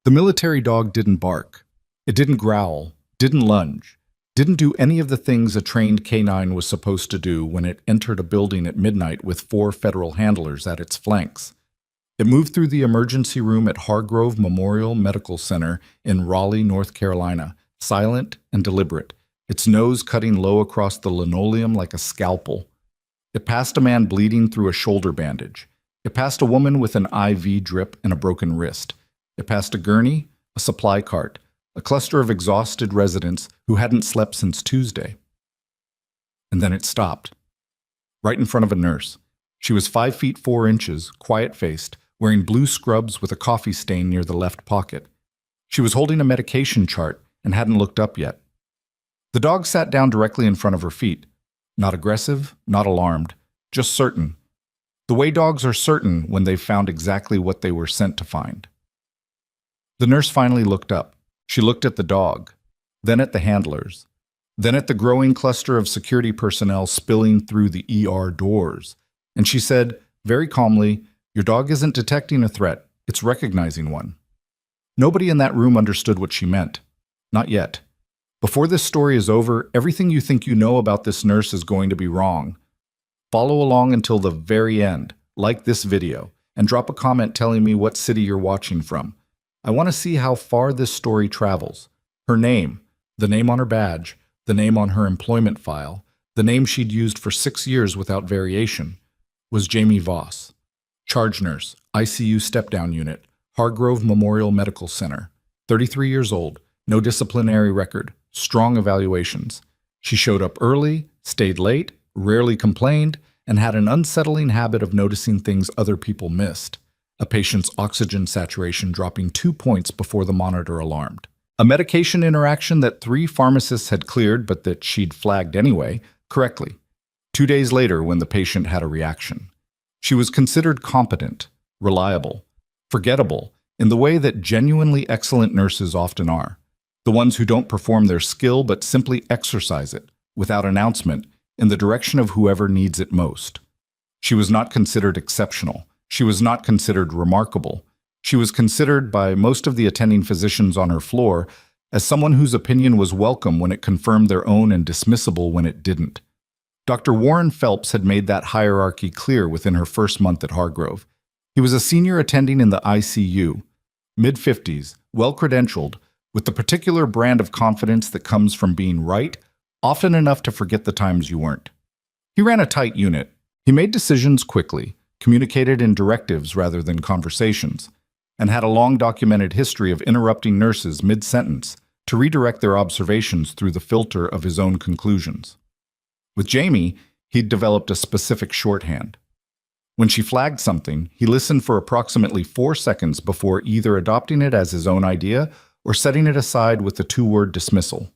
The military dog didn't bark. It didn't growl, didn't lunge, didn't do any of the things a trained canine was supposed to do when it entered a building at midnight with 4 federal handlers at its flanks. It moved through the emergency room at Hargrove Memorial Medical Center in Raleigh, North Carolina, silent and deliberate, its nose cutting low across the linoleum like a scalpel. It passed a man bleeding through a shoulder bandage. It passed a woman with an IV drip and a broken wrist. It passed a gurney, a supply cart, a cluster of exhausted residents who hadn't slept since Tuesday. And then it stopped, right in front of a nurse. She was 5 feet 4 inches, quiet-faced, wearing blue scrubs with a coffee stain near the left pocket. She was holding a medication chart and hadn't looked up yet. The dog sat down directly in front of her feet. Not aggressive, not alarmed, just certain. The way dogs are certain when they've found exactly what they were sent to find. The nurse finally looked up. She looked at the dog, then at the handlers, then at the growing cluster of security personnel spilling through the ER doors. And she said, very calmly, "Your dog isn't detecting a threat, it's recognizing one." Nobody in that room understood what she meant. Not yet. Before this story is over, everything you think you know about this nurse is going to be wrong. Follow along until the very end, like this video, and drop a comment telling me what city you're watching from. I want to see how far this story travels. Her name, the name on her badge, the name on her employment file, the name she'd used for 6 years without variation, was Jamie Voss. Charge nurse, ICU step-down unit, Hargrove Memorial Medical Center. 33 years old, no disciplinary record, strong evaluations. She showed up early, stayed late, rarely complained, and had an unsettling habit of noticing things other people missed. A patient's oxygen saturation dropping 2 points before the monitor alarmed. A medication interaction that 3 pharmacists had cleared but that she'd flagged anyway, correctly. 2 days later when the patient had a reaction. She was considered competent, reliable, forgettable, in the way that genuinely excellent nurses often are. The ones who don't perform their skill but simply exercise it, without announcement, in the direction of whoever needs it most. She was not considered exceptional. She was not considered remarkable. She was considered by most of the attending physicians on her floor as someone whose opinion was welcome when it confirmed their own and dismissible when it didn't. Dr. Warren Phelps had made that hierarchy clear within her first month at Hargrove. He was a senior attending in the ICU, mid-50s, well-credentialed, with the particular brand of confidence that comes from being right, often enough to forget the times you weren't. He ran a tight unit. He made decisions quickly, communicated in directives rather than conversations, and had a long documented history of interrupting nurses mid-sentence to redirect their observations through the filter of his own conclusions. With Jamie, he'd developed a specific shorthand. When she flagged something, he listened for approximately 4 seconds before either adopting it as his own idea or setting it aside with the 2-word dismissal.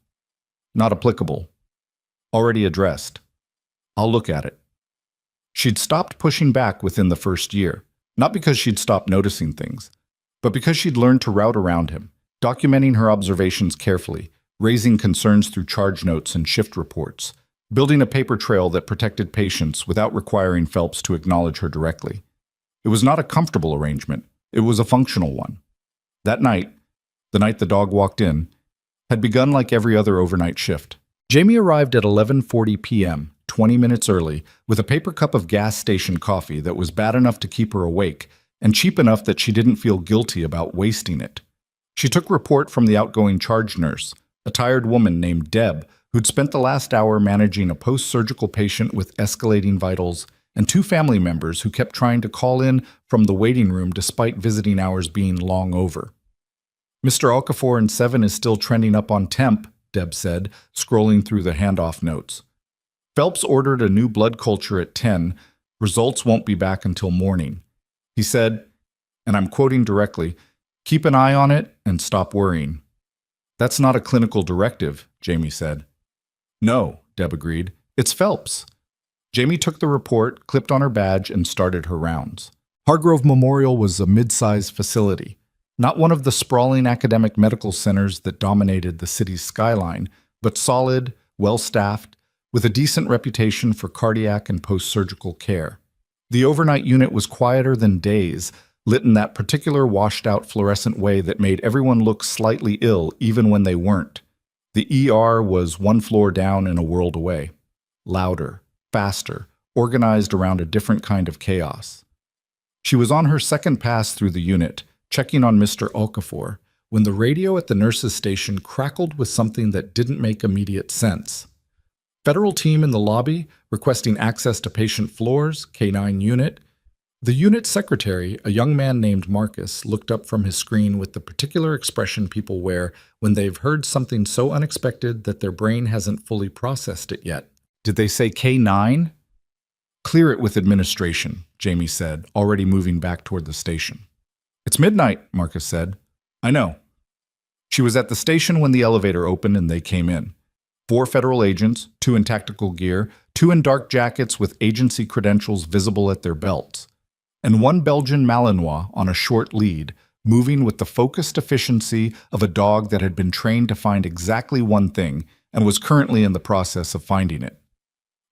Not applicable. Already addressed. I'll look at it. She'd stopped pushing back within the first year, not because she'd stopped noticing things, but because she'd learned to route around him, documenting her observations carefully, raising concerns through charge notes and shift reports, building a paper trail that protected patients without requiring Phelps to acknowledge her directly. It was not a comfortable arrangement. It was a functional one. That night, the night the dog walked in, had begun like every other overnight shift. Jamie arrived at 11:40 p.m., 20 minutes early, with a paper cup of gas station coffee that was bad enough to keep her awake and cheap enough that she didn't feel guilty about wasting it. She took report from the outgoing charge nurse, a tired woman named Deb, who'd spent the last hour managing a post-surgical patient with escalating vitals, and 2 family members who kept trying to call in from the waiting room despite visiting hours being long over. Mr. Okafor in 7 is still trending up on temp, Deb said, scrolling through the handoff notes. Phelps ordered a new blood culture at 10. Results won't be back until morning. He said, and I'm quoting directly, "Keep an eye on it and stop worrying." That's not a clinical directive, Jamie said. No, Deb agreed. It's Phelps. Jamie took the report, clipped on her badge, and started her rounds. Hargrove Memorial was a mid-sized facility, not one of the sprawling academic medical centers that dominated the city's skyline, but solid, well-staffed, with a decent reputation for cardiac and post-surgical care. The overnight unit was quieter than days, lit in that particular washed-out fluorescent way that made everyone look slightly ill even when they weren't. The ER was one floor down and a world away. Louder, faster, organized around a different kind of chaos. She was on her second pass through the unit, checking on Mr. Okafor, when the radio at the nurse's station crackled with something that didn't make immediate sense. Federal team in the lobby, requesting access to patient floors, K9 unit. The unit secretary, a young man named Marcus, looked up from his screen with the particular expression people wear when they've heard something so unexpected that their brain hasn't fully processed it yet. Did they say K9? Clear it with administration, Jamie said, already moving back toward the station. It's midnight, Marcus said. I know. She was at the station when the elevator opened and they came in. 4 federal agents, 2 in tactical gear, 2 in dark jackets with agency credentials visible at their belts, and 1 Belgian Malinois on a short lead, moving with the focused efficiency of a dog that had been trained to find exactly one thing and was currently in the process of finding it.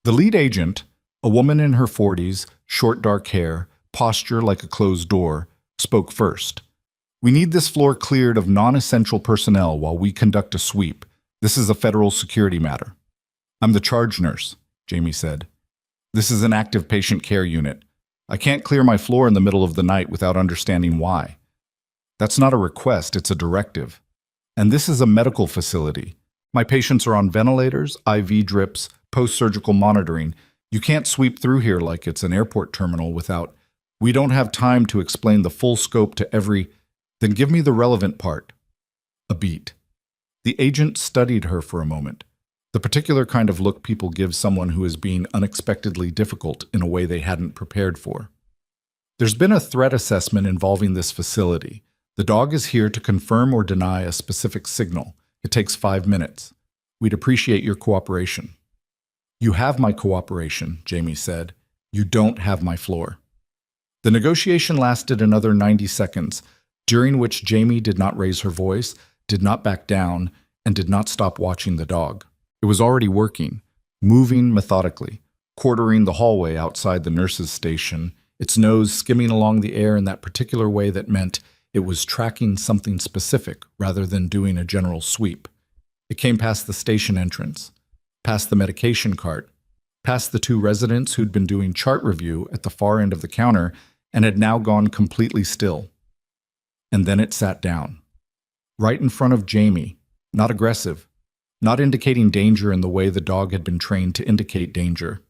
The lead agent, a woman in her 40s, short dark hair, posture like a closed door, spoke first. We need this floor cleared of non-essential personnel while we conduct a sweep. This is a federal security matter. I'm the charge nurse, Jamie said. This is an active patient care unit. I can't clear my floor in the middle of the night without understanding why. That's not a request, it's a directive. And this is a medical facility. My patients are on ventilators, IV drips, post-surgical monitoring. You can't sweep through here like it's an airport terminal without... We don't have time to explain the full scope to every... Then give me the relevant part. A beat. The agent studied her for a moment. The particular kind of look people give someone who is being unexpectedly difficult in a way they hadn't prepared for. There's been a threat assessment involving this facility. The dog is here to confirm or deny a specific signal. It takes 5 minutes. We'd appreciate your cooperation. You have my cooperation, Jamie said. You don't have my floor. The negotiation lasted another 90 seconds, during which Jamie did not raise her voice, did not back down, and did not stop watching the dog. It was already working, moving methodically, quartering the hallway outside the nurse's station, its nose skimming along the air in that particular way that meant it was tracking something specific rather than doing a general sweep. It came past the station entrance, past the medication cart, past the 2 residents who'd been doing chart review at the far end of the counter and had now gone completely still. And then it sat down. Right in front of Jamie, not aggressive, not indicating danger in the way the dog had been trained to indicate danger,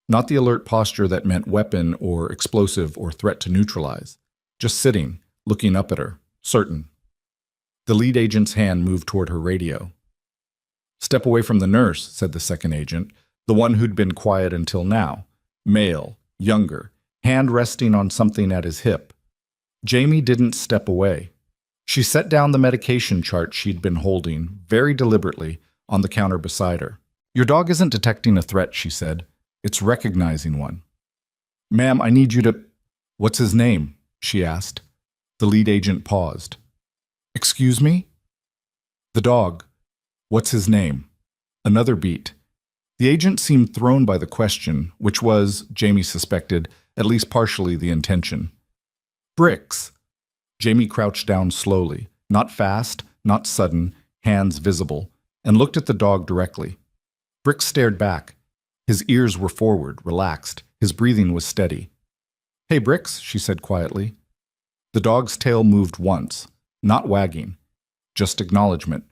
not the alert posture that meant weapon or explosive or threat to neutralize, just sitting, looking up at her, certain. The lead agent's hand moved toward her radio. Step away from the nurse, said the second agent, the one who'd been quiet until now, male, younger, hand resting on something at his hip. Jamie didn't step away. She set down the medication chart she'd been holding, very deliberately, on the counter beside her. Your dog isn't detecting a threat, she said. It's recognizing one. Ma'am, I need you to... What's his name? She asked. The lead agent paused. Excuse me? The dog. What's his name? Another beat. The agent seemed thrown by the question, which was, Jamie suspected, at least partially the intention. Bricks. Jamie crouched down slowly, not fast, not sudden, hands visible, and looked at the dog directly. Bricks stared back. His ears were forward, relaxed. His breathing was steady. Hey, Bricks, she said quietly. The dog's tail moved once, not wagging, just acknowledgement.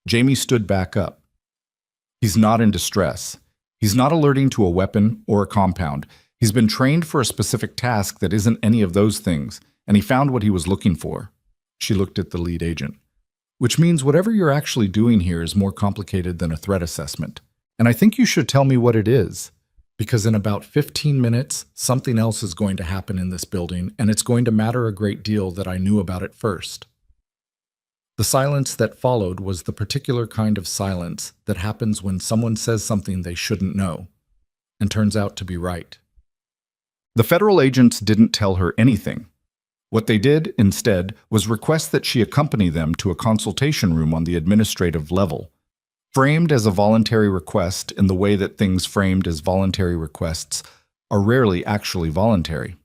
Jamie stood back up. He's not in distress. He's not alerting to a weapon or a compound. He's been trained for a specific task that isn't any of those things, and he found what he was looking for. She looked at the lead agent. Which means whatever you're actually doing here is more complicated than a threat assessment. And I think you should tell me what it is, because in about 15 minutes, something else is going to happen in this building, and it's going to matter a great deal that I knew about it first. The silence that followed was the particular kind of silence that happens when someone says something they shouldn't know, and turns out to be right. The federal agents didn't tell her anything. What they did, instead, was request that she accompany them to a consultation room on the administrative level, framed as a voluntary request in the way that things framed as voluntary requests are rarely actually voluntary.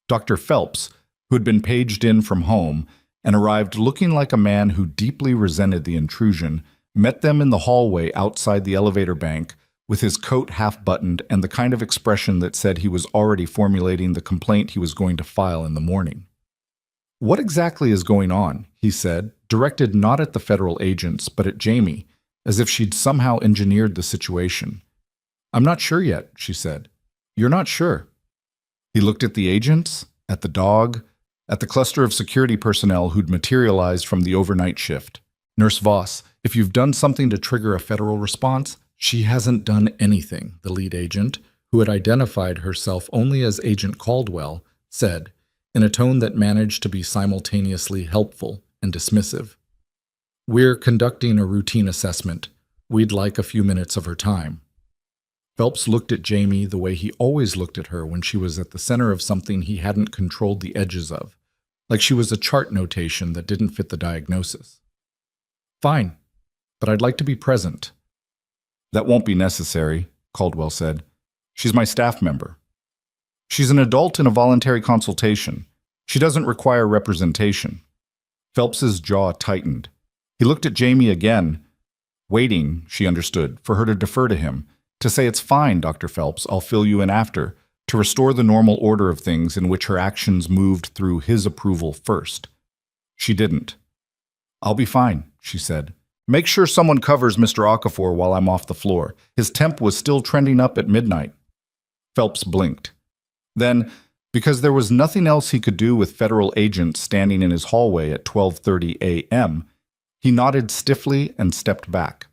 Dr. Phelps, who had been paged in from home and arrived looking like a man who deeply resented the intrusion, met them in the hallway outside the elevator bank with his coat half-buttoned and the kind of expression that said he was already formulating the complaint he was going to file in the morning. "What exactly is going on?" he said, directed not at the federal agents, but at Jamie, as if she'd somehow engineered the situation. "I'm not sure yet," she said. "You're not sure?" He looked at the agents, at the dog, at the cluster of security personnel who'd materialized from the overnight shift. "Nurse Voss, if you've done something to trigger a federal response—" "She hasn't done anything," the lead agent, who had identified herself only as Agent Caldwell, said, in a tone that managed to be simultaneously helpful and dismissive. "We're conducting a routine assessment. We'd like a few minutes of her time." Phelps looked at Jamie the way he always looked at her when she was at the center of something he hadn't controlled the edges of, like she was a chart notation that didn't fit the diagnosis. "Fine, but I'd like to be present." "That won't be necessary," Caldwell said. "She's my staff member. She's an adult in a voluntary consultation. She doesn't require representation." Phelps's jaw tightened. He looked at Jamie again, waiting, she understood, for her to defer to him, to say, "It's fine, Dr. Phelps, I'll fill you in after," to restore the normal order of things in which her actions moved through his approval first. She didn't. "I'll be fine," she said. "Make sure someone covers Mr. Okafor while I'm off the floor. His temp was still trending up at midnight." Phelps blinked. Then, because there was nothing else he could do with federal agents standing in his hallway at 12:30 a.m., he nodded stiffly and stepped back.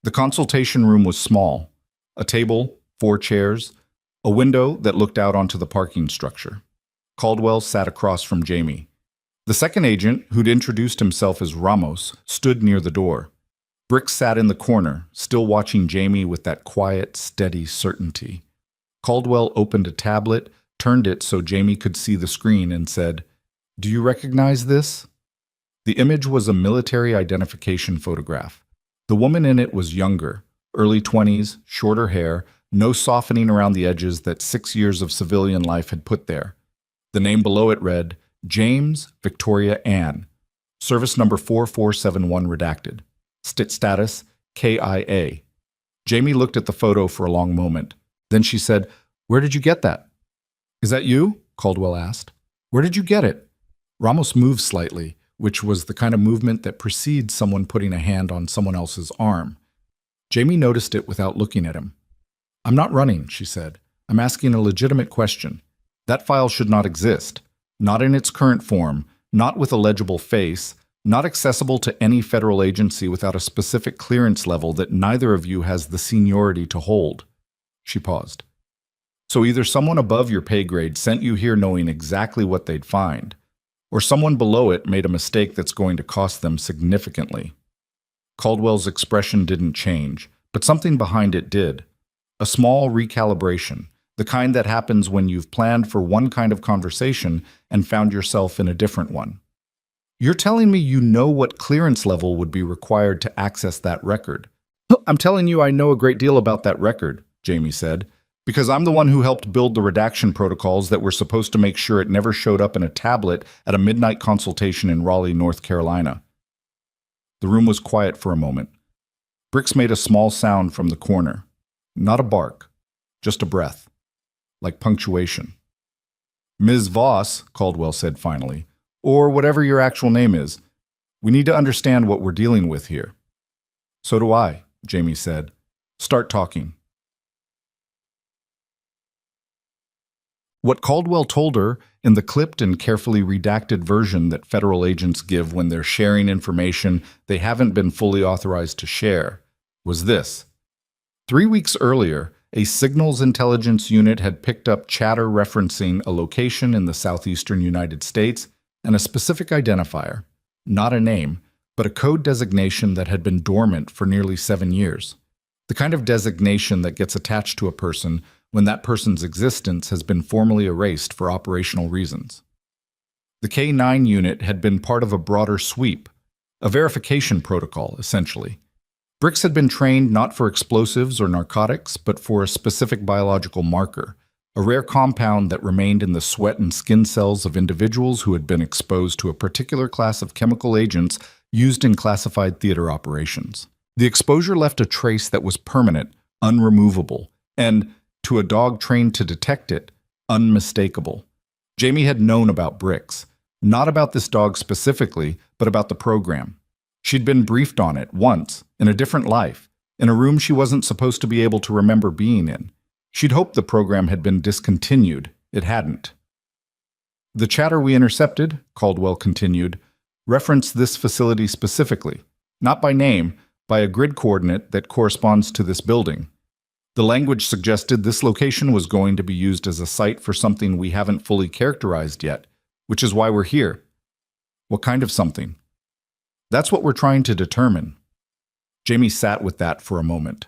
The consultation room was small. A table, 4 chairs, a window that looked out onto the parking structure. Caldwell sat across from Jamie. The second agent, who'd introduced himself as Ramos, stood near the door. Bricks sat in the corner, still watching Jamie with that quiet, steady certainty. Caldwell opened a tablet, turned it so Jamie could see the screen, and said, "Do you recognize this?" The image was a military identification photograph. The woman in it was younger, early 20s, shorter hair, no softening around the edges that 6 years of civilian life had put there. The name below it read, James Victoria Ann, service number 4471 redacted. Status, KIA. Jamie looked at the photo for a long moment. Then she said, "Where did you get that?" "Is that you?" Caldwell asked. "Where did you get it?" Ramos moved slightly, which was the kind of movement that precedes someone putting a hand on someone else's arm. Jamie noticed it without looking at him. "I'm not running," she said. "I'm asking a legitimate question. That file should not exist. Not in its current form, not with a legible face, not accessible to any federal agency without a specific clearance level that neither of you has the seniority to hold." She paused. "So either someone above your pay grade sent you here knowing exactly what they'd find, or someone below it made a mistake that's going to cost them significantly." Caldwell's expression didn't change, but something behind it did. A small recalibration, the kind that happens when you've planned for one kind of conversation and found yourself in a different one. "You're telling me you know what clearance level would be required to access that record?" "I'm telling you I know a great deal about that record," Jamie said, "because I'm the one who helped build the redaction protocols that were supposed to make sure it never showed up in a tablet at a midnight consultation in Raleigh, North Carolina." The room was quiet for a moment. Bricks made a small sound from the corner. Not a bark, just a breath, like punctuation. "Ms. Voss," Caldwell said finally, "or whatever your actual name is, we need to understand what we're dealing with here." "So do I," Jamie said. "Start talking." What Caldwell told her, in the clipped and carefully redacted version that federal agents give when they're sharing information they haven't been fully authorized to share, was this. 3 weeks earlier, a signals intelligence unit had picked up chatter referencing a location in the southeastern United States and a specific identifier, not a name, but a code designation that had been dormant for nearly 7 years. The kind of designation that gets attached to a person when that person's existence has been formally erased for operational reasons. The K9 unit had been part of a broader sweep, a verification protocol, essentially. Bricks had been trained not for explosives or narcotics, but for a specific biological marker, a rare compound that remained in the sweat and skin cells of individuals who had been exposed to a particular class of chemical agents used in classified theater operations. The exposure left a trace that was permanent, unremovable, and, to a dog trained to detect it, unmistakable. Jamie had known about bricks, not about this dog specifically, but about the program. She'd been briefed on it once, in a different life, in a room she wasn't supposed to be able to remember being in. She'd hoped the program had been discontinued. It hadn't. The chatter we intercepted, Caldwell continued, referenced this facility specifically, not by name, by a grid coordinate that corresponds to this building. The language suggested this location was going to be used as a site for something we haven't fully characterized yet, which is why we're here. What kind of something? That's what we're trying to determine. Jamie sat with that for a moment.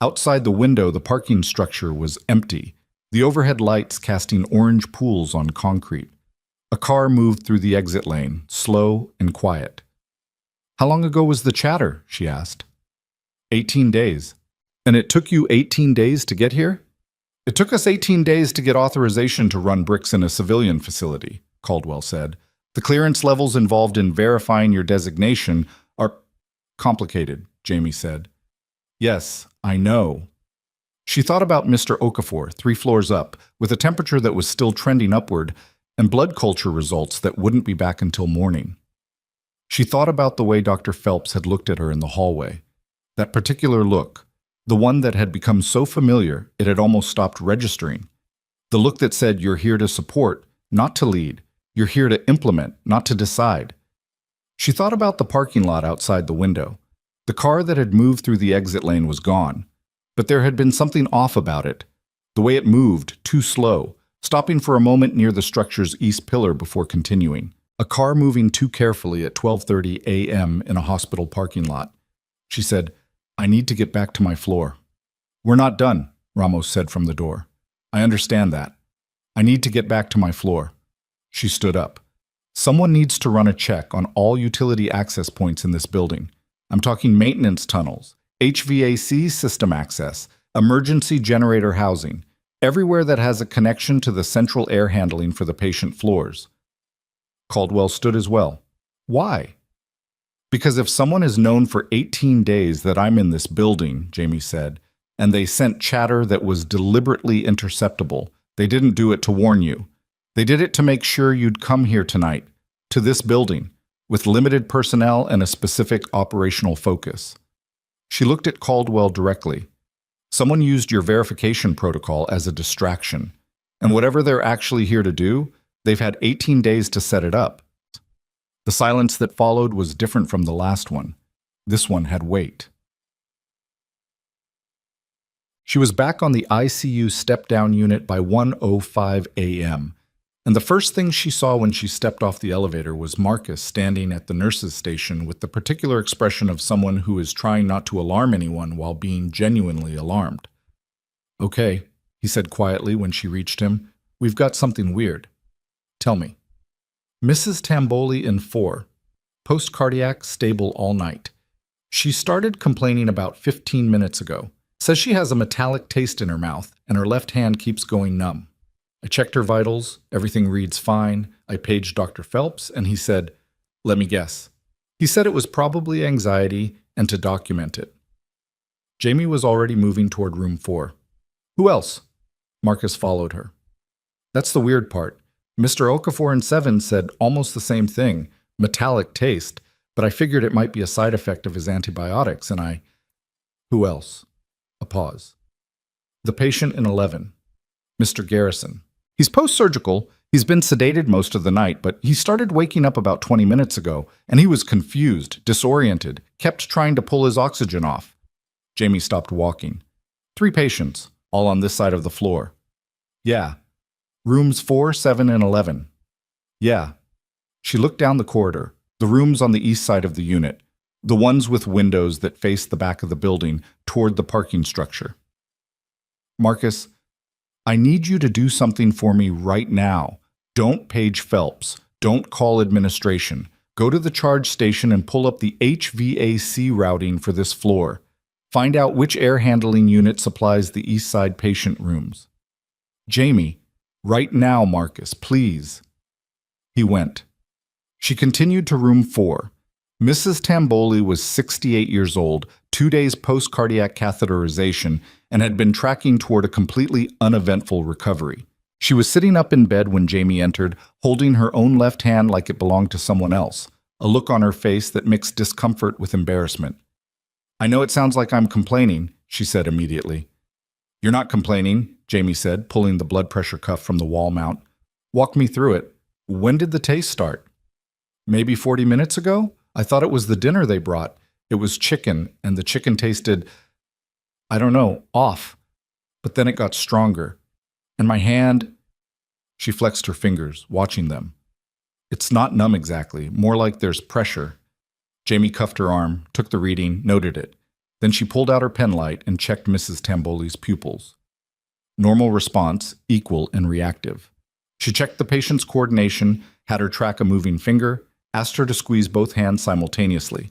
Outside the window, the parking structure was empty, the overhead lights casting orange pools on concrete. A car moved through the exit lane, slow and quiet. How long ago was the chatter? She asked. 18 days. And it took you 18 days to get here? It took us 18 days to get authorization to run bricks in a civilian facility, Caldwell said. The clearance levels involved in verifying your designation are complicated, Jamie said. Yes, I know. She thought about Mr. Okafor, 3 floors up, with a temperature that was still trending upward, and blood culture results that wouldn't be back until morning. She thought about the way Dr. Phelps had looked at her in the hallway. That particular look, the one that had become so familiar it had almost stopped registering. The look that said, "You're here to support, not to lead. You're here to implement, not to decide." She thought about the parking lot outside the window. The car that had moved through the exit lane was gone, but there had been something off about it. The way it moved, too slow, stopping for a moment near the structure's east pillar before continuing. A car moving too carefully at 12:30 a.m. in a hospital parking lot. She said, "I need to get back to my floor." "We're not done," Ramos said from the door. "I understand that. I need to get back to my floor." She stood up. "Someone needs to run a check on all utility access points in this building. I'm talking maintenance tunnels, HVAC system access, emergency generator housing, everywhere that has a connection to the central air handling for the patient floors." Caldwell stood as well. "Why?" "Because if someone has known for 18 days that I'm in this building," Jamie said, "and they sent chatter that was deliberately interceptable, they didn't do it to warn you. They did it to make sure you'd come here tonight, to this building, with limited personnel and a specific operational focus." She looked at Caldwell directly. "Someone used your verification protocol as a distraction, and whatever they're actually here to do, they've had 18 days to set it up." The silence that followed was different from the last one. This one had weight. She was back on the ICU step-down unit by 1:05 a.m., and the first thing she saw when she stepped off the elevator was Marcus standing at the nurse's station with the particular expression of someone who is trying not to alarm anyone while being genuinely alarmed. "Okay," he said quietly when she reached him. "We've got something weird. Tell me." "Mrs. Tamboli in 4. Post-cardiac, stable all night. She started complaining about 15 minutes ago. Says she has a metallic taste in her mouth, and her left hand keeps going numb. I checked her vitals, everything reads fine. I paged Dr. Phelps, and he said, let me guess. He said it was probably anxiety and to document it." Jamie was already moving toward room 4. "Who else?" Marcus followed her. "That's the weird part. Mr. Okafor in 7 said almost the same thing, metallic taste, but I figured it might be a side effect of his antibiotics, and I—" "Who else?" A pause. "The patient in 11. Mr. Garrison. He's post-surgical. He's been sedated most of the night, but he started waking up about 20 minutes ago, and he was confused, disoriented, kept trying to pull his oxygen off." Jamie stopped walking. 3 patients, all on this side of the floor." "Yeah." "Rooms 4, 7, and 11. "Yeah." She looked down the corridor, the rooms on the east side of the unit, the ones with windows that face the back of the building toward the parking structure. "Marcus, I need you to do something for me right now. Don't page Phelps. Don't call administration. Go to the charge station and pull up the HVAC routing for this floor. Find out which air handling unit supplies the east side patient rooms." Jamie, right now, Marcus, please. He went. She continued to room 4. Mrs. Tamboli was 68 years old, 2 days post-cardiac catheterization, and had been tracking toward a completely uneventful recovery. She was sitting up in bed when Jamie entered, holding her own left hand like it belonged to someone else, a look on her face that mixed discomfort with embarrassment. "I know it sounds like I'm complaining," she said immediately. "You're not complaining," Jamie said, pulling the blood pressure cuff from the wall mount. "Walk me through it. When did the taste start?" "Maybe 40 minutes ago? I thought it was the dinner they brought. It was chicken, and the chicken tasted, I don't know, off. But then it got stronger. And my hand..." She flexed her fingers, watching them. "It's not numb exactly, more like there's pressure." Jamie cuffed her arm, took the reading, noted it. Then she pulled out her pen light and checked Mrs. Tamboli's pupils. Normal response, equal and reactive. She checked the patient's coordination, had her track a moving finger, asked her to squeeze both hands simultaneously.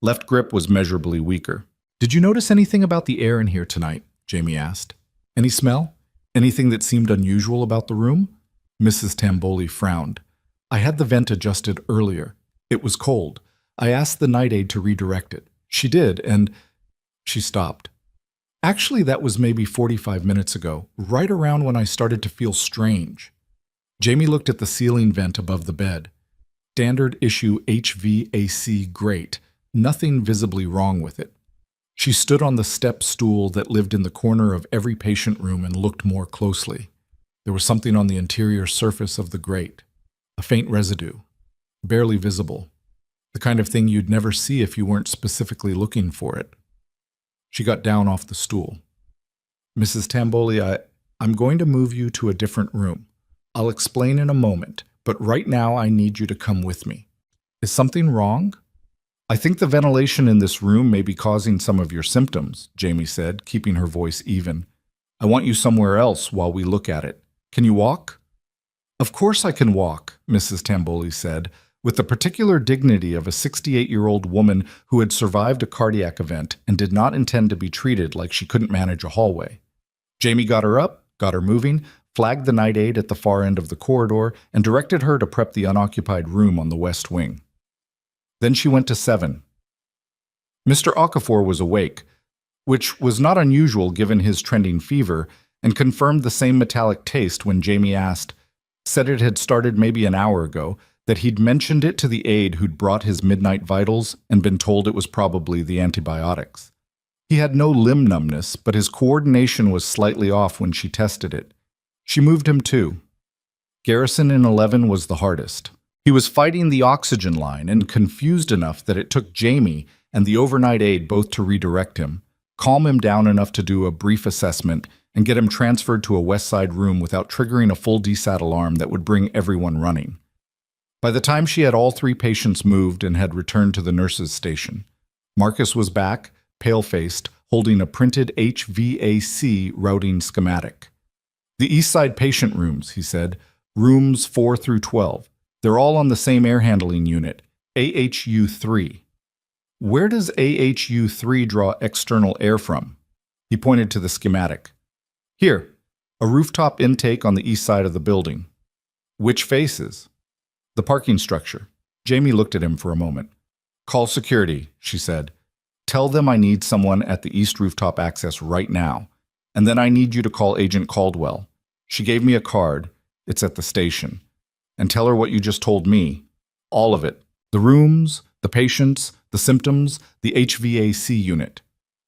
Left grip was measurably weaker. "Did you notice anything about the air in here tonight?" Jamie asked. "Any smell? Anything that seemed unusual about the room?" Mrs. Tamboli frowned. "I had the vent adjusted earlier. It was cold. I asked the night aide to redirect it. She did, and..." She stopped. "Actually, that was maybe 45 minutes ago, right around when I started to feel strange." Jamie looked at the ceiling vent above the bed. Standard issue HVAC grate, nothing visibly wrong with it. She stood on the step stool that lived in the corner of every patient room and looked more closely. There was something on the interior surface of the grate, a faint residue, barely visible, the kind of thing you'd never see if you weren't specifically looking for it. She got down off the stool. "Mrs. Tamboli, I'm going to move you to a different room. I'll explain in a moment, but right now I need you to come with me." "Is something wrong?" "I think the ventilation in this room may be causing some of your symptoms," Jamie said, keeping her voice even. "I want you somewhere else while we look at it. Can you walk?" "Of course I can walk," Mrs. Tamboli said, with the particular dignity of a 68-year-old woman who had survived a cardiac event and did not intend to be treated like she couldn't manage a hallway. Jamie got her up, got her moving, flagged the night aide at the far end of the corridor, and directed her to prep the unoccupied room on the west wing. Then she went to 7. Mr. Okafor was awake, which was not unusual given his trending fever, and confirmed the same metallic taste when Jamie said it had started maybe an hour ago, that he'd mentioned it to the aide who'd brought his midnight vitals and been told it was probably the antibiotics. He had no limb numbness, but his coordination was slightly off when she tested it. She moved him too. Garrison in 11 was the hardest. He was fighting the oxygen line and confused enough that it took Jamie and the overnight aide both to redirect him, calm him down enough to do a brief assessment, and get him transferred to a west side room without triggering a full DSAT alarm that would bring everyone running. By the time she had all 3 patients moved and had returned to the nurse's station, Marcus was back, pale-faced, holding a printed HVAC routing schematic. "The east side patient rooms," he said, "rooms 4 through 12. They're all on the same air handling unit, AHU3. Where does AHU3 draw external air from?" He pointed to the schematic. "Here, a rooftop intake on the east side of the building." "Which faces?" "The parking structure." Jamie looked at him for a moment. "Call security," she said. "Tell them I need someone at the east rooftop access right now. And then I need you to call Agent Caldwell. She gave me a card. It's at the station. And tell her what you just told me. All of it. The rooms, the patients, the symptoms, the HVAC unit."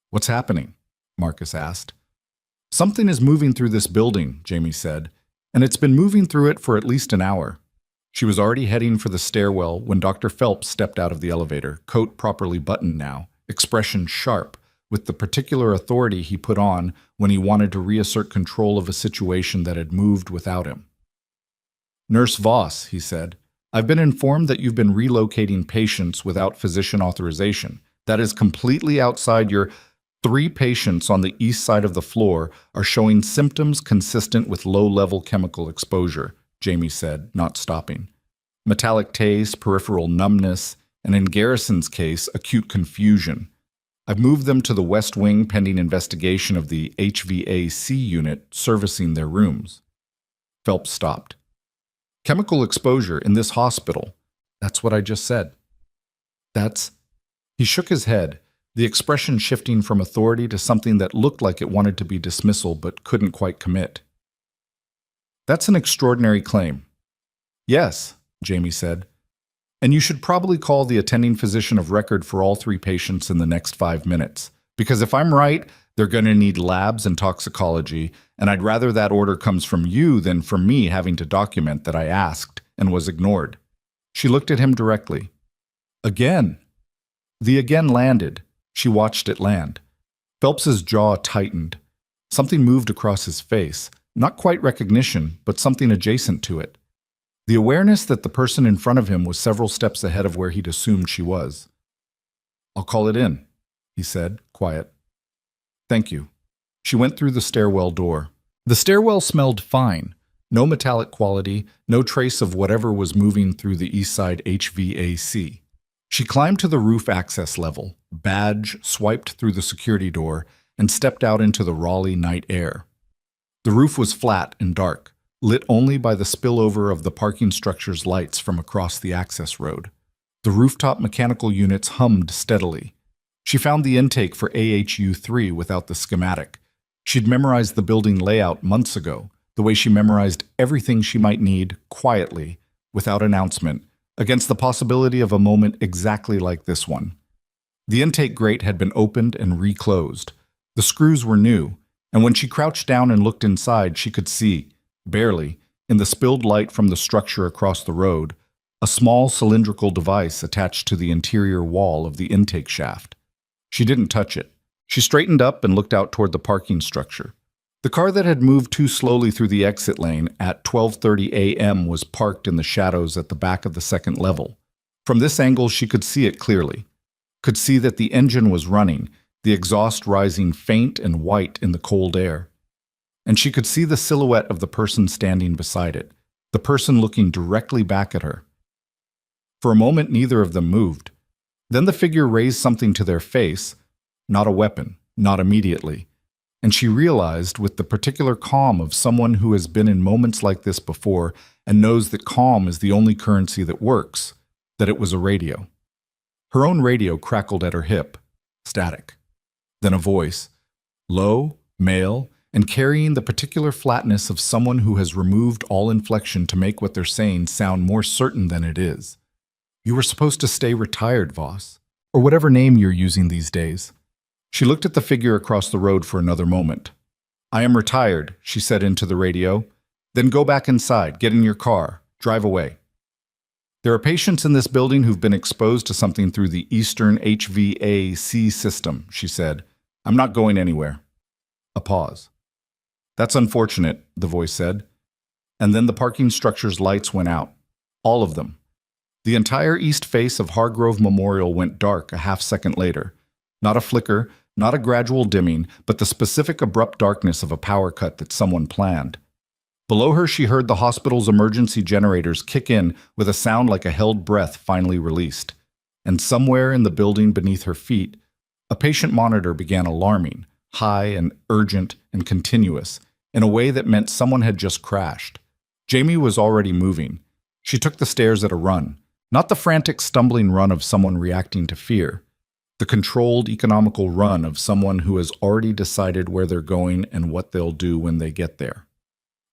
"What's happening?" Marcus asked. "Something is moving through this building," Jamie said, "and it's been moving through it for at least an hour." She was already heading for the stairwell when Dr. Phelps stepped out of the elevator, coat properly buttoned now, expression sharp, with the particular authority he put on when he wanted to reassert control of a situation that had moved without him. "Nurse Voss," he said, "I've been informed that you've been relocating patients without physician authorization. That is completely outside your..." 3 patients on the east side of the floor are showing symptoms consistent with low-level chemical exposure, Jamie said, not stopping. Metallic taste, peripheral numbness, and in Garrison's case, acute confusion. I've moved them to the west wing pending investigation of the HVAC unit servicing their rooms. Phelps stopped. Chemical exposure in this hospital. That's what I just said. That's... He shook his head, the expression shifting from authority to something that looked like it wanted to be dismissal but couldn't quite commit. That's an extraordinary claim. Yes, Jamie said. And you should probably call the attending physician of record for all 3 patients in the next 5 minutes. Because if I'm right, they're going to need labs and toxicology, and I'd rather that order comes from you than from me having to document that I asked and was ignored. She looked at him directly. Again. The again landed. She watched it land. Phelps's jaw tightened. Something moved across his face. Not quite recognition, but something adjacent to it. The awareness that the person in front of him was several steps ahead of where he'd assumed she was. I'll call it in, he said, quiet. Thank you. She went through the stairwell door. The stairwell smelled fine. No metallic quality, no trace of whatever was moving through the east side HVAC. She climbed to the roof access level, badge swiped through the security door, and stepped out into the Raleigh night air. The roof was flat and dark, lit only by the spillover of the parking structure's lights from across the access road. The rooftop mechanical units hummed steadily. She found the intake for AHU-3 without the schematic. She'd memorized the building layout months ago, the way she memorized everything she might need, quietly, without announcement, against the possibility of a moment exactly like this one. The intake grate had been opened and reclosed. The screws were new, and when she crouched down and looked inside, she could see, barely, in the spilled light from the structure across the road, a small cylindrical device attached to the interior wall of the intake shaft. She didn't touch it. She straightened up and looked out toward the parking structure. The car that had moved too slowly through the exit lane at 12:30 a.m. was parked in the shadows at the back of the second level. From this angle, she could see it clearly. Could see that the engine was running, the exhaust rising faint and white in the cold air. And she could see the silhouette of the person standing beside it, the person looking directly back at her. For a moment, neither of them moved. Then the figure raised something to their face, not a weapon, not immediately. And she realized, with the particular calm of someone who has been in moments like this before and knows that calm is the only currency that works, that it was a radio. Her own radio crackled at her hip, static. Then a voice, low, male, and carrying the particular flatness of someone who has removed all inflection to make what they're saying sound more certain than it is. You were supposed to stay retired, Voss, or whatever name you're using these days. She looked at the figure across the road for another moment. I am retired, she said into the radio. Then go back inside, get in your car, drive away. There are patients in this building who've been exposed to something through the Eastern HVAC system, she said. I'm not going anywhere. A pause. That's unfortunate, the voice said. And then the parking structure's lights went out. All of them. The entire east face of Hargrove Memorial went dark a half-second later. Not a flicker, not a gradual dimming, but the specific abrupt darkness of a power cut that someone planned. Below her, she heard the hospital's emergency generators kick in with a sound like a held breath finally released. And somewhere in the building beneath her feet, a patient monitor began alarming, high and urgent and continuous, in a way that meant someone had just crashed. Jamie was already moving. She took the stairs at a run, not the frantic, stumbling run of someone reacting to fear. The controlled, economical run of someone who has already decided where they're going and what they'll do when they get there.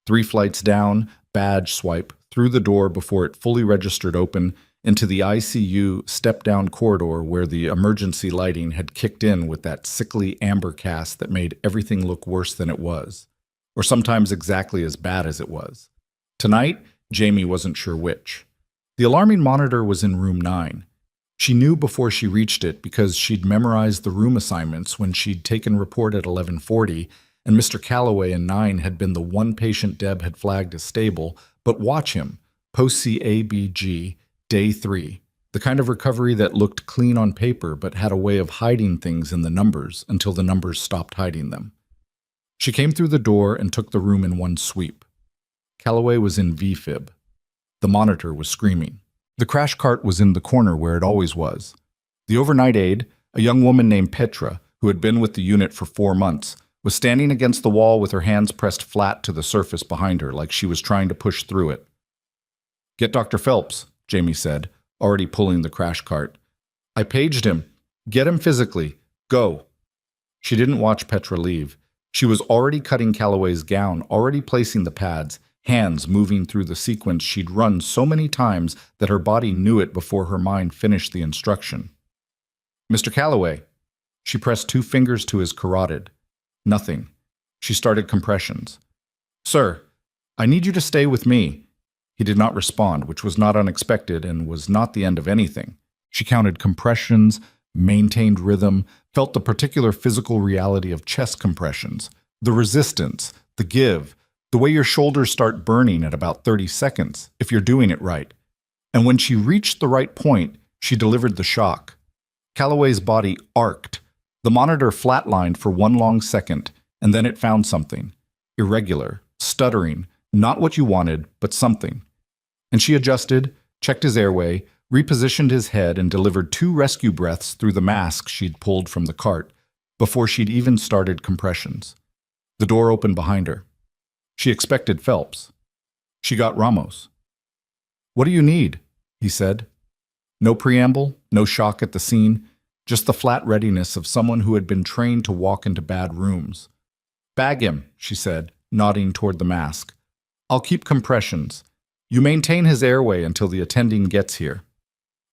3 flights down, badge swipe, through the door before it fully registered open, into the ICU step-down corridor where the emergency lighting had kicked in with that sickly amber cast that made everything look worse than it was, or sometimes exactly as bad as it was. Tonight, Jamie wasn't sure which. The alarming monitor was in room 9. She knew before she reached it because she'd memorized the room assignments when she'd taken report at 11:40, and Mr. Calloway in 9 had been the one patient Deb had flagged as stable, but watch him, post-CABG, day 3, the kind of recovery that looked clean on paper but had a way of hiding things in the numbers until the numbers stopped hiding them. She came through the door and took the room in one sweep. Calloway was in V-fib. The monitor was screaming. The crash cart was in the corner where it always was. The overnight aide, a young woman named Petra, who had been with the unit for 4 months, was standing against the wall with her hands pressed flat to the surface behind her, like she was trying to push through it. "Get Dr. Phelps," Jamie said, already pulling the crash cart. "I paged him. Get him physically. Go." She didn't watch Petra leave. She was already cutting Calloway's gown, already placing the pads, hands moving through the sequence she'd run so many times that her body knew it before her mind finished the instruction. "Mr. Calloway." She pressed 2 fingers to his carotid. Nothing. She started compressions. "Sir, I need you to stay with me." He did not respond, which was not unexpected and was not the end of anything. She counted compressions, maintained rhythm, felt the particular physical reality of chest compressions, the resistance, the give, the way your shoulders start burning at about 30 seconds, if you're doing it right. And when she reached the right point, she delivered the shock. Calloway's body arced. The monitor flatlined for 1 long second, and then it found something. Irregular, stuttering, not what you wanted, but something. And she adjusted, checked his airway, repositioned his head, and delivered 2 rescue breaths through the mask she'd pulled from the cart before she'd even started compressions. The door opened behind her. She expected Phelps. She got Ramos. "What do you need?" he said. No preamble, no shock at the scene, just the flat readiness of someone who had been trained to walk into bad rooms. "Bag him," she said, nodding toward the mask. "I'll keep compressions. You maintain his airway until the attending gets here."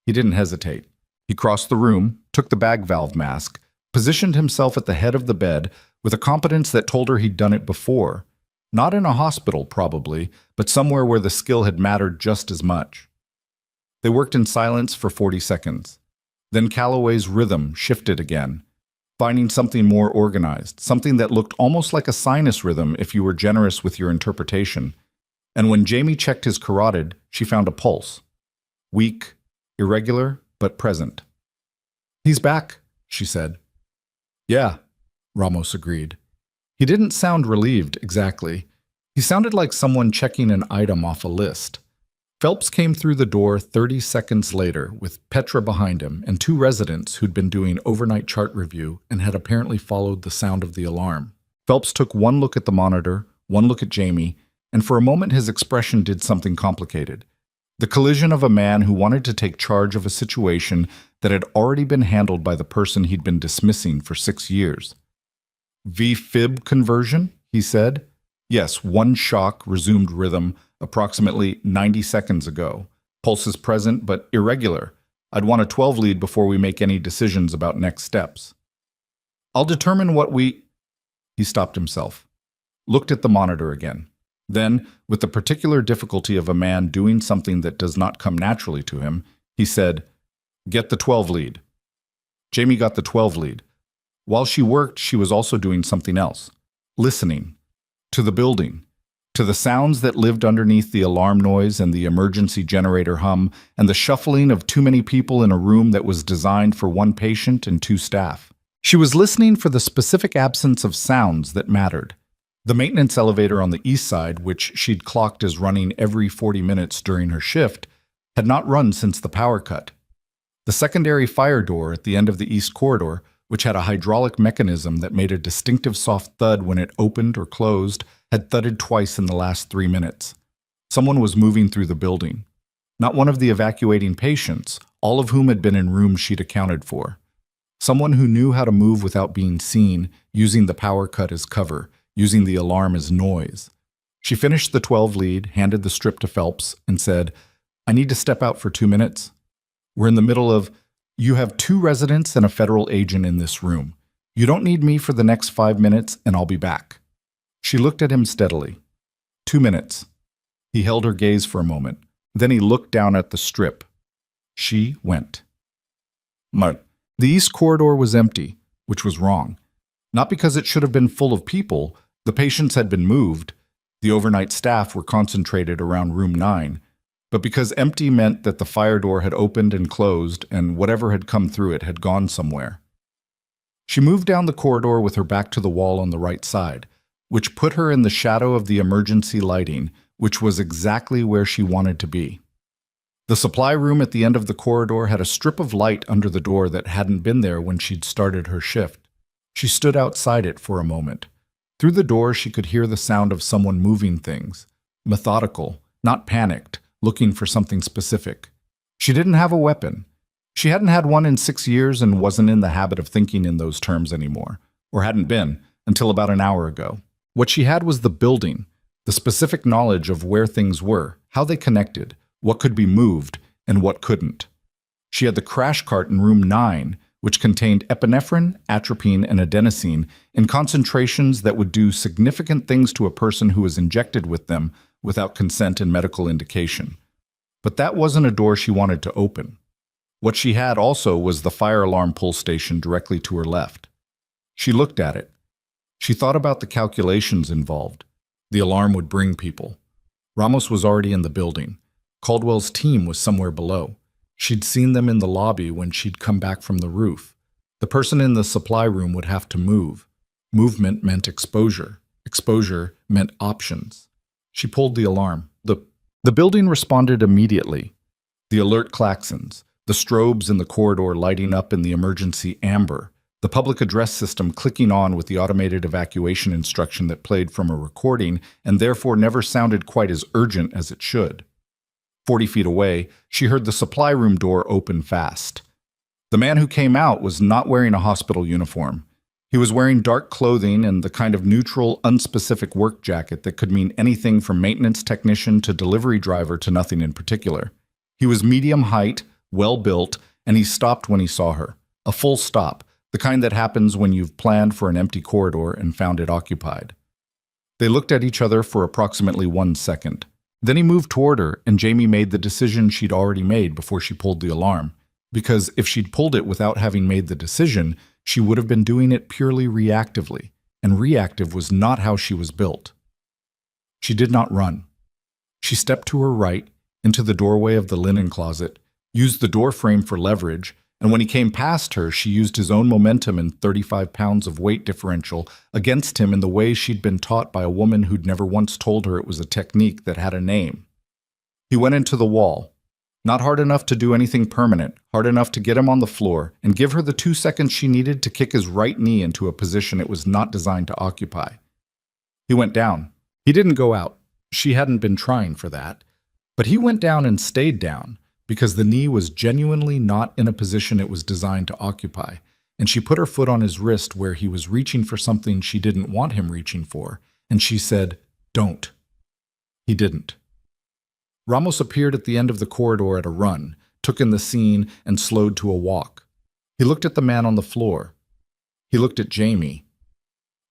He didn't hesitate. He crossed the room, took the bag valve mask, positioned himself at the head of the bed with a competence that told her he'd done it before. Not in a hospital, probably, but somewhere where the skill had mattered just as much. They worked in silence for 40 seconds. Then Calloway's rhythm shifted again, finding something more organized, something that looked almost like a sinus rhythm if you were generous with your interpretation. And when Jamie checked his carotid, she found a pulse. Weak, irregular, but present. "He's back," she said. "Yeah," Ramos agreed. He didn't sound relieved exactly. He sounded like someone checking an item off a list. Phelps came through the door 30 seconds later with Petra behind him and 2 residents who'd been doing overnight chart review and had apparently followed the sound of the alarm. Phelps took 1 look at the monitor, 1 look at Jamie, and for a moment his expression did something complicated. The collision of a man who wanted to take charge of a situation that had already been handled by the person he'd been dismissing for 6 years. "V-fib conversion," he said. "Yes, 1 shock resumed rhythm approximately 90 seconds ago. Pulse is present but irregular. I'd want a 12 lead before we make any decisions about next steps." "I'll determine what we—" He stopped himself, looked at the monitor again. Then, with the particular difficulty of a man doing something that does not come naturally to him, he said, "Get the 12 lead." Jamie got the 12 lead. While she worked, she was also doing something else. Listening. To the building. To the sounds that lived underneath the alarm noise and the emergency generator hum, and the shuffling of too many people in a room that was designed for 1 patient and 2 staff. She was listening for the specific absence of sounds that mattered. The maintenance elevator on the east side, which she'd clocked as running every 40 minutes during her shift, had not run since the power cut. The secondary fire door at the end of the east corridor, which had a hydraulic mechanism that made a distinctive soft thud when it opened or closed, had thudded twice in the last 3 minutes. Someone was moving through the building. Not one of the evacuating patients, all of whom had been in rooms she'd accounted for. Someone who knew how to move without being seen, using the power cut as cover, using the alarm as noise. She finished the 12 lead, handed the strip to Phelps, and said, "I need to step out for 2 minutes. We're in the middle of, you have 2 residents and a federal agent in this room. You don't need me for the next 5 minutes, and I'll be back." She looked at him steadily. 2 minutes. He held her gaze for a moment. Then he looked down at the strip. She went. The east corridor was empty, which was wrong. Not because it should have been full of people. The patients had been moved. The overnight staff were concentrated around room 9. But because empty meant that the fire door had opened and closed, and whatever had come through it had gone somewhere. She moved down the corridor with her back to the wall on the right side, which put her in the shadow of the emergency lighting, which was exactly where she wanted to be. The supply room at the end of the corridor had a strip of light under the door that hadn't been there when she'd started her shift. She stood outside it for a moment. Through the door, she could hear the sound of someone moving things, methodical, not panicked, looking for something specific. She didn't have a weapon. She hadn't had one in 6 years and wasn't in the habit of thinking in those terms anymore, or hadn't been until about an hour ago. What she had was the building, the specific knowledge of where things were, how they connected, what could be moved, and what couldn't. She had the crash cart in room 9, which contained epinephrine, atropine, and adenosine in concentrations that would do significant things to a person who was injected with them without consent and medical indication. But that wasn't a door she wanted to open. What she had also was the fire alarm pull station directly to her left. She looked at it. She thought about the calculations involved. The alarm would bring people. Ramos was already in the building. Caldwell's team was somewhere below. She'd seen them in the lobby when she'd come back from the roof. The person in the supply room would have to move. Movement meant exposure. Exposure meant options. She pulled the alarm. The building responded immediately. The alert klaxons, the strobes in the corridor lighting up in the emergency amber, the public address system clicking on with the automated evacuation instruction that played from a recording and therefore never sounded quite as urgent as it should. 40 feet away, she heard the supply room door open fast. The man who came out was not wearing a hospital uniform. He was wearing dark clothing and the kind of neutral, unspecific work jacket that could mean anything from maintenance technician to delivery driver to nothing in particular. He was medium height, well-built, and he stopped when he saw her. A full stop, the kind that happens when you've planned for an empty corridor and found it occupied. They looked at each other for approximately 1 second. Then he moved toward her, and Jamie made the decision she'd already made before she pulled the alarm. Because if she'd pulled it without having made the decision, she would have been doing it purely reactively, and reactive was not how she was built. She did not run. She stepped to her right, into the doorway of the linen closet, used the door frame for leverage, and when he came past her, she used his own momentum and 35 pounds of weight differential against him in the way she'd been taught by a woman who'd never once told her it was a technique that had a name. He went into the wall. Not hard enough to do anything permanent, hard enough to get him on the floor and give her the 2 seconds she needed to kick his right knee into a position it was not designed to occupy. He went down. He didn't go out. She hadn't been trying for that. But he went down and stayed down because the knee was genuinely not in a position it was designed to occupy, and she put her foot on his wrist where he was reaching for something she didn't want him reaching for, and she said, "Don't." He didn't. Ramos appeared at the end of the corridor at a run, took in the scene, and slowed to a walk. He looked at the man on the floor. He looked at Jamie.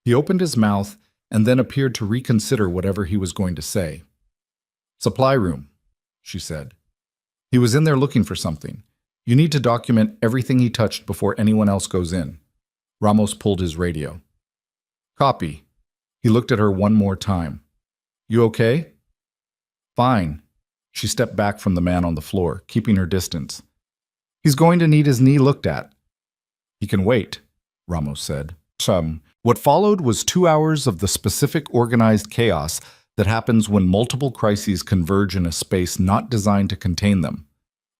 He opened his mouth and then appeared to reconsider whatever he was going to say. "Supply room," she said. "He was in there looking for something. You need to document everything he touched before anyone else goes in." Ramos pulled his radio. "Copy." He looked at her one more time. "You okay?" "Fine." She stepped back from the man on the floor, keeping her distance. "He's going to need his knee looked at." "He can wait," Ramos said. What followed was 2 hours of the specific organized chaos that happens when multiple crises converge in a space not designed to contain them.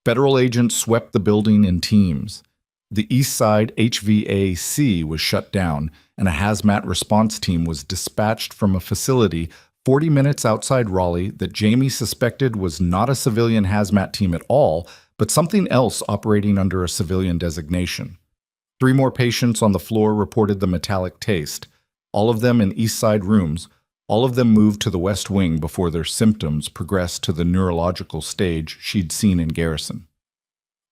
Federal agents swept the building in teams. The East Side HVAC was shut down, and a hazmat response team was dispatched from a facility 40 minutes outside Raleigh that Jamie suspected was not a civilian hazmat team at all, but something else operating under a civilian designation. 3 more patients on the floor reported the metallic taste, all of them in East Side rooms. All of them moved to the West Wing before their symptoms progressed to the neurological stage she'd seen in Garrison.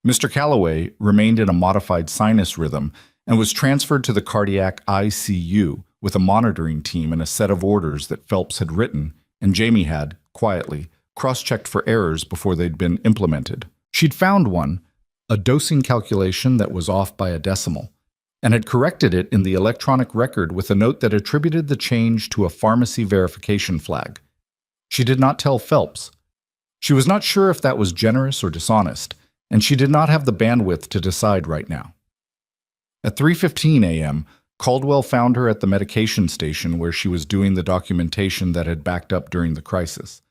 Mr. Calloway remained in a modified sinus rhythm and was transferred to the cardiac ICU with a monitoring team and a set of orders that Phelps had written, and Jamie had, quietly, cross-checked for errors before they'd been implemented. She'd found one, a dosing calculation that was off by a decimal, and had corrected it in the electronic record with a note that attributed the change to a pharmacy verification flag. She did not tell Phelps. She was not sure if that was generous or dishonest, and she did not have the bandwidth to decide right now. At 3:15 a.m., Caldwell found her at the medication station where she was doing the documentation that had backed up during the crisis.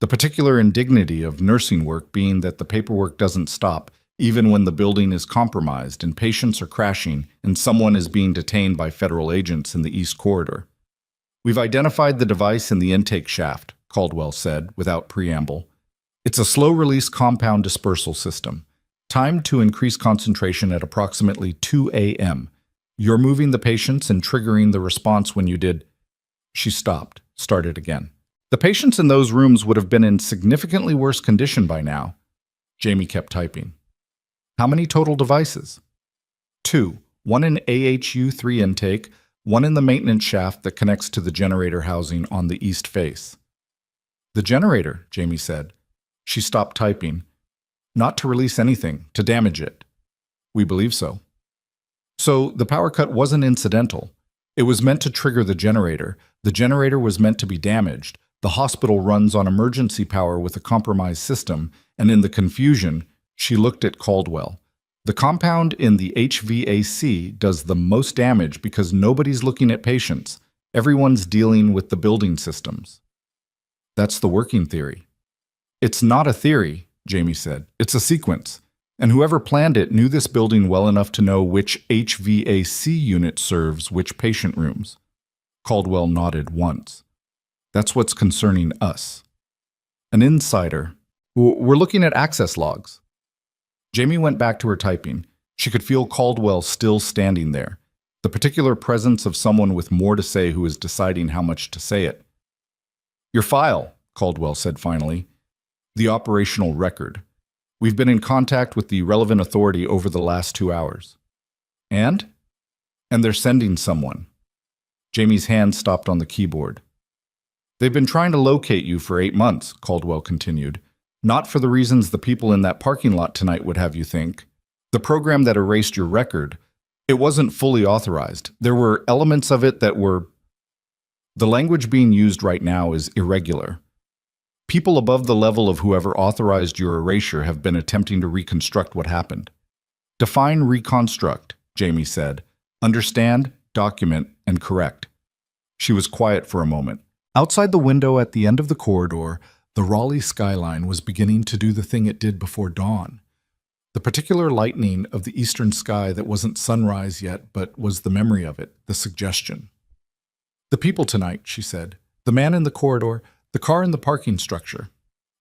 The particular indignity of nursing work being that the paperwork doesn't stop, even when the building is compromised and patients are crashing and someone is being detained by federal agents in the East Corridor. We've identified the device in the intake shaft, Caldwell said, without preamble. It's a slow-release compound dispersal system, timed to increase concentration at approximately 2 a.m. You're moving the patients and triggering the response when you did. She stopped, started again. The patients in those rooms would have been in significantly worse condition by now. Jamie kept typing. How many total devices? 2. One in AHU-3 intake, one in the maintenance shaft that connects to the generator housing on the east face. The generator, Jamie said. She stopped typing. Not to release anything, to damage it. We believe so. So the power cut wasn't incidental. It was meant to trigger the generator. The generator was meant to be damaged. The hospital runs on emergency power with a compromised system, and in the confusion, she looked at Caldwell. The compound in the HVAC does the most damage because nobody's looking at patients. Everyone's dealing with the building systems. That's the working theory. It's not a theory, Jamie said. It's a sequence. And whoever planned it knew this building well enough to know which HVAC unit serves which patient rooms. Caldwell nodded once. That's what's concerning us. An insider. We're looking at access logs. Jamie went back to her typing. She could feel Caldwell still standing there, the particular presence of someone with more to say who is deciding how much to say it. Your file, Caldwell said finally. The operational record. We've been in contact with the relevant authority over the last 2 hours. And? And they're sending someone. Jamie's hand stopped on the keyboard. They've been trying to locate you for 8 months, Caldwell continued. Not for the reasons the people in that parking lot tonight would have you think. The program that erased your record, it wasn't fully authorized. There were elements of it that were... The language being used right now is irregular. People above the level of whoever authorized your erasure have been attempting to reconstruct what happened. Define reconstruct, Jamie said. Understand, document, and correct. She was quiet for a moment. Outside the window at the end of the corridor, the Raleigh skyline was beginning to do the thing it did before dawn. The particular lightening of the eastern sky that wasn't sunrise yet, but was the memory of it, the suggestion. The people tonight, she said. The man in the corridor, the car in the parking structure.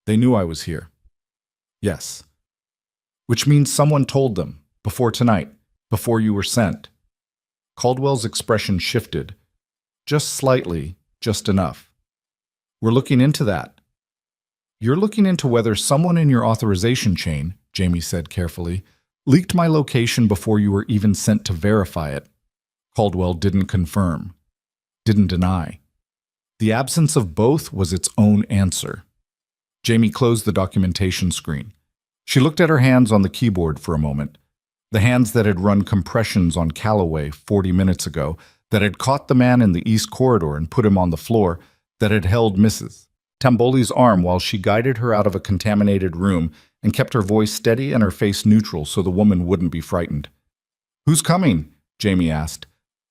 They knew I was here. Yes. Which means someone told them, before tonight, before you were sent. Caldwell's expression shifted. Just slightly, just enough. We're looking into that. You're looking into whether someone in your authorization chain, Jamie said carefully, leaked my location before you were even sent to verify it. Caldwell didn't confirm, didn't deny. The absence of both was its own answer. Jamie closed the documentation screen. She looked at her hands on the keyboard for a moment, the hands that had run compressions on Calloway 40 minutes ago, that had caught the man in the east corridor and put him on the floor, that had held Mrs. Tamboli's arm while she guided her out of a contaminated room and kept her voice steady and her face neutral so the woman wouldn't be frightened. Who's coming? Jamie asked.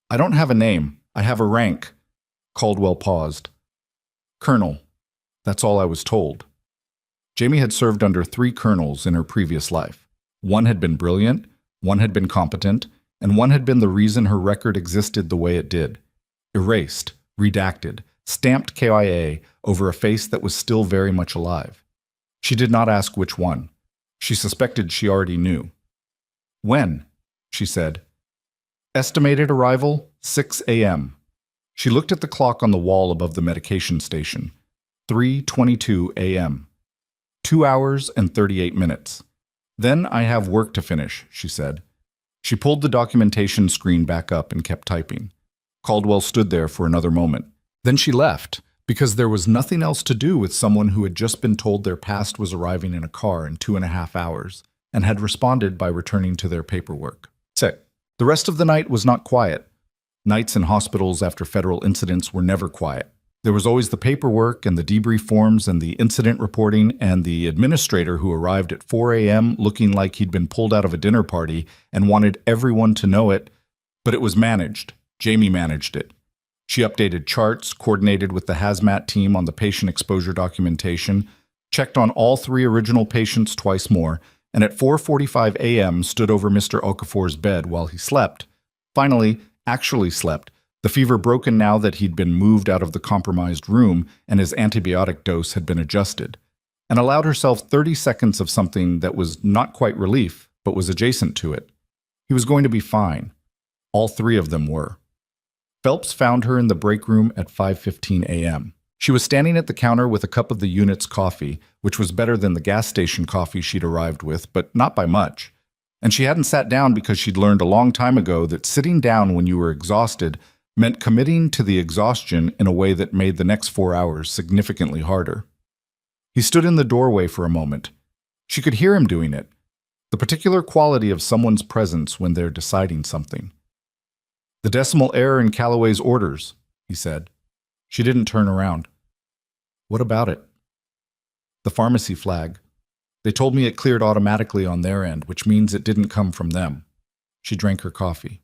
I don't have a name. I have a rank. Caldwell paused. Colonel. That's all I was told. Jamie had served under 3 colonels in her previous life. One had been brilliant, one had been competent, and one had been the reason her record existed the way it did. Erased, redacted, stamped KIA over a face that was still very much alive. She did not ask which one. She suspected she already knew. When? She said. Estimated arrival, 6 a.m. She looked at the clock on the wall above the medication station. 3:22 a.m. 2 hours and 38 minutes. Then I have work to finish, she said. She pulled the documentation screen back up and kept typing. Caldwell stood there for another moment. Then she left, because there was nothing else to do with someone who had just been told their past was arriving in a car in 2.5 hours, and had responded by returning to their paperwork. The rest of the night was not quiet. Nights in hospitals after federal incidents were never quiet. There was always the paperwork and the debrief forms and the incident reporting and the administrator who arrived at 4 a.m. looking like he'd been pulled out of a dinner party and wanted everyone to know it, but it was managed. Jamie managed it. She updated charts, coordinated with the hazmat team on the patient exposure documentation, checked on all 3 original patients twice more, and at 4:45 a.m. stood over Mr. Okafor's bed while he slept. Finally, actually slept, The fever broken now that he'd been moved out of the compromised room and his antibiotic dose had been adjusted, and allowed herself 30 seconds of something that was not quite relief, but was adjacent to it. He was going to be fine. All three of them were. Phelps found her in the break room at 5:15 a.m. She was standing at the counter with a cup of the unit's coffee, which was better than the gas station coffee she'd arrived with, but not by much. And she hadn't sat down because she'd learned a long time ago that sitting down when you were exhausted meant committing to the exhaustion in a way that made the next 4 hours significantly harder. He stood in the doorway for a moment. She could hear him doing it, the particular quality of someone's presence when they're deciding something. "The decimal error in Calloway's orders," he said. She didn't turn around. "What about it?" "The pharmacy flag. They told me it cleared automatically on their end, which means it didn't come from them." She drank her coffee.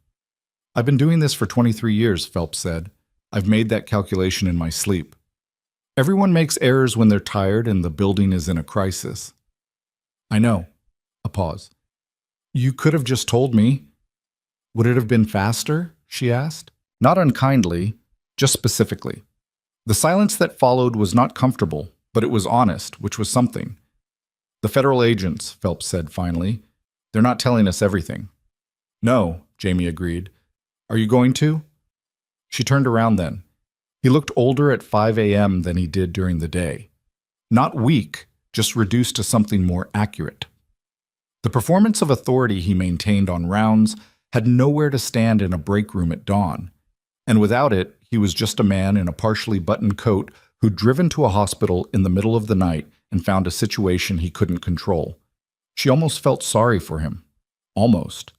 "I've been doing this for 23 years, Phelps said. "I've made that calculation in my sleep. Everyone makes errors when they're tired and the building is in a crisis." "I know." A pause. "You could have just told me." "Would it have been faster?" she asked. Not unkindly, just specifically. The silence that followed was not comfortable, but it was honest, which was something. "The federal agents," Phelps said finally. "They're not telling us everything." "No," Jamie agreed. "Are you going to?" She turned around then. He looked older at 5 a.m. than he did during the day. Not weak, just reduced to something more accurate. The performance of authority he maintained on rounds had nowhere to stand in a break room at dawn, and without it, he was just a man in a partially buttoned coat who'd driven to a hospital in the middle of the night and found a situation he couldn't control. She almost felt sorry for him. Almost.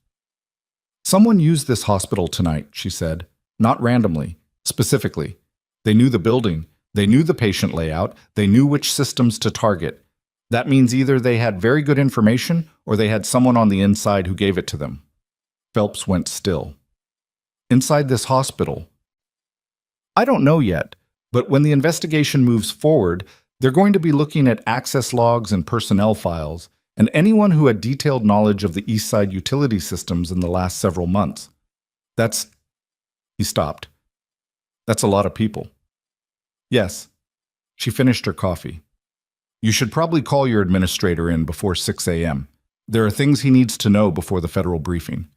"Someone used this hospital tonight," she said. "Not randomly. Specifically. They knew the building. They knew the patient layout. They knew which systems to target. That means either they had very good information or they had someone on the inside who gave it to them." Phelps went still. "Inside this hospital?" "I don't know yet, but when the investigation moves forward, they're going to be looking at access logs and personnel files, and anyone who had detailed knowledge of the East Side utility systems in the last several months. That's..." He stopped. "That's a lot of people." "Yes." She finished her coffee. "You should probably call your administrator in before 6 a.m. There are things he needs to know before the federal briefing."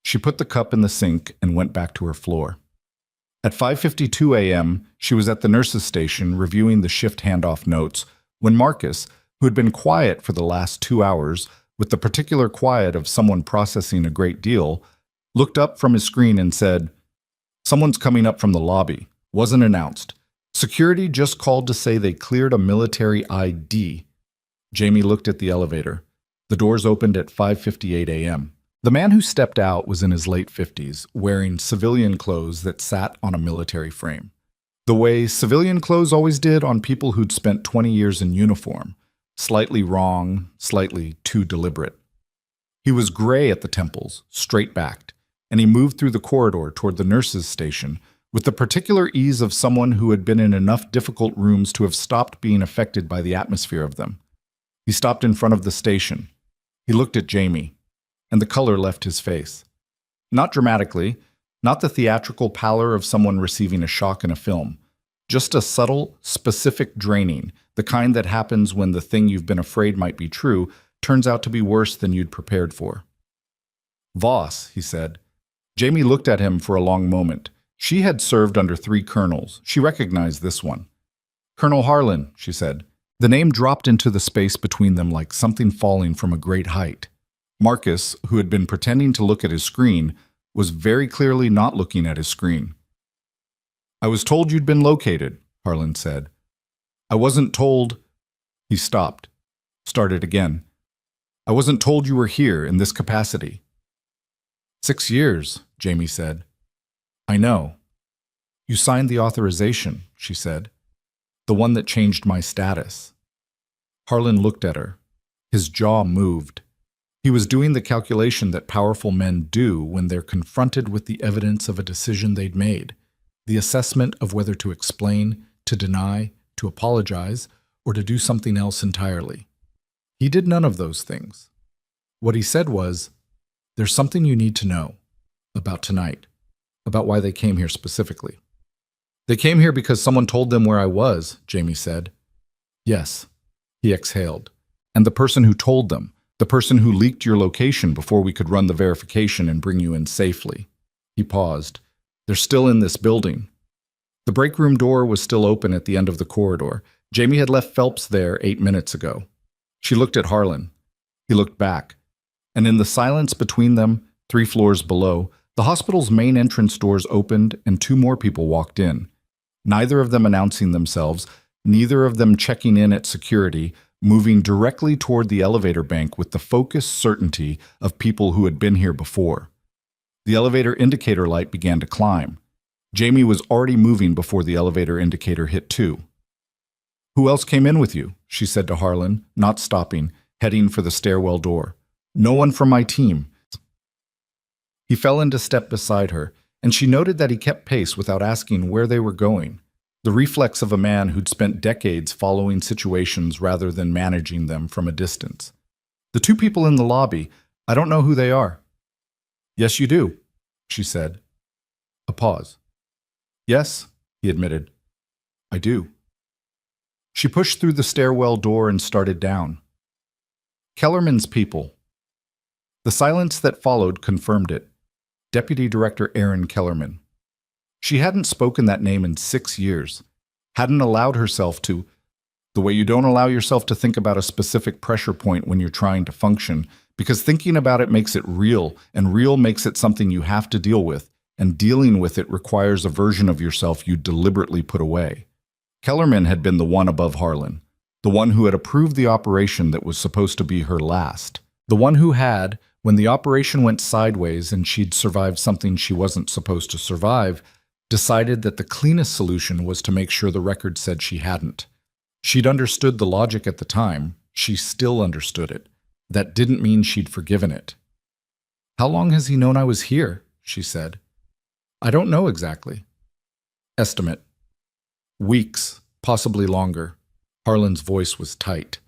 She put the cup in the sink and went back to her floor. At 5:52 a.m., she was at the nurse's station reviewing the shift handoff notes when Marcus, who had been quiet for the last 2 hours, with the particular quiet of someone processing a great deal, looked up from his screen and said, "Someone's coming up from the lobby. Wasn't announced. Security just called to say they cleared a military ID." Jamie looked at the elevator. The doors opened at 5:58 a.m. The man who stepped out was in his late 50s, wearing civilian clothes that sat on a military frame. The way civilian clothes always did on people who'd spent 20 years in uniform. Slightly wrong, slightly too deliberate. He was gray at the temples, straight-backed, and he moved through the corridor toward the nurse's station with the particular ease of someone who had been in enough difficult rooms to have stopped being affected by the atmosphere of them. He stopped in front of the station. He looked at Jamie, and the color left his face. Not dramatically, not the theatrical pallor of someone receiving a shock in a film. Just a subtle, specific draining, the kind that happens when the thing you've been afraid might be true turns out to be worse than you'd prepared for. "Voss," he said. Jamie looked at him for a long moment. She had served under 3 colonels. She recognized this one. "Colonel Harlan," she said. The name dropped into the space between them like something falling from a great height. Marcus, who had been pretending to look at his screen, was very clearly not looking at his screen. "I was told you'd been located," Harlan said. "I wasn't told..." He stopped. Started again. "I wasn't told you were here in this capacity." 6 years, Jamie said. "I know." "You signed the authorization," she said. "The one that changed my status." Harlan looked at her. His jaw moved. He was doing the calculation that powerful men do when they're confronted with the evidence of a decision they'd made, the assessment of whether to explain, to deny, to apologize, or to do something else entirely. He did none of those things. What he said was, "There's something you need to know about tonight, about why they came here specifically. They came here because someone told them where I was, Jamie said. Yes, he exhaled. And the person who told them, the person who leaked your location before we could run the verification and bring you in safely. He paused. They're still in this building. The break room door was still open at the end of the corridor. Jamie had left Phelps there 8 minutes ago. She looked at Harlan. He looked back. And in the silence between them, 3 floors below, the hospital's main entrance doors opened and 2 more people walked in. Neither of them announcing themselves, neither of them checking in at security, moving directly toward the elevator bank with the focused certainty of people who had been here before. The elevator indicator light began to climb. Jamie was already moving before the elevator indicator hit 2. Who else came in with you? She said to Harlan, not stopping, heading for the stairwell door. No one from my team. He fell into step beside her, and she noted that he kept pace without asking where they were going, the reflex of a man who'd spent decades following situations rather than managing them from a distance. The 2 people in the lobby, I don't know who they are. Yes, you do, she said. A pause. Yes, he admitted. I do. She pushed through the stairwell door and started down. Kellerman's people. The silence that followed confirmed it. Deputy Director Aaron Kellerman. She hadn't spoken that name in 6 years, hadn't allowed herself to, the way you don't allow yourself to think about a specific pressure point when you're trying to function, because thinking about it makes it real, and real makes it something you have to deal with, and dealing with it requires a version of yourself you deliberately put away. Kellerman had been the one above Harlan, the one who had approved the operation that was supposed to be her last, the one who had, when the operation went sideways and she'd survived something she wasn't supposed to survive, decided that the cleanest solution was to make sure the record said she hadn't. She'd understood the logic at the time. She still understood it. That didn't mean she'd forgiven it. How long has he known I was here? She said. I don't know exactly. Estimate. Weeks, possibly longer. Harlan's voice was tight.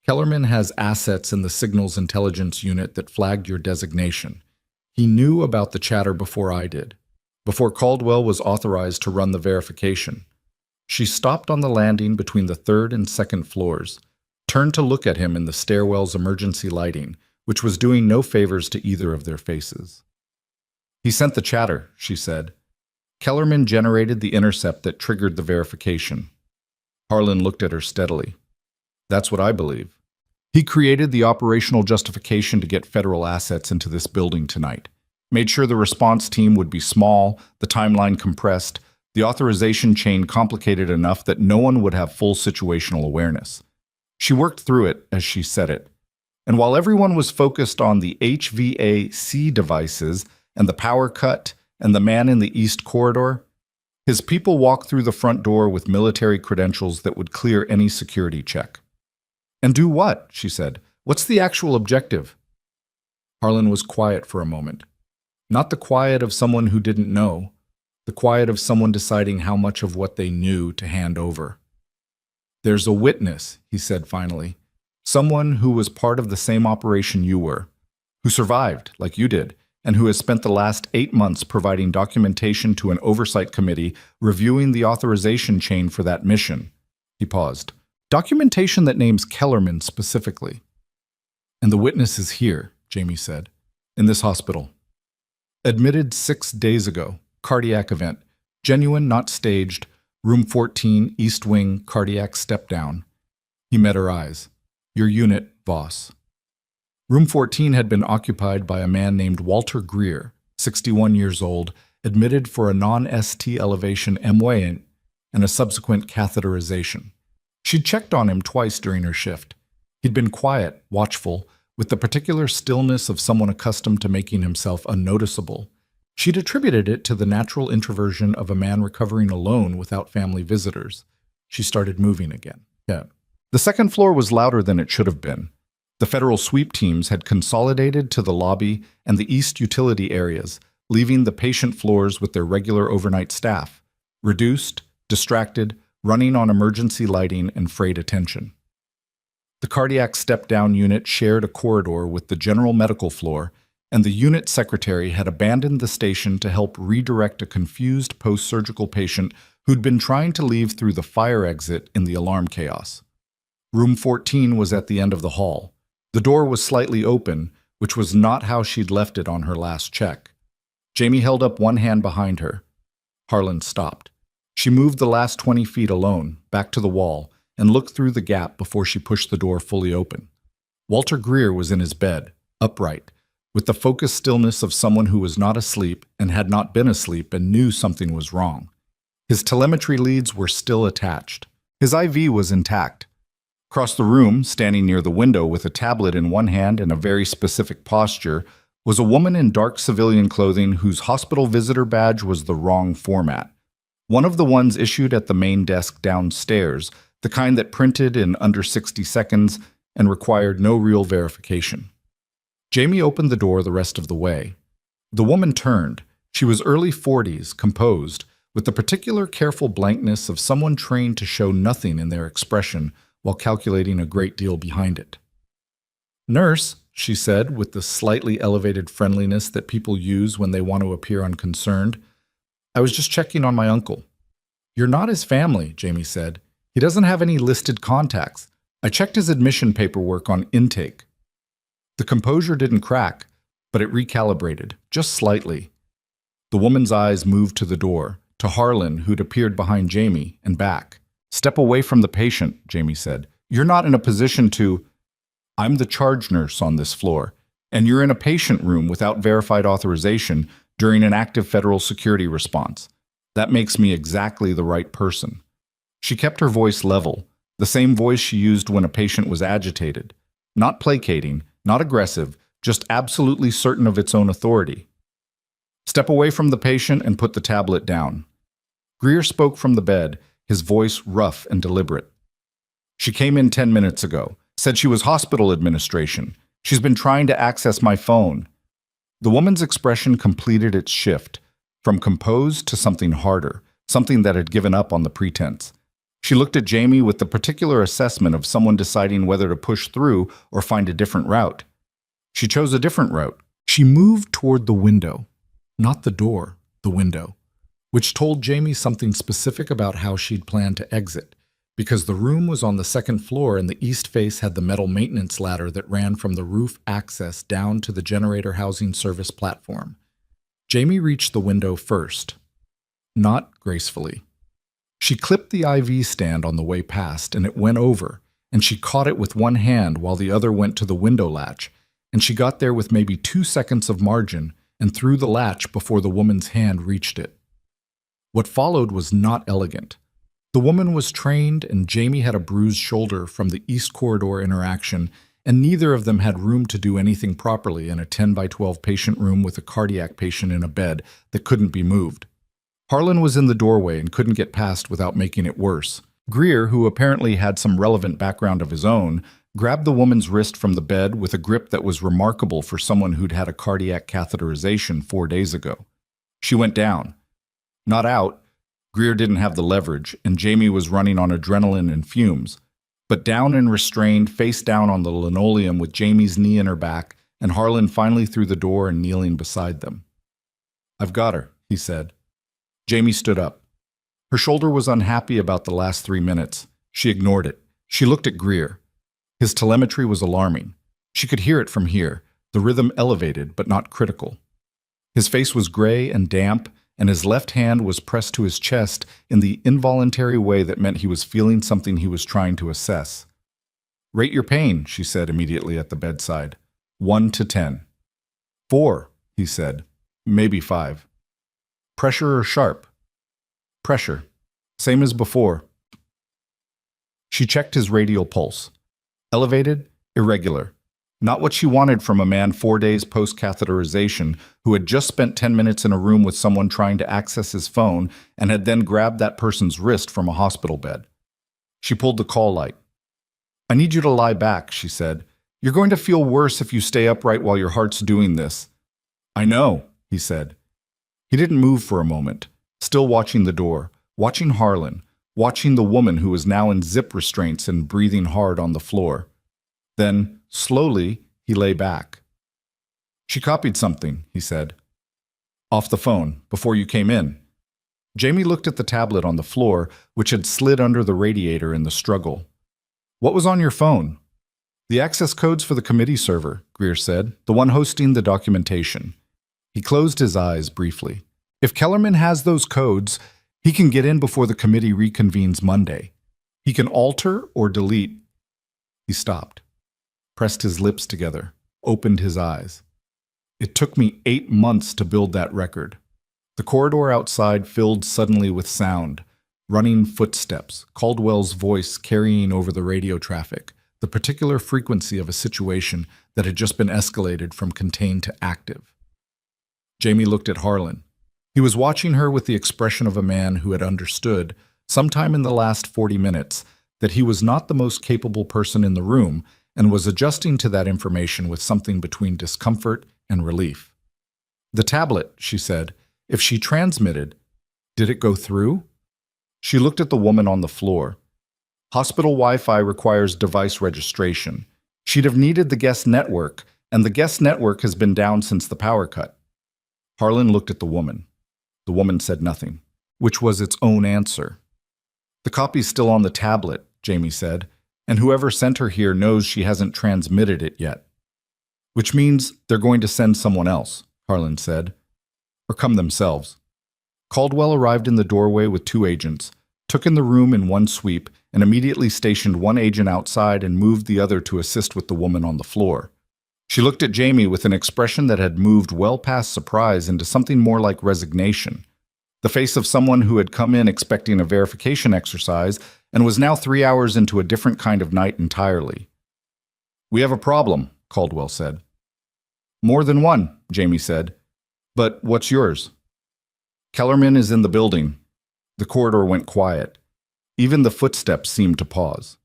Kellerman has assets in the Signals Intelligence Unit that flagged your designation. He knew about the chatter before I did, before Caldwell was authorized to run the verification. She stopped on the landing between the 3rd and 2nd floors, turned to look at him in the stairwell's emergency lighting, which was doing no favors to either of their faces. He sent the chatter, she said. Kellerman generated the intercept that triggered the verification. Harlan looked at her steadily. That's what I believe. He created the operational justification to get federal assets into this building tonight. Made sure the response team would be small, the timeline compressed, the authorization chain complicated enough that no one would have full situational awareness. She worked through it as she said it. And while everyone was focused on the HVAC devices and the power cut and the man in the East Corridor, his people walked through the front door with military credentials that would clear any security check. And do what? She said. What's the actual objective? Harlan was quiet for a moment. Not the quiet of someone who didn't know, the quiet of someone deciding how much of what they knew to hand over. There's a witness, he said finally. Someone who was part of the same operation you were, who survived, like you did, and who has spent the last 8 months providing documentation to an oversight committee reviewing the authorization chain for that mission. He paused. Documentation that names Kellerman specifically. And the witness is here, Jamie said, in this hospital. Admitted 6 days ago, cardiac event, genuine, not staged, room 14, East Wing, cardiac step-down. He met her eyes. Your unit, Voss. Room 14 had been occupied by a man named Walter Greer, 61 years old, admitted for a non-ST elevation MWA and a subsequent catheterization. She'd checked on him twice during her shift. He'd been quiet, watchful, with the particular stillness of someone accustomed to making himself unnoticeable. She'd attributed it to the natural introversion of a man recovering alone without family visitors. She started moving again. Yeah. The 2nd floor was louder than it should have been. The federal sweep teams had consolidated to the lobby and the east utility areas, leaving the patient floors with their regular overnight staff, reduced, distracted, running on emergency lighting and frayed attention. The cardiac step-down unit shared a corridor with the general medical floor, and the unit secretary had abandoned the station to help redirect a confused post-surgical patient who'd been trying to leave through the fire exit in the alarm chaos. Room 14 was at the end of the hall. The door was slightly open, which was not how she'd left it on her last check. Jamie held up one hand behind her. Harlan stopped. She moved the last 20 feet alone, back to the wall, and looked through the gap before she pushed the door fully open. Walter Greer was in his bed, upright, with the focused stillness of someone who was not asleep and had not been asleep and knew something was wrong. His telemetry leads were still attached. His IV was intact. Across the room, standing near the window with a tablet in one hand and a very specific posture, was a woman in dark civilian clothing whose hospital visitor badge was the wrong format. One of the ones issued at the main desk downstairs, the kind that printed in under 60 seconds and required no real verification. Jamie opened the door the rest of the way. The woman turned. She was early 40s, composed, with the particular careful blankness of someone trained to show nothing in their expression while calculating a great deal behind it. "Nurse," she said, with the slightly elevated friendliness that people use when they want to appear unconcerned, "I was just checking on my uncle." "You're not his family," Jamie said. "He doesn't have any listed contacts. I checked his admission paperwork on intake." The composure didn't crack, but it recalibrated, just slightly. The woman's eyes moved to the door, to Harlan, who'd appeared behind Jamie, and back. "Step away from the patient," Jamie said. "You're not in a position to—" "I'm the charge nurse on this floor, and you're in a patient room without verified authorization during an active federal security response. That makes me exactly the right person." She kept her voice level, the same voice she used when a patient was agitated. Not placating, not aggressive, just absolutely certain of its own authority. "Step away from the patient and put the tablet down." Greer spoke from the bed, his voice rough and deliberate. "She came in 10 minutes ago, said she was hospital administration. She's been trying to access my phone." The woman's expression completed its shift, from composed to something harder, something that had given up on the pretense. She looked at Jamie with the particular assessment of someone deciding whether to push through or find a different route. She chose a different route. She moved toward the window, not the door, the window, which told Jamie something specific about how she'd planned to exit, because the room was on the second floor and the east face had the metal maintenance ladder that ran from the roof access down to the generator housing service platform. Jamie reached the window first, not gracefully. She clipped the IV stand on the way past, and it went over, and she caught it with one hand while the other went to the window latch, and she got there with maybe 2 seconds of margin and threw the latch before the woman's hand reached it. What followed was not elegant. The woman was trained, and Jamie had a bruised shoulder from the East Corridor interaction, and neither of them had room to do anything properly in a 10 by 12 patient room with a cardiac patient in a bed that couldn't be moved. Harlan was in the doorway and couldn't get past without making it worse. Greer, who apparently had some relevant background of his own, grabbed the woman's wrist from the bed with a grip that was remarkable for someone who'd had a cardiac catheterization 4 days ago. She went down. Not out. Greer didn't have the leverage, and Jamie was running on adrenaline and fumes. But down and restrained, face down on the linoleum with Jamie's knee in her back, and Harlan finally through the door and kneeling beside them. "I've got her," he said. Jamie stood up. Her shoulder was unhappy about the last 3 minutes. She ignored it. She looked at Greer. His telemetry was alarming. She could hear it from here, the rhythm elevated but not critical. His face was gray and damp, and his left hand was pressed to his chest in the involuntary way that meant he was feeling something he was trying to assess. "Rate your pain," she said immediately at the bedside. 1 to 10. 4, he said. Maybe 5. "Pressure or sharp?" "Pressure. Same as before." She checked his radial pulse. Elevated, irregular. Not what she wanted from a man 4 days post-catheterization who had just spent 10 minutes in a room with someone trying to access his phone and had then grabbed that person's wrist from a hospital bed. She pulled the call light. "I need you to lie back," she said. "You're going to feel worse if you stay upright while your heart's doing this." "I know," he said. He didn't move for a moment, still watching the door, watching Harlan, watching the woman who was now in zip restraints and breathing hard on the floor. Then, slowly, he lay back. She copied something, he said. Off the phone, before you came in. Jamie looked at the tablet on the floor, which had slid under the radiator in the struggle. What was on your phone? The access codes for the committee server, Greer said, the one hosting the documentation. He closed his eyes briefly. If Kellerman has those codes, he can get in before the committee reconvenes Monday. He can alter or delete. He stopped, pressed his lips together, opened his eyes. It took me 8 months to build that record. The corridor outside filled suddenly with sound, running footsteps, Caldwell's voice carrying over the radio traffic, the particular frequency of a situation that had just been escalated from contained to active. Jamie looked at Harlan. He was watching her with the expression of a man who had understood, sometime in the last 40 minutes, that he was not the most capable person in the room and was adjusting to that information with something between discomfort and relief. The tablet, she said, if she transmitted, did it go through? She looked at the woman on the floor. Hospital Wi-Fi requires device registration. She'd have needed the guest network, and the guest network has been down since the power cut. Harlan looked at the woman. The woman said nothing, which was its own answer. The copy's still on the tablet, Jamie said, and whoever sent her here knows she hasn't transmitted it yet. Which means they're going to send someone else, Harlan said. Or come themselves. Caldwell arrived in the doorway with 2 agents, took in the room in one sweep, and immediately stationed one agent outside and moved the other to assist with the woman on the floor. She looked at Jamie with an expression that had moved well past surprise into something more like resignation. The face of someone who had come in expecting a verification exercise and was now 3 hours into a different kind of night entirely. We have a problem, Caldwell said. More than one, Jamie said. But what's yours? Kellerman is in the building. The corridor went quiet. Even the footsteps seemed to pause.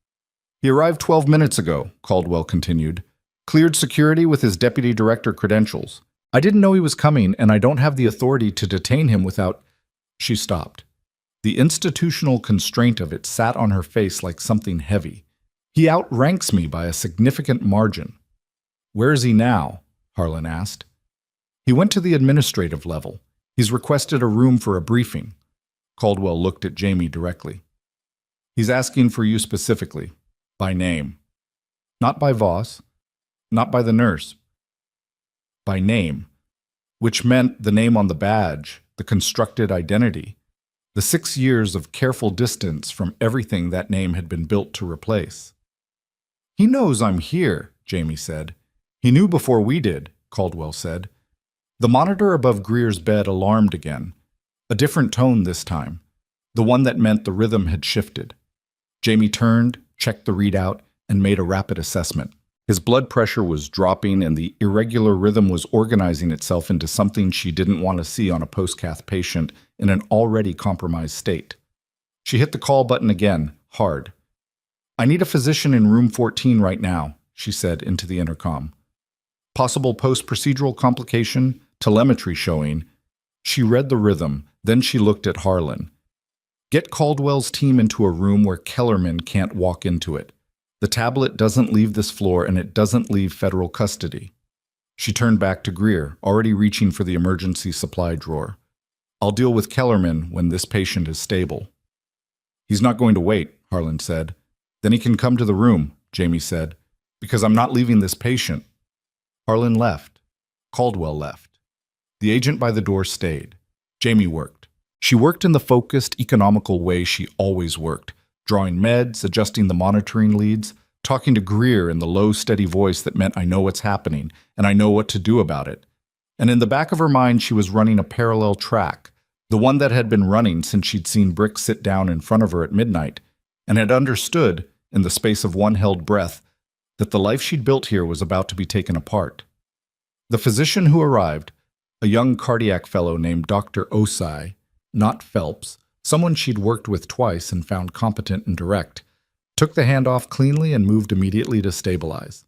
He arrived 12 minutes ago, Caldwell continued. Cleared security with his deputy director credentials. I didn't know he was coming, and I don't have the authority to detain him without... She stopped. The institutional constraint of it sat on her face like something heavy. He outranks me by a significant margin. Where is he now? Harlan asked. He went to the administrative level. He's requested a room for a briefing. Caldwell looked at Jamie directly. He's asking for you specifically, by name. Not by Voss, not by the nurse. By name, which meant the name on the badge, the constructed identity, the 6 years of careful distance from everything that name had been built to replace. He knows I'm here, Jamie said. He knew before we did, Caldwell said. The monitor above Greer's bed alarmed again. A different tone this time, the one that meant the rhythm had shifted. Jamie turned, checked the readout, and made a rapid assessment. His blood pressure was dropping and the irregular rhythm was organizing itself into something she didn't want to see on a post-cath patient in an already compromised state. She hit the call button again, hard. I need a physician in room 14 right now, she said into the intercom. Possible post-procedural complication, telemetry showing. She read the rhythm, then she looked at Harlan. Get Caldwell's team into a room where Kellerman can't walk into it. The tablet doesn't leave this floor and it doesn't leave federal custody. She turned back to Greer, already reaching for the emergency supply drawer. I'll deal with Kellerman when this patient is stable. He's not going to wait, Harlan said. Then he can come to the room, Jamie said, because I'm not leaving this patient. Harlan left. Caldwell left. The agent by the door stayed. Jamie worked. She worked in the focused, economical way she always worked, drawing meds, adjusting the monitoring leads, talking to Greer in the low, steady voice that meant I know what's happening, and I know what to do about it. And in the back of her mind, she was running a parallel track, the one that had been running since she'd seen Brick sit down in front of her at midnight, and had understood, in the space of one held breath, that the life she'd built here was about to be taken apart. The physician who arrived, a young cardiac fellow named Dr. Osai, not Phelps, someone she'd worked with twice and found competent and direct, took the handoff cleanly and moved immediately to stabilize.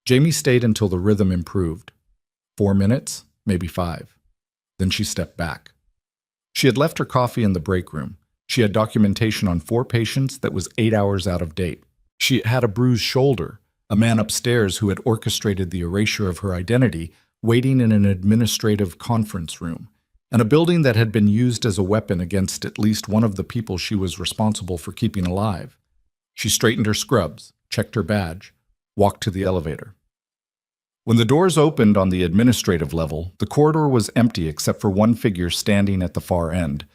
Jamie stayed until the rhythm improved. 4 minutes, maybe 5. Then she stepped back. She had left her coffee in the break room. She had documentation on 4 patients that was 8 hours out of date. She had a bruised shoulder. A man upstairs who had orchestrated the erasure of her identity waiting in an administrative conference room, and a building that had been used as a weapon against at least one of the people she was responsible for keeping alive. She straightened her scrubs, checked her badge, walked to the elevator. When the doors opened on the administrative level, the corridor was empty except for one figure standing at the far end,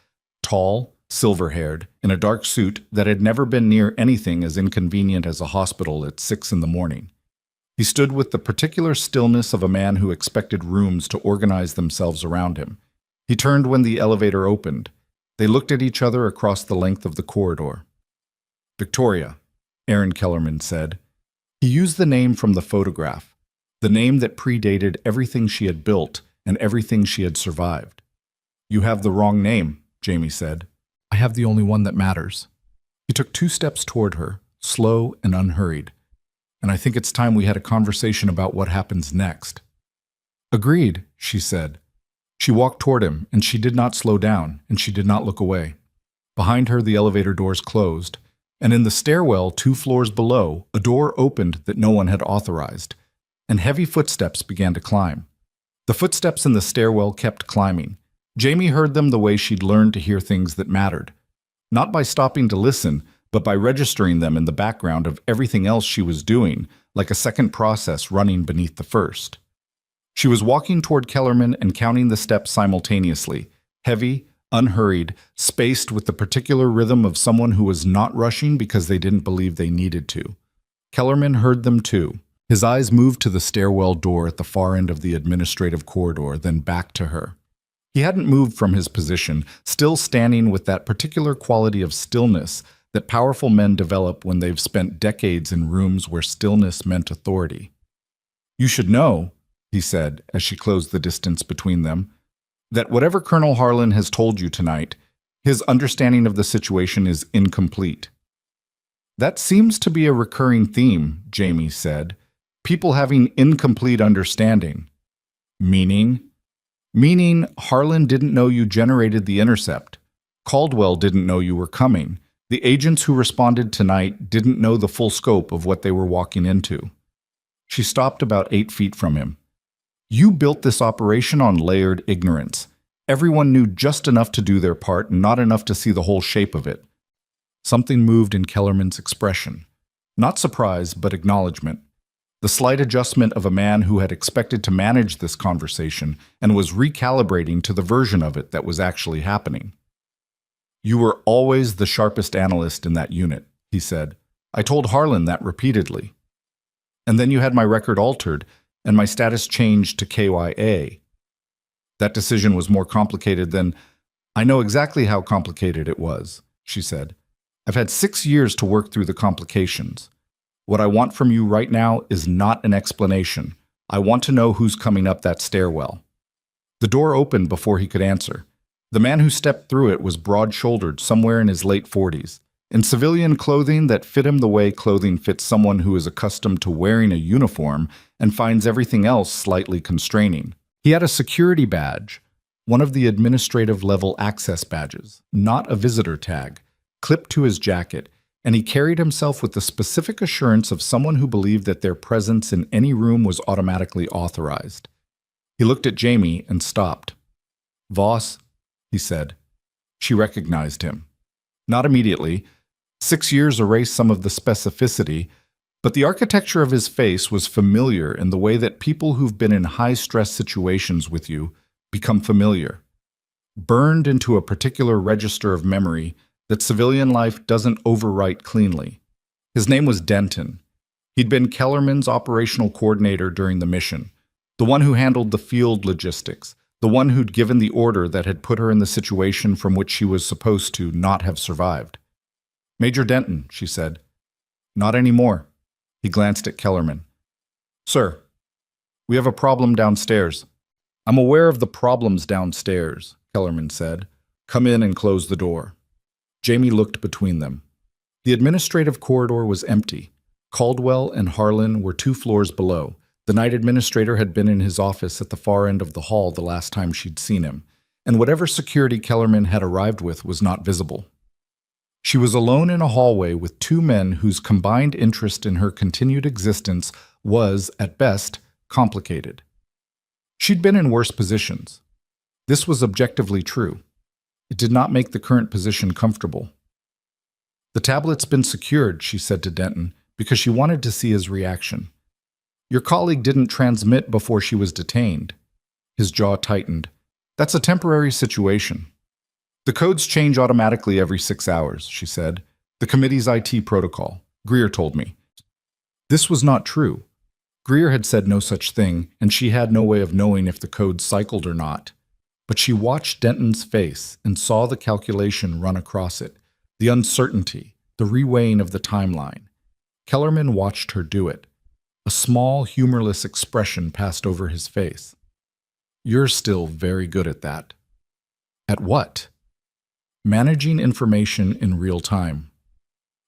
tall, silver-haired, in a dark suit that had never been near anything as inconvenient as a hospital at 6 a.m. He stood with the particular stillness of a man who expected rooms to organize themselves around him. He turned when the elevator opened. They looked at each other across the length of the corridor. "Victoria," Aaron Kellerman said. He used the name from the photograph, the name that predated everything she had built and everything she had survived. "You have the wrong name," Jamie said. "I have the only one that matters." He took 2 steps toward her, slow and unhurried. "And I think it's time we had a conversation about what happens next." "Agreed," she said. She walked toward him, and she did not slow down, and she did not look away. Behind her, the elevator doors closed, and in the stairwell 2 floors below, a door opened that no one had authorized, and heavy footsteps began to climb. The footsteps in the stairwell kept climbing. Jamie heard them the way she'd learned to hear things that mattered, not by stopping to listen, but by registering them in the background of everything else she was doing, like a second process running beneath the first. She was walking toward Kellerman and counting the steps simultaneously, heavy, unhurried, spaced with the particular rhythm of someone who was not rushing because they didn't believe they needed to. Kellerman heard them too. His eyes moved to the stairwell door at the far end of the administrative corridor, then back to her. He hadn't moved from his position, still standing with that particular quality of stillness that powerful men develop when they've spent decades in rooms where stillness meant authority. "You should know," he said as she closed the distance between them, "that whatever Colonel Harlan has told you tonight, his understanding of the situation is incomplete." "That seems to be a recurring theme," Jamie said. "People having incomplete understanding." "Meaning?" "Meaning Harlan didn't know you generated the intercept. Caldwell didn't know you were coming. The agents who responded tonight didn't know the full scope of what they were walking into." She stopped about 8 feet from him. "You built this operation on layered ignorance. Everyone knew just enough to do their part and not enough to see the whole shape of it." Something moved in Kellerman's expression. Not surprise, but acknowledgement. The slight adjustment of a man who had expected to manage this conversation and was recalibrating to the version of it that was actually happening. "You were always the sharpest analyst in that unit," he said. "I told Harlan that repeatedly. And then you had my record altered, and my status changed to KYA. That decision was more complicated than—" "I know exactly how complicated it was," she said. "I've had 6 years to work through the complications. What I want from you right now is not an explanation. I want to know who's coming up that stairwell." The door opened before he could answer. The man who stepped through it was broad-shouldered, somewhere in his late 40s, in civilian clothing that fit him the way clothing fits someone who is accustomed to wearing a uniform and finds everything else slightly constraining. He had a security badge, one of the administrative-level access badges, not a visitor tag, clipped to his jacket, and he carried himself with the specific assurance of someone who believed that their presence in any room was automatically authorized. He looked at Jamie and stopped. "Voss," he said. She recognized him. Not immediately. 6 years erased some of the specificity, but the architecture of his face was familiar in the way that people who've been in high-stress situations with you become familiar, burned into a particular register of memory that civilian life doesn't overwrite cleanly. His name was Denton. He'd been Kellerman's operational coordinator during the mission, the one who handled the field logistics, the one who'd given the order that had put her in the situation from which she was supposed to not have survived. "Major Denton," she said. "Not anymore." He glanced at Kellerman. "Sir, we have a problem downstairs." "I'm aware of the problems downstairs," Kellerman said. "Come in and close the door." Jamie looked between them. The administrative corridor was empty. Caldwell and Harlan were 2 floors below. The night administrator had been in his office at the far end of the hall the last time she'd seen him, and whatever security Kellerman had arrived with was not visible. She was alone in a hallway with 2 men whose combined interest in her continued existence was, at best, complicated. She'd been in worse positions. This was objectively true. It did not make the current position comfortable. "The tablet's been secured," she said to Denton, because she wanted to see his reaction. "Your colleague didn't transmit before she was detained." His jaw tightened. "That's a temporary situation." "The codes change automatically every 6 hours," she said. "The committee's IT protocol. Greer told me." This was not true. Greer had said no such thing, and she had no way of knowing if the code cycled or not. But she watched Denton's face and saw the calculation run across it, the uncertainty, the reweighing of the timeline. Kellerman watched her do it. A small, humorless expression passed over his face. "You're still very good at that." "At what?" "Managing information in real time."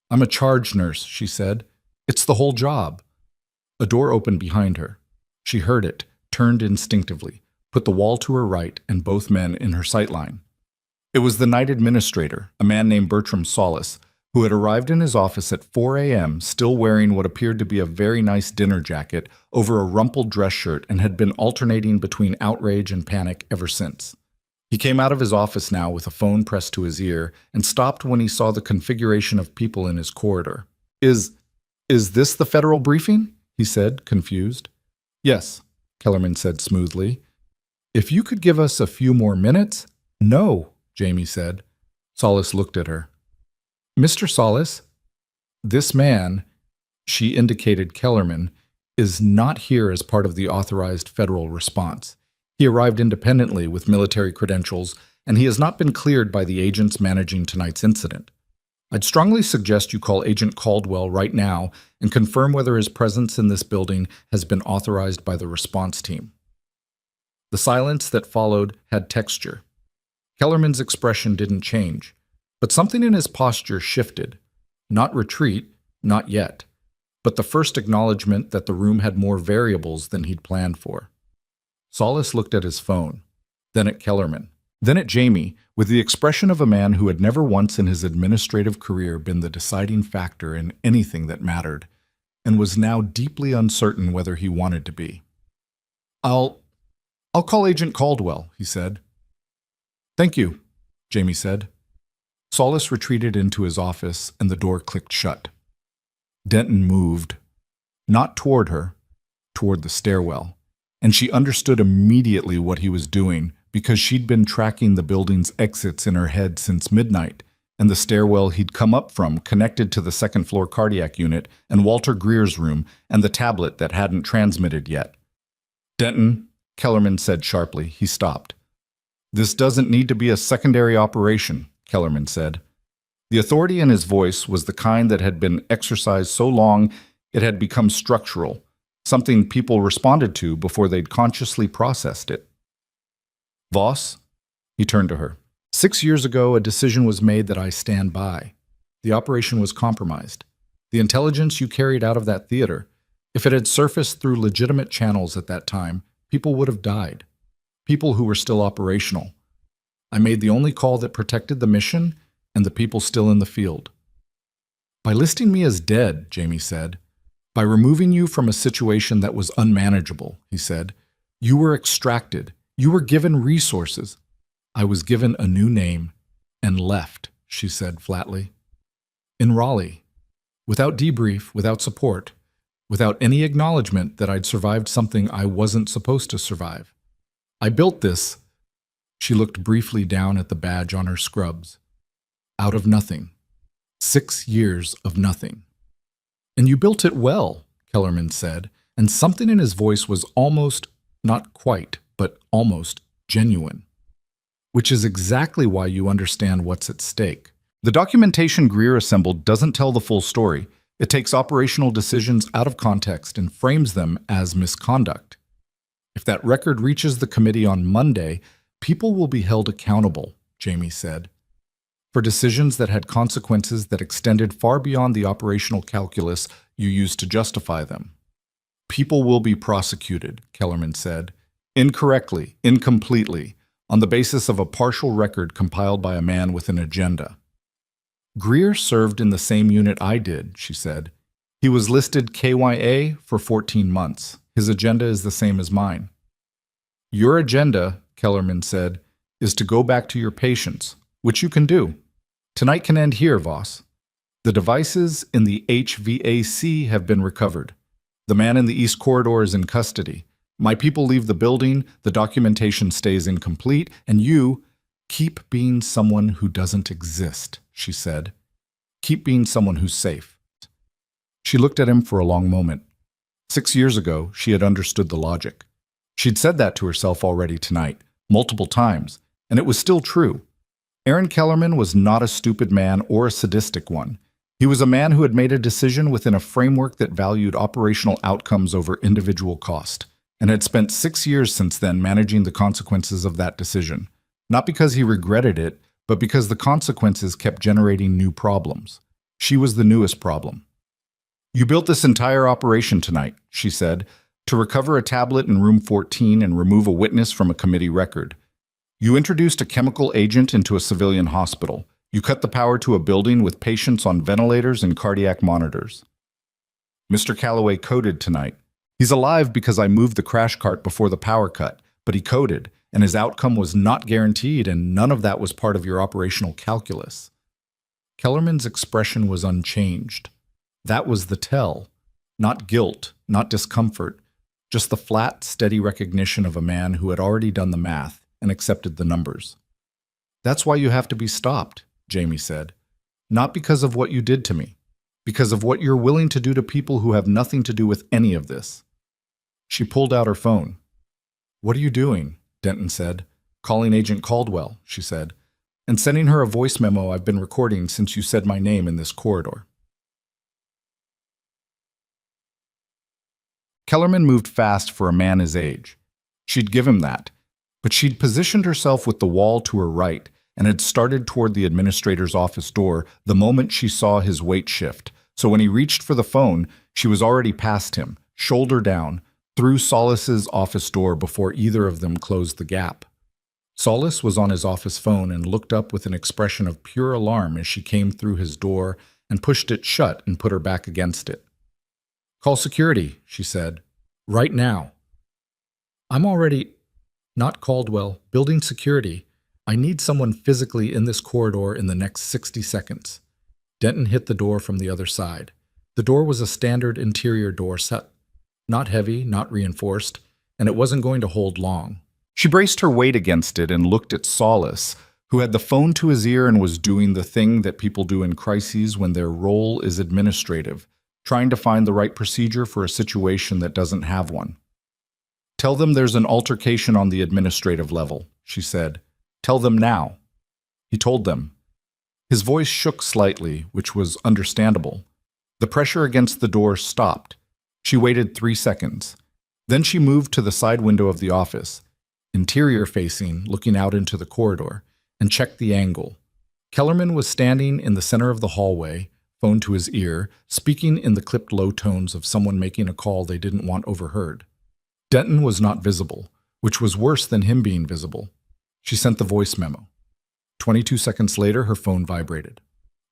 "I'm a charge nurse," she said. "It's the whole job." A door opened behind her. She heard it, turned instinctively, put the wall to her right and both men in her sightline. It was the night administrator, a man named Bertram Solis, who had arrived in his office at 4 a.m., still wearing what appeared to be a very nice dinner jacket over a rumpled dress shirt, and had been alternating between outrage and panic ever since. He came out of his office now with a phone pressed to his ear and stopped when he saw the configuration of people in his corridor. Is this the federal briefing?" he said, confused. "Yes," Kellerman said smoothly. "If you could give us a few more minutes?" "No," Jamie said. Solis looked at her. "Mr. Solis, this man," she indicated Kellerman, "is not here as part of the authorized federal response. He arrived independently with military credentials, and he has not been cleared by the agents managing tonight's incident. I'd strongly suggest you call Agent Caldwell right now and confirm whether his presence in this building has been authorized by the response team." The silence that followed had texture. Kellerman's expression didn't change, but something in his posture shifted. Not retreat, not yet, but the first acknowledgement that the room had more variables than he'd planned for. Solis looked at his phone, then at Kellerman, then at Jamie, with the expression of a man who had never once in his administrative career been the deciding factor in anything that mattered, and was now deeply uncertain whether he wanted to be. I'll call Agent Caldwell," he said. "Thank you," Jamie said. Solis retreated into his office, and the door clicked shut. Denton moved, not toward her, toward the stairwell, and she understood immediately what he was doing, because she'd been tracking the building's exits in her head since midnight, and the stairwell he'd come up from connected to the second-floor cardiac unit and Walter Greer's room and the tablet that hadn't transmitted yet. "Denton," Kellerman said sharply. He stopped. "This doesn't need to be a secondary operation," Kellerman said. The authority in his voice was the kind that had been exercised so long it had become structural, something people responded to before they'd consciously processed it. "Voss," he turned to her. "6 years ago, a decision was made that I stand by. The operation was compromised. The intelligence you carried out of that theater, if it had surfaced through legitimate channels at that time, people would have died. People who were still operational. I made the only call that protected the mission and the people still in the field." "By listing me as dead," Jamie said, "by removing you from a situation that was unmanageable," he said, "you were extracted. You were given resources. I was given a new name and left," she said flatly. "In Raleigh, without debrief, without support, without any acknowledgement that I'd survived something I wasn't supposed to survive. I built this," she looked briefly down at the badge on her scrubs, "out of nothing. 6 years of nothing." "And you built it well," Kellerman said, and something in his voice was almost, not quite, but almost genuine. "Which is exactly why you understand what's at stake. The documentation Greer assembled doesn't tell the full story. It takes operational decisions out of context and frames them as misconduct. If that record reaches the committee on Monday, people will be held accountable," Jamie said, "for decisions that had consequences that extended far beyond the operational calculus you used to justify them." "People will be prosecuted," Kellerman said, "incorrectly, incompletely, on the basis of a partial record compiled by a man with an agenda." "Greer served in the same unit I did," she said. "He was listed KYA for 14 months. His agenda is the same as mine." Your agenda, Kellerman said, is to go back to your patients, which you can do. Tonight can end here, Voss. The devices in the HVAC have been recovered. The man in the East Corridor is in custody. My people leave the building, the documentation stays incomplete, and you keep being someone who doesn't exist, she said. Keep being someone who's safe. She looked at him for a long moment. 6 years ago, she had understood the logic. She'd said that to herself already tonight, multiple times, and it was still true. Aaron Kellerman was not a stupid man or a sadistic one. He was a man who had made a decision within a framework that valued operational outcomes over individual cost, and had spent 6 years since then managing the consequences of that decision. Not because he regretted it, but because the consequences kept generating new problems. She was the newest problem. You built this entire operation tonight, she said, to recover a tablet in room 14 and remove a witness from a committee record. You introduced a chemical agent into a civilian hospital. You cut the power to a building with patients on ventilators and cardiac monitors. Mr. Calloway coded tonight. He's alive because I moved the crash cart before the power cut, but he coded, and his outcome was not guaranteed, and none of that was part of your operational calculus. Kellerman's expression was unchanged. That was the tell. Not guilt, not discomfort, just the flat, steady recognition of a man who had already done the math and accepted the numbers. That's why you have to be stopped, Jamie said. Not because of what you did to me, because of what you're willing to do to people who have nothing to do with any of this. She pulled out her phone. What are you doing? Denton said. Calling Agent Caldwell, she said, and sending her a voice memo I've been recording since you said my name in this corridor. Kellerman moved fast for a man his age. She'd give him that, but she'd positioned herself with the wall to her right and had started toward the administrator's office door the moment she saw his weight shift, so when he reached for the phone, she was already past him, shoulder down, through Solis's office door before either of them closed the gap. Solis was on his office phone and looked up with an expression of pure alarm as she came through his door and pushed it shut and put her back against it. Call security, she said. Right now. I'm already... Not Caldwell. Building security. I need someone physically in this corridor in the next 60 seconds. Denton hit the door from the other side. The door was a standard interior door set. Not heavy, not reinforced, and it wasn't going to hold long. She braced her weight against it and looked at Solis, who had the phone to his ear and was doing the thing that people do in crises when their role is administrative, trying to find the right procedure for a situation that doesn't have one. Tell them there's an altercation on the administrative level, she said. Tell them now. He told them. His voice shook slightly, which was understandable. The pressure against the door stopped. She waited 3 seconds. Then she moved to the side window of the office, interior-facing, looking out into the corridor, and checked the angle. Kellerman was standing in the center of the hallway, phone to his ear, speaking in the clipped low tones of someone making a call they didn't want overheard. Denton was not visible, which was worse than him being visible. She sent the voice memo. 22 seconds later, her phone vibrated.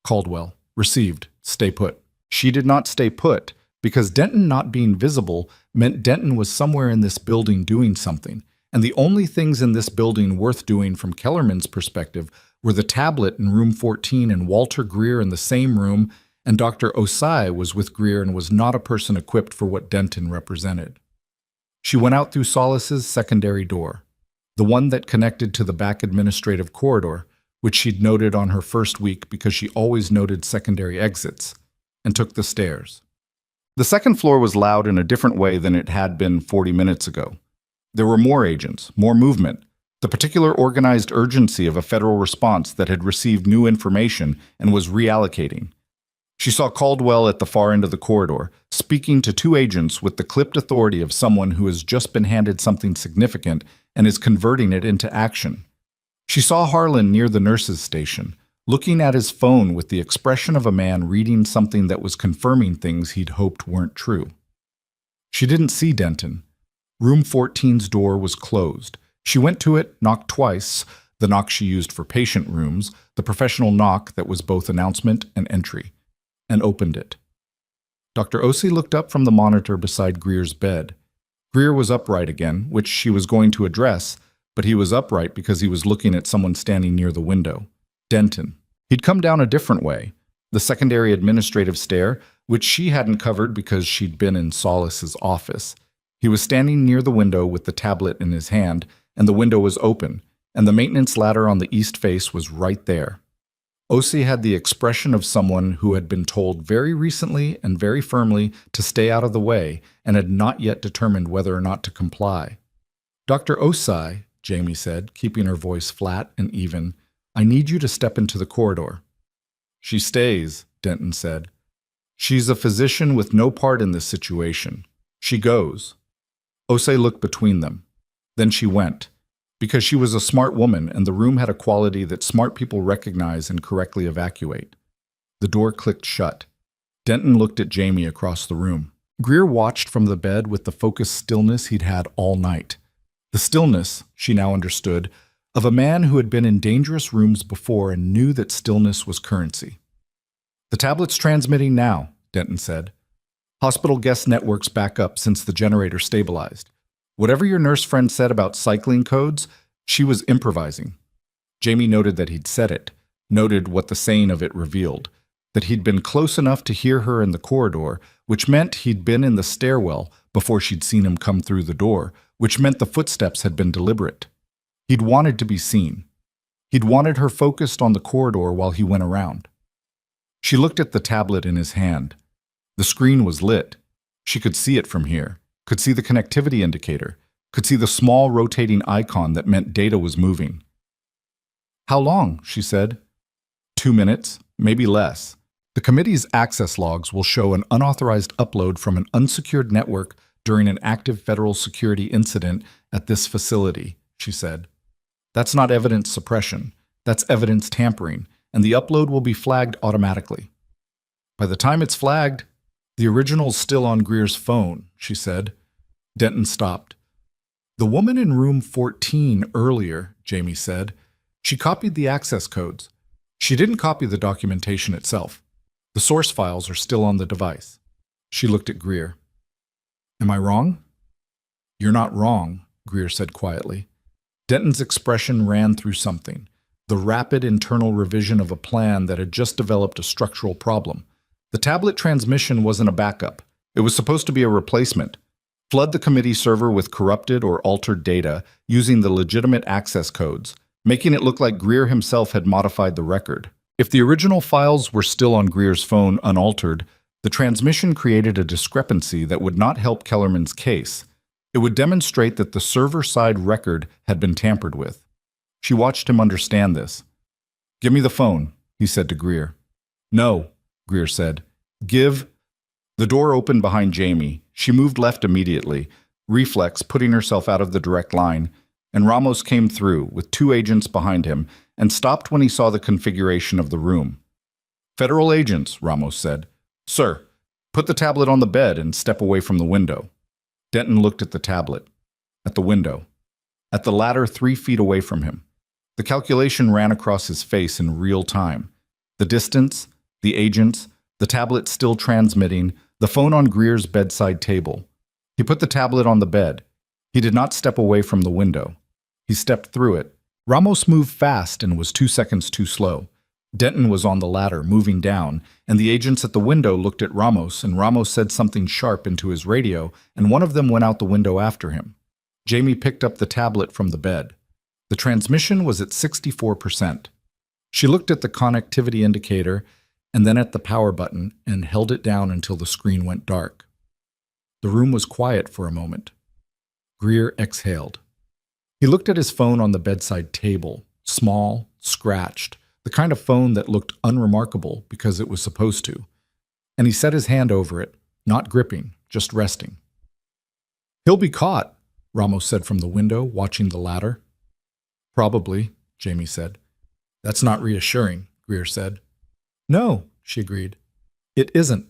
Caldwell. Received. Stay put. She did not stay put, because Denton not being visible meant Denton was somewhere in this building doing something, and the only things in this building worth doing from Kellerman's perspective were the tablet in room 14 and Walter Greer in the same room, and Dr. Osai was with Greer and was not a person equipped for what Denton represented. She went out through Solis's secondary door, the one that connected to the back administrative corridor, which she'd noted on her first week because she always noted secondary exits, and took the stairs. The second floor was loud in a different way than it had been 40 minutes ago. There were more agents, more movement, the particular organized urgency of a federal response that had received new information and was reallocating. She saw Caldwell at the far end of the corridor, speaking to 2 agents with the clipped authority of someone who has just been handed something significant and is converting it into action. She saw Harlan near the nurse's station, looking at his phone with the expression of a man reading something that was confirming things he'd hoped weren't true. She didn't see Denton. Room 14's door was closed. She went to it, knocked twice, the knock she used for patient rooms, the professional knock that was both announcement and entry, and opened it. Dr. Osei looked up from the monitor beside Greer's bed. Greer was upright again, which she was going to address, but he was upright because he was looking at someone standing near the window. Denton. He'd come down a different way, the secondary administrative stair, which she hadn't covered because she'd been in Solace's office. He was standing near the window with the tablet in his hand, and the window was open, and the maintenance ladder on the east face was right there. Osei had the expression of someone who had been told very recently and very firmly to stay out of the way and had not yet determined whether or not to comply. "Dr. Osei," Jamie said, keeping her voice flat and even, "I need you to step into the corridor." "She stays," Denton said. "She's a physician with no part in this situation. She goes." Osei looked between them. Then she went, because she was a smart woman and the room had a quality that smart people recognize and correctly evacuate. The door clicked shut. Denton looked at Jamie across the room. Greer watched from the bed with the focused stillness he'd had all night. The stillness, she now understood, of a man who had been in dangerous rooms before and knew that stillness was currency. "The tablet's transmitting now," Denton said. "Hospital guest networks back up since the generator stabilized. Whatever your nurse friend said about cycling codes, she was improvising." Jamie noted that he'd said it, noted what the saying of it revealed, that he'd been close enough to hear her in the corridor, which meant he'd been in the stairwell before she'd seen him come through the door, which meant the footsteps had been deliberate. He'd wanted to be seen. He'd wanted her focused on the corridor while he went around. She looked at the tablet in his hand. The screen was lit. She could see it from here, could see the connectivity indicator, could see the small rotating icon that meant data was moving. "How long?" she said. 2 minutes, maybe less. The committee's access logs will show an unauthorized upload from an unsecured network during an active federal security incident at this facility, she said. "That's not evidence suppression. That's evidence tampering, and the upload will be flagged automatically." "By the time it's flagged, the original's still on Greer's phone," she said. Denton stopped. "The woman in room 14 earlier," Jamie said. "She copied the access codes. She didn't copy the documentation itself. The source files are still on the device." She looked at Greer. "Am I wrong?" "You're not wrong," Greer said quietly. Denton's expression ran through something, the rapid internal revision of a plan that had just developed a structural problem. The tablet transmission wasn't a backup. It was supposed to be a replacement. Flood the committee server with corrupted or altered data using the legitimate access codes, making it look like Greer himself had modified the record. If the original files were still on Greer's phone unaltered, the transmission created a discrepancy that would not help Kellerman's case. It would demonstrate that the server-side record had been tampered with. She watched him understand this. "Give me the phone," he said to Greer. "No," Greer said. "Give—" The door opened behind Jamie. She moved left immediately, reflex putting herself out of the direct line, and Ramos came through, with 2 agents behind him, and stopped when he saw the configuration of the room. "Federal agents," Ramos said. "Sir, put the tablet on the bed and step away from the window." Denton looked at the tablet, at the window, at the ladder 3 feet away from him. The calculation ran across his face in real time. The distance, the agents, the tablet still transmitting, the phone on Greer's bedside table. He put the tablet on the bed. He did not step away from the window. He stepped through it. Ramos moved fast and was 2 seconds too slow. Denton was on the ladder, moving down, and the agents at the window looked at Ramos, and Ramos said something sharp into his radio, and one of them went out the window after him. Jamie picked up the tablet from the bed. The transmission was at 64%. She looked at the connectivity indicator and then at the power button and held it down until the screen went dark. The room was quiet for a moment. Greer exhaled. He looked at his phone on the bedside table, small, scratched, the kind of phone that looked unremarkable because it was supposed to, and he set his hand over it, not gripping, just resting. "He'll be caught," Ramos said from the window, watching the ladder. "Probably," Jamie said. "That's not reassuring," Greer said. "No," she agreed. "It isn't."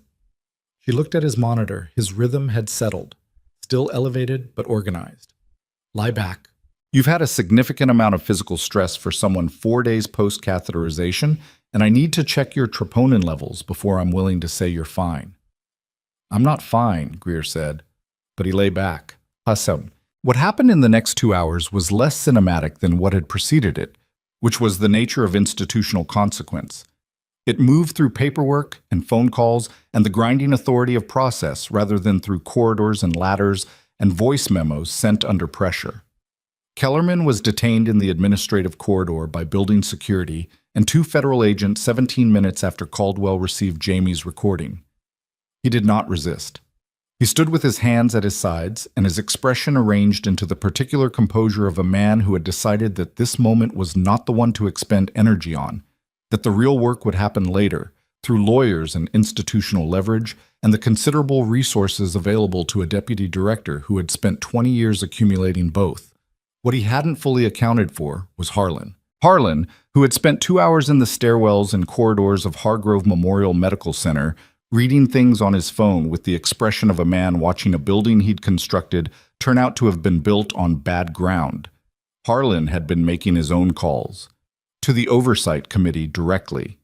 She looked at his monitor. His rhythm had settled, still elevated but organized. "Lie back. You've had a significant amount of physical stress for someone 4 days post-catheterization, and I need to check your troponin levels before I'm willing to say you're fine." "I'm not fine," Greer said, but he lay back. Awesome. What happened in the next 2 hours was less cinematic than what had preceded it, which was the nature of institutional consequence. It moved through paperwork and phone calls and the grinding authority of process rather than through corridors and ladders and voice memos sent under pressure. Kellerman was detained in the administrative corridor by building security and 2 federal agents 17 minutes after Caldwell received Jamie's recording. He did not resist. He stood with his hands at his sides and his expression arranged into the particular composure of a man who had decided that this moment was not the one to expend energy on, that the real work would happen later, through lawyers and institutional leverage and the considerable resources available to a deputy director who had spent 20 years accumulating both. What he hadn't fully accounted for was Harlan. Harlan, who had spent 2 hours in the stairwells and corridors of Hargrove Memorial Medical Center, reading things on his phone with the expression of a man watching a building he'd constructed turn out to have been built on bad ground. Harlan had been making his own calls. To the Oversight Committee directly.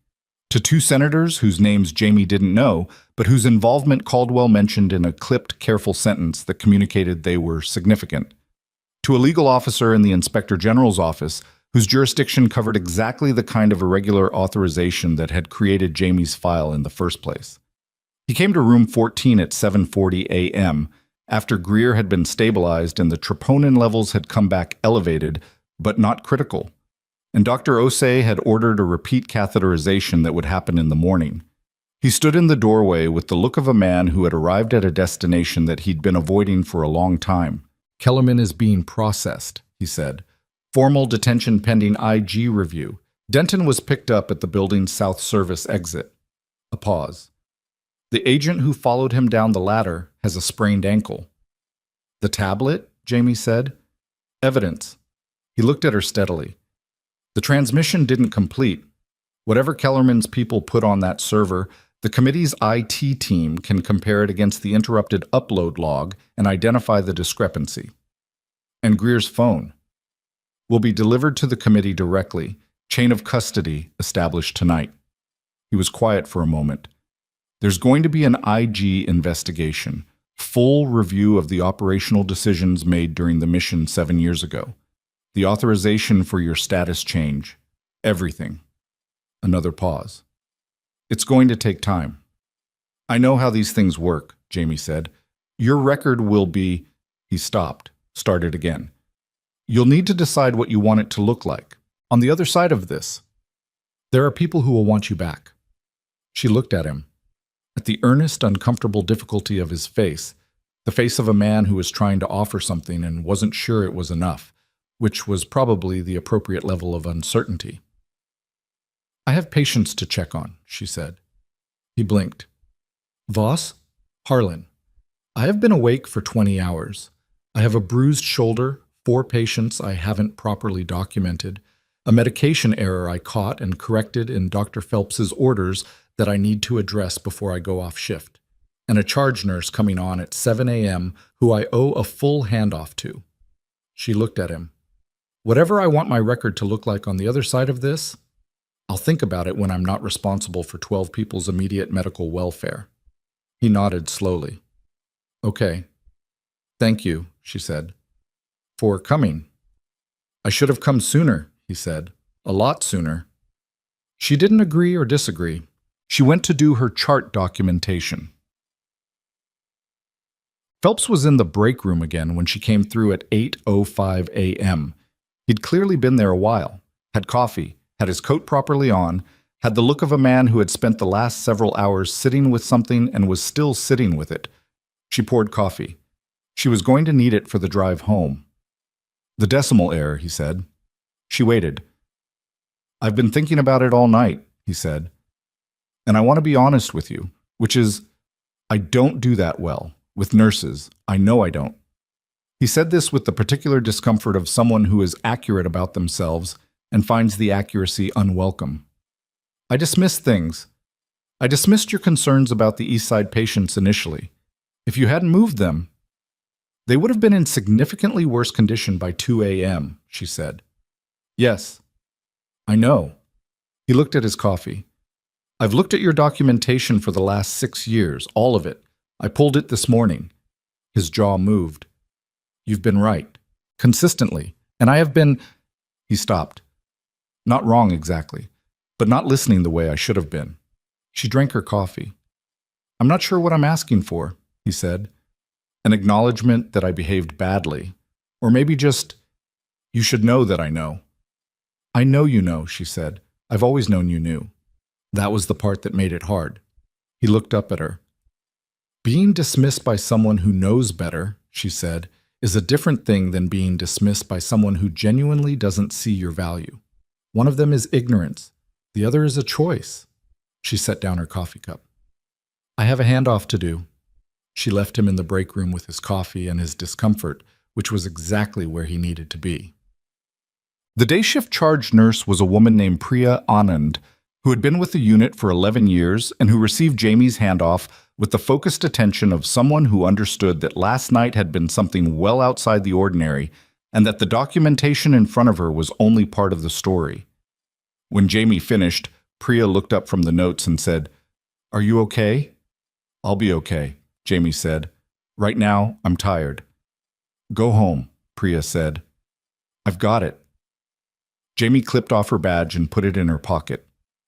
To 2 senators whose names Jamie didn't know, but whose involvement Caldwell mentioned in a clipped, careful sentence that communicated they were significant. To a legal officer in the Inspector General's office, whose jurisdiction covered exactly the kind of irregular authorization that had created Jamie's file in the first place. He came to room 14 at 7:40 a.m., after Greer had been stabilized and the troponin levels had come back elevated, but not critical. And Dr. Osei had ordered a repeat catheterization that would happen in the morning. He stood in the doorway with the look of a man who had arrived at a destination that he'd been avoiding for a long time. Kellerman is being processed, he said. Formal detention pending IG review. Denton was picked up at the building's South Service exit. A pause. The agent who followed him down the ladder has a sprained ankle. The tablet? Jamie said. Evidence. He looked at her steadily. The transmission didn't complete. Whatever Kellerman's people put on that server, the committee's IT team can compare it against the interrupted upload log and identify the discrepancy. And Greer's phone will be delivered to the committee directly, chain of custody established tonight. He was quiet for a moment. There's going to be an IG investigation, full review of the operational decisions made during the mission 7 years ago. The authorization for your status change. Everything. Another pause. It's going to take time. I know how these things work, Jamie said. Your record will be... He stopped, started again. You'll need to decide what you want it to look like. On the other side of this, there are people who will want you back. She looked at him. At the earnest, uncomfortable difficulty of his face, the face of a man who was trying to offer something and wasn't sure it was enough, which was probably the appropriate level of uncertainty. I have patients to check on, she said. He blinked. Voss? Harlan. I have been awake for 20 hours. I have a bruised shoulder, 4 patients I haven't properly documented, a medication error I caught and corrected in Dr. Phelps's orders that I need to address before I go off shift, and a charge nurse coming on at 7 a.m. who I owe a full handoff to. She looked at him. Whatever I want my record to look like on the other side of this, I'll think about it when I'm not responsible for 12 people's immediate medical welfare. He nodded slowly. Okay. Thank you, she said. For coming. I should have come sooner, he said. A lot sooner. She didn't agree or disagree. She went to do her chart documentation. Phelps was in the break room again when she came through at 8:05 a.m. He'd clearly been there a while, had coffee, had his coat properly on, had the look of a man who had spent the last several hours sitting with something and was still sitting with it. She poured coffee. She was going to need it for the drive home. The decimal error, he said. She waited. I've been thinking about it all night, he said. And I want to be honest with you, which is, I don't do that well. With nurses, I know I don't. He said this with the particular discomfort of someone who is accurate about themselves and finds the accuracy unwelcome. I dismissed things. I dismissed your concerns about the East Side patients initially. If you hadn't moved them, they would have been in significantly worse condition by 2 a.m., she said. Yes, I know. He looked at his coffee. I've looked at your documentation for the last 6 years, all of it. I pulled it this morning. His jaw moved. You've been right. Consistently. And I have been... He stopped. Not wrong exactly, but not listening the way I should have been. She drank her coffee. I'm not sure what I'm asking for, he said. An acknowledgement that I behaved badly. Or maybe just, you should know that I know. I know you know, she said. I've always known you knew. That was the part that made it hard. He looked up at her. Being dismissed by someone who knows better, she said, is a different thing than being dismissed by someone who genuinely doesn't see your value. One of them is ignorance. The other is a choice. She set down her coffee cup. I have a handoff to do. She left him in the break room with his coffee and his discomfort, which was exactly where he needed to be. The day shift charge nurse was a woman named Priya Anand, who had been with the unit for 11 years and who received Jamie's handoff with the focused attention of someone who understood that last night had been something well outside the ordinary and that the documentation in front of her was only part of the story. When Jamie finished, Priya looked up from the notes and said, "Are you okay?" "I'll be okay," Jamie said. "Right now, I'm tired." "Go home," Priya said. "I've got it." Jamie clipped off her badge and put it in her pocket.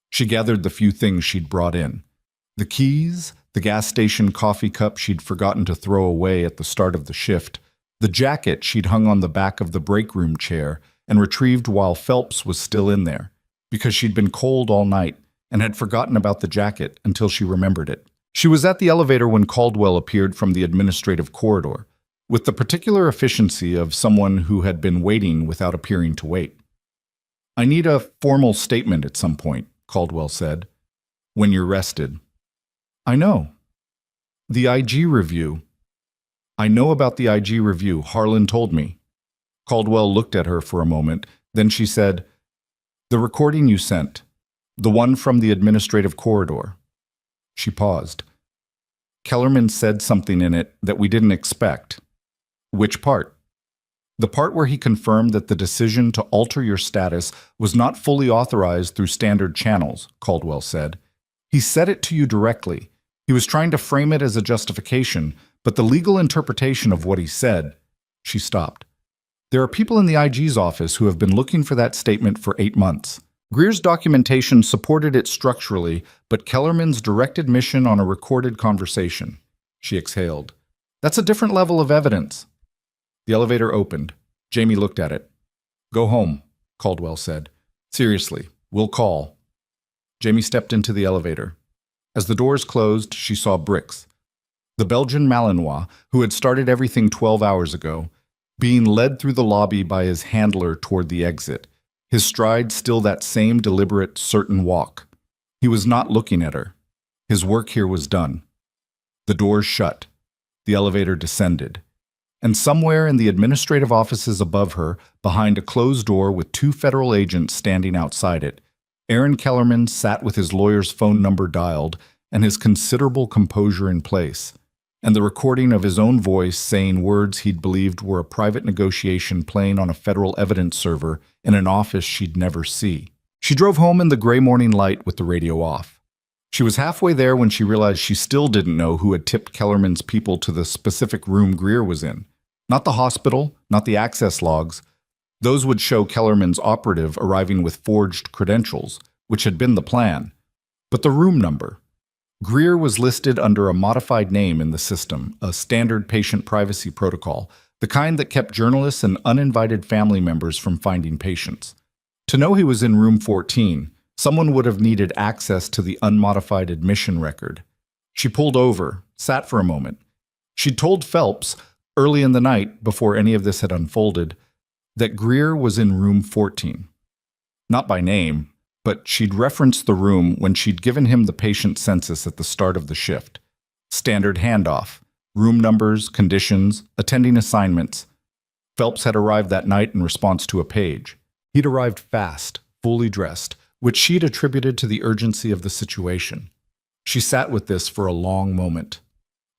She gathered the few things she'd brought in. The keys, the gas station coffee cup she'd forgotten to throw away at the start of the shift, the jacket she'd hung on the back of the break room chair and retrieved while Phelps was still in there, because she'd been cold all night and had forgotten about the jacket until she remembered it. She was at the elevator when Caldwell appeared from the administrative corridor, with the particular efficiency of someone who had been waiting without appearing to wait. "I need a formal statement at some point," Caldwell said. "When you're rested." "I know." "The IG review." "I know about the IG review. Harlan told me." Caldwell looked at her for a moment. Then she said, "The recording you sent. The one from the administrative corridor." She paused. "Kellerman said something in it that we didn't expect." "Which part?" "The part where he confirmed that the decision to alter your status was not fully authorized through standard channels," Caldwell said. "He said it to you directly. He was trying to frame it as a justification, but the legal interpretation of what he said..." She stopped. "There are people in the IG's office who have been looking for that statement for 8 months. Greer's documentation supported it structurally, but Kellerman's direct admission on a recorded conversation." She exhaled. "That's a different level of evidence." The elevator opened. Jamie looked at it. "Go home," Caldwell said. "Seriously, we'll call." Jamie stepped into the elevator. As the doors closed, she saw Brix, the Belgian Malinois, who had started everything 12 hours ago, being led through the lobby by his handler toward the exit, his stride still that same deliberate, certain walk. He was not looking at her. His work here was done. The doors shut. The elevator descended. And somewhere in the administrative offices above her, behind a closed door with 2 federal agents standing outside it, Aaron Kellerman sat with his lawyer's phone number dialed and his considerable composure in place, and the recording of his own voice saying words he'd believed were a private negotiation playing on a federal evidence server in an office she'd never see. She drove home in the gray morning light with the radio off. She was halfway there when she realized she still didn't know who had tipped Kellerman's people to the specific room Greer was in. Not the hospital, not the access logs. Those would show Kellerman's operative arriving with forged credentials, which had been the plan. But the room number. Greer was listed under a modified name in the system, a standard patient privacy protocol, the kind that kept journalists and uninvited family members from finding patients. To know he was in room 14, someone would have needed access to the unmodified admission record. She pulled over, sat for a moment. She'd told Phelps, early in the night, before any of this had unfolded, that Greer was in room 14. Not by name, but she'd referenced the room when she'd given him the patient census at the start of the shift. Standard handoff, room numbers, conditions, attending assignments. Phelps had arrived that night in response to a page. He'd arrived fast, fully dressed, which she'd attributed to the urgency of the situation. She sat with this for a long moment.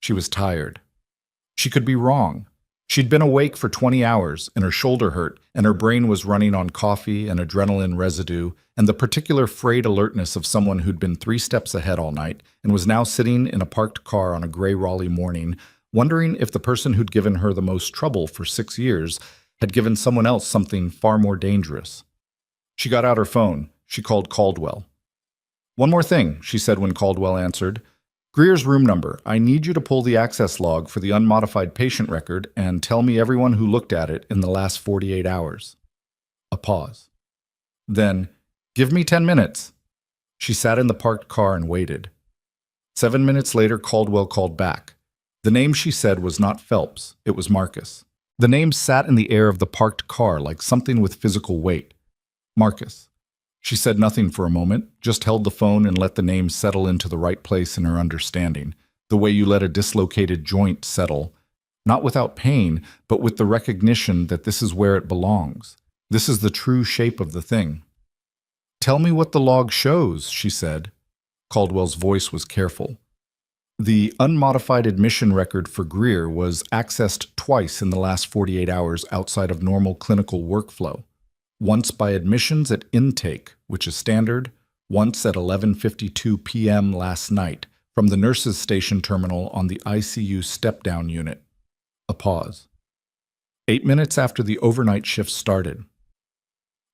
She was tired. She could be wrong. She'd been awake for 20 hours, and her shoulder hurt, and her brain was running on coffee and adrenaline residue, and the particular frayed alertness of someone who'd been 3 steps ahead all night and was now sitting in a parked car on a gray Raleigh morning, wondering if the person who'd given her the most trouble for 6 years had given someone else something far more dangerous. She got out her phone. She called Caldwell. "One more thing," she said when Caldwell answered. "Greer's room number. I need you to pull the access log for the unmodified patient record and tell me everyone who looked at it in the last 48 hours. A pause. Then, "Give me 10 minutes. She sat in the parked car and waited. 7 minutes later, Caldwell called back. The name she said was not Phelps, it was Marcus. The name sat in the air of the parked car like something with physical weight. Marcus. She said nothing for a moment, just held the phone and let the name settle into the right place in her understanding, the way you let a dislocated joint settle, not without pain, but with the recognition that this is where it belongs. This is the true shape of the thing. "Tell me what the log shows," she said. Caldwell's voice was careful. The unmodified admission record for Greer was accessed twice in the last 48 hours outside of normal clinical workflow. Once by admissions at intake, which is standard, once at 11:52 p.m. last night from the nurses' station terminal on the ICU step-down unit. A pause. 8 minutes after the overnight shift started.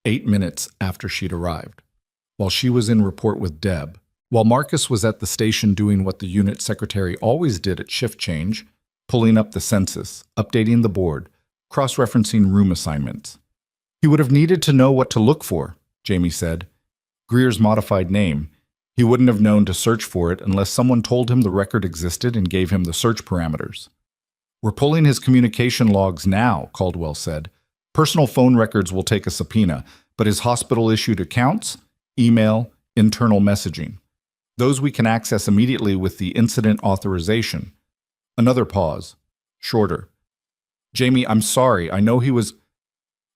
8 minutes after she'd arrived. While she was in report with Deb. While Marcus was at the station doing what the unit secretary always did at shift change, pulling up the census, updating the board, cross-referencing room assignments. He would have needed to know what to look for, Jamie said. Greer's modified name. He wouldn't have known to search for it unless someone told him the record existed and gave him the search parameters. "We're pulling his communication logs now," Caldwell said. "Personal phone records will take a subpoena, but his hospital-issued accounts, email, internal messaging. Those we can access immediately with the incident authorization." Another pause. Shorter. "Jamie, I'm sorry. I know he was—"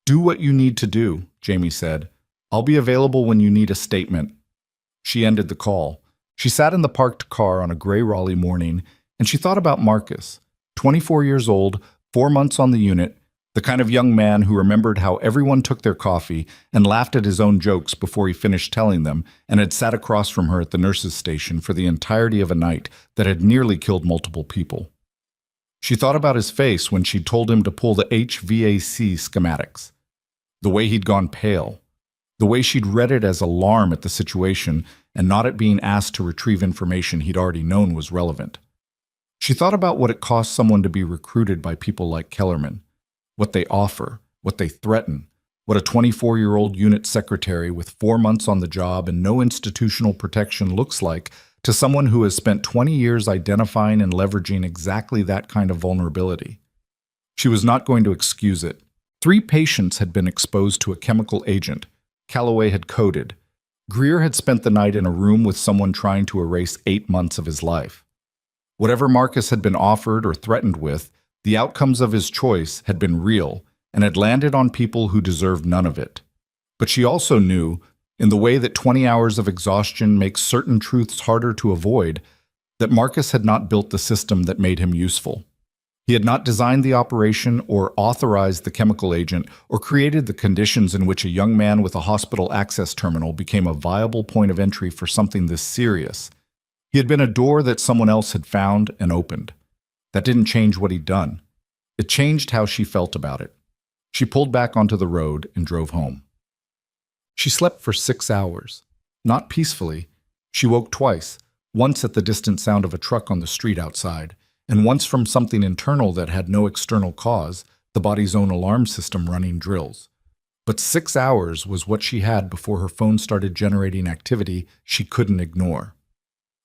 "Do what you need to do," Jamie said. "I'll be available when you need a statement." She ended the call. She sat in the parked car on a gray Raleigh morning, and she thought about Marcus, 24 years old, 4 months on the unit, the kind of young man who remembered how everyone took their coffee and laughed at his own jokes before he finished telling them, and had sat across from her at the nurses' station for the entirety of a night that had nearly killed multiple people. She thought about his face when she'd told him to pull the HVAC schematics, the way he'd gone pale, the way she'd read it as alarm at the situation and not at being asked to retrieve information he'd already known was relevant. She thought about what it costs someone to be recruited by people like Kellerman, what they offer, what they threaten, what a 24-year-old unit secretary with 4 months on the job and no institutional protection looks like to someone who has spent 20 years identifying and leveraging exactly that kind of vulnerability. She was not going to excuse it. 3 patients had been exposed to a chemical agent. Calloway had coded. Greer had spent the night in a room with someone trying to erase 8 months of his life. Whatever Marcus had been offered or threatened with, the outcomes of his choice had been real and had landed on people who deserved none of it. But she also knew, in the way that 20 hours of exhaustion makes certain truths harder to avoid, that Marcus had not built the system that made him useful. He had not designed the operation or authorized the chemical agent or created the conditions in which a young man with a hospital access terminal became a viable point of entry for something this serious. He had been a door that someone else had found and opened. That didn't change what he'd done. It changed how she felt about it. She pulled back onto the road and drove home. She slept for 6 hours. Not peacefully. She woke twice, once at the distant sound of a truck on the street outside, and once from something internal that had no external cause, the body's own alarm system running drills. But 6 hours was what she had before her phone started generating activity she couldn't ignore.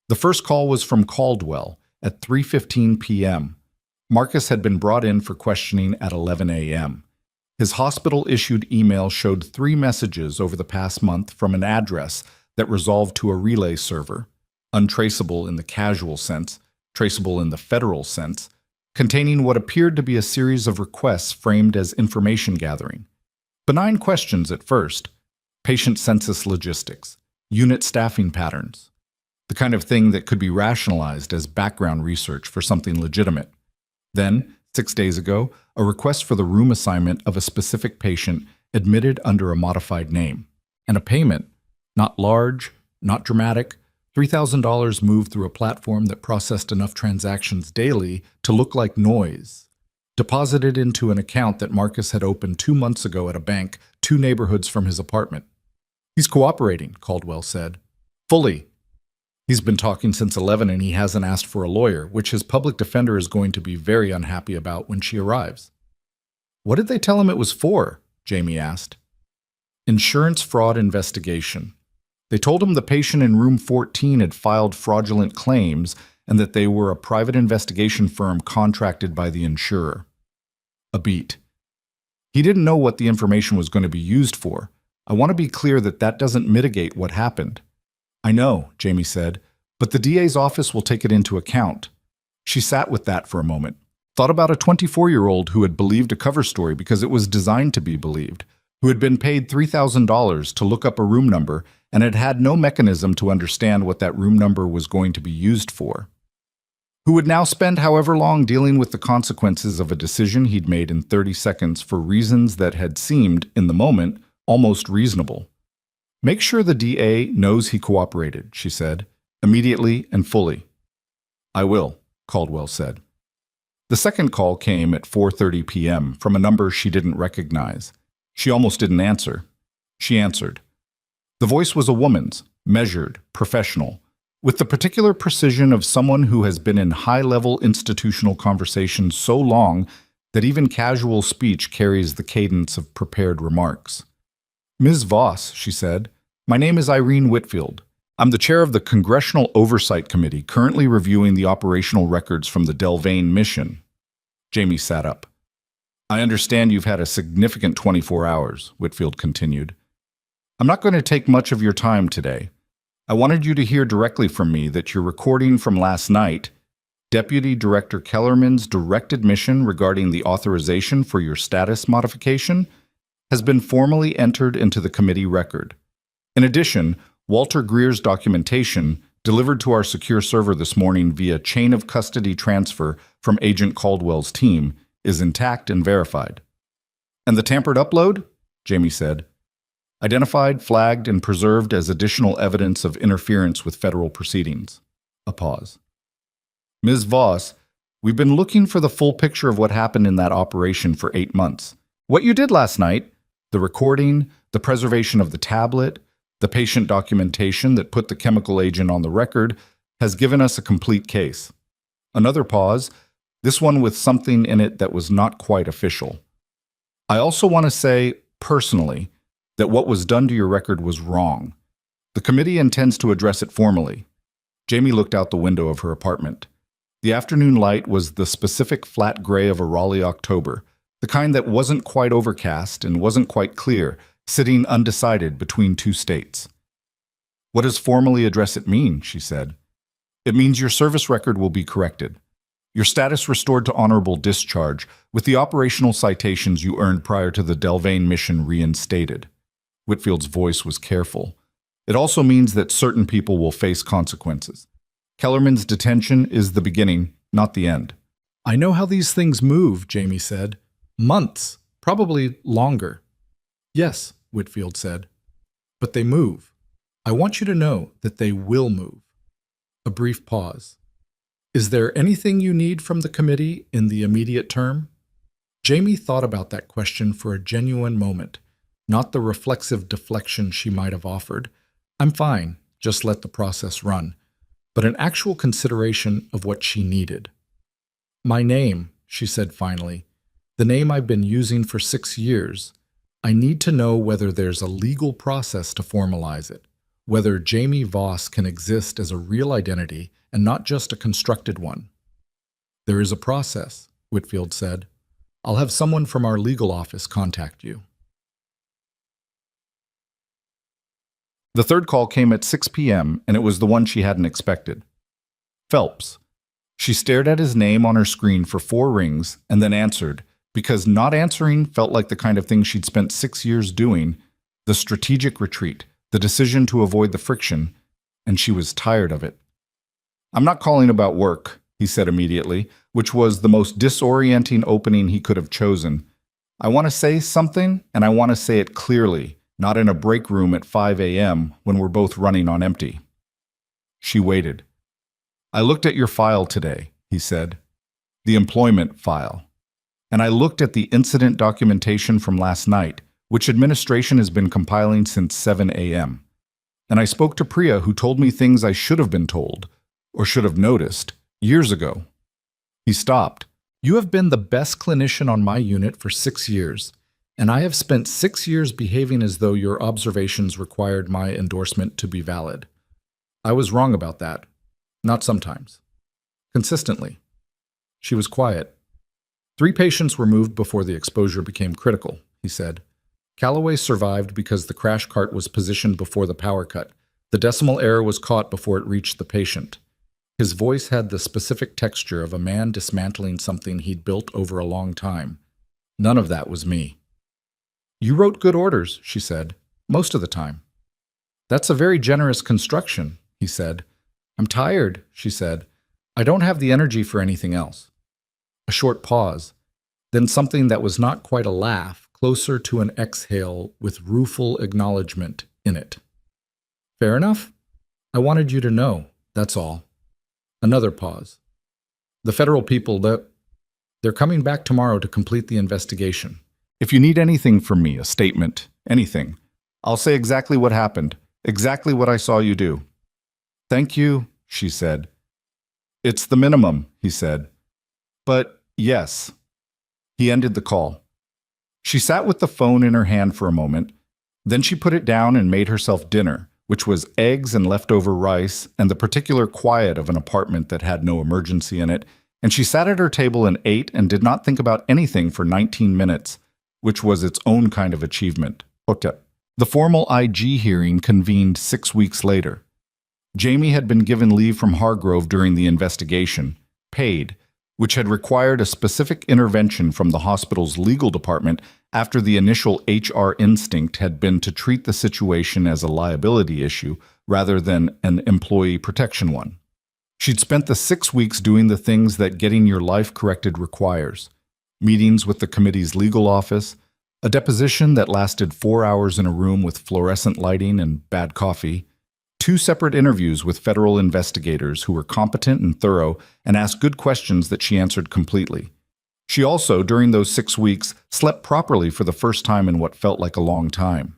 The first call was from Caldwell at 3:15 p.m. Marcus had been brought in for questioning at 11 a.m. His hospital-issued email showed 3 messages over the past month from an address that resolved to a relay server, untraceable in the casual sense, traceable in the federal sense, containing what appeared to be a series of requests framed as information gathering. Benign questions at first: patient census logistics, unit staffing patterns, the kind of thing that could be rationalized as background research for something legitimate. Then, 6 days ago, a request for the room assignment of a specific patient admitted under a modified name, and a payment, not large, not dramatic, $3,000 moved through a platform that processed enough transactions daily to look like noise. Deposited into an account that Marcus had opened 2 months ago at a bank 2 neighborhoods from his apartment. He's cooperating, Caldwell said. Fully. He's been talking since 11 and he hasn't asked for a lawyer, which his public defender is going to be very unhappy about when she arrives. What did they tell him it was for? Jamie asked. Insurance fraud investigation. They told him the patient in room 14 had filed fraudulent claims and that they were a private investigation firm contracted by the insurer. A beat. He didn't know what the information was going to be used for. I want to be clear that that doesn't mitigate what happened. I know, Jamie said, but the DA's office will take it into account. She sat with that for a moment, thought about a 24-year-old who had believed a cover story because it was designed to be believed, who had been paid $3,000 to look up a room number and had had no mechanism to understand what that room number was going to be used for. Who would now spend however long dealing with the consequences of a decision he'd made in 30 seconds for reasons that had seemed, in the moment, almost reasonable. Make sure the DA knows he cooperated, she said, immediately and fully. I will, Caldwell said. The second call came at 4:30 p.m. from a number she didn't recognize. She almost didn't answer. She answered. The voice was a woman's, measured, professional, with the particular precision of someone who has been in high-level institutional conversation so long that even casual speech carries the cadence of prepared remarks. Ms. Voss, she said, my name is Irene Whitfield. I'm the chair of the Congressional Oversight Committee currently reviewing the operational records from the Delvane mission. Jamie sat up. I understand you've had a significant 24 hours, Whitfield continued. I'm not going to take much of your time today. I wanted you to hear directly from me that your recording from last night, Deputy Director Kellerman's direct admission regarding the authorization for your status modification, has been formally entered into the committee record. In addition, Walter Greer's documentation, delivered to our secure server this morning via chain of custody transfer from Agent Caldwell's team, is intact and verified. And the tampered upload? Jamie said. Identified, flagged, and preserved as additional evidence of interference with federal proceedings. A pause. Ms. Voss, we've been looking for the full picture of what happened in that operation for 8 months. What you did last night, the recording, the preservation of the tablet, the patient documentation that put the chemical agent on the record, has given us a complete case. Another pause, this one with something in it that was not quite official. I also want to say, personally, that what was done to your record was wrong. The committee intends to address it formally. Jamie looked out the window of her apartment. The afternoon light was the specific flat gray of a Raleigh October, the kind that wasn't quite overcast and wasn't quite clear, sitting undecided between two states. What does formally address it mean? She said. It means your service record will be corrected. Your status restored to honorable discharge, with the operational citations you earned prior to the Delvane mission reinstated. Whitfield's voice was careful. It also means that certain people will face consequences. Kellerman's detention is the beginning, not the end. I know how these things move, Jamie said. Months, probably longer. Yes, Whitfield said. But they move. I want you to know that they will move. A brief pause. Is there anything you need from the committee in the immediate term? Jamie thought about that question for a genuine moment, not the reflexive deflection she might have offered. I'm fine, just let the process run, but an actual consideration of what she needed. My name, she said finally, the name I've been using for 6 years. I need to know whether there's a legal process to formalize it, whether Jamie Voss can exist as a real identity and not just a constructed one. There is a process, Whitfield said. I'll have someone from our legal office contact you. The third call came at 6 p.m., and it was the one she hadn't expected. Phelps. She stared at his name on her screen for 4 rings and then answered, because not answering felt like the kind of thing she'd spent 6 years doing, the strategic retreat, the decision to avoid the friction, and she was tired of it. I'm not calling about work, he said immediately, which was the most disorienting opening he could have chosen. I want to say something, and I want to say it clearly, not in a break room at 5 a.m. when we're both running on empty. She waited. "I looked at your file today," he said. "The employment file. And I looked at the incident documentation from last night, which administration has been compiling since 7 a.m. And I spoke to Priya, who told me things I should have been told, or should have noticed, years ago." He stopped. "You have been the best clinician on my unit for 6 years, and I have spent 6 years behaving as though your observations required my endorsement to be valid. I was wrong about that. Not sometimes. Consistently." She was quiet. "3 patients were moved before the exposure became critical," he said. "Calloway survived because the crash cart was positioned before the power cut. The decimal error was caught before it reached the patient." His voice had the specific texture of a man dismantling something he'd built over a long time. "None of that was me." "You wrote good orders," she said, "most of the time." "That's a very generous construction," he said. "I'm tired," she said. "I don't have the energy for anything else." A short pause, then something that was not quite a laugh, closer to an exhale with rueful acknowledgement in it. "Fair enough. I wanted you to know, that's all." Another pause. "The federal people, they're coming back tomorrow to complete the investigation. If you need anything from me, a statement, anything, I'll say exactly what happened, exactly what I saw you do." "Thank you," she said. "It's the minimum," he said. "But yes." He ended the call. She sat with the phone in her hand for a moment. Then she put it down and made herself dinner, which was eggs and leftover rice and the particular quiet of an apartment that had no emergency in it, and she sat at her table and ate and did not think about anything for 19 minutes, which was its own kind of achievement. The formal IG hearing convened 6 weeks later. Jamie had been given leave from Hargrove during the investigation, paid, which had required a specific intervention from the hospital's legal department after the initial HR instinct had been to treat the situation as a liability issue rather than an employee protection one. She'd spent the 6 weeks doing the things that getting your life corrected requires: meetings with the committee's legal office, a deposition that lasted 4 hours in a room with fluorescent lighting and bad coffee, 2 separate interviews with federal investigators who were competent and thorough and asked good questions that she answered completely. She also, during those 6 weeks, slept properly for the first time in what felt like a long time.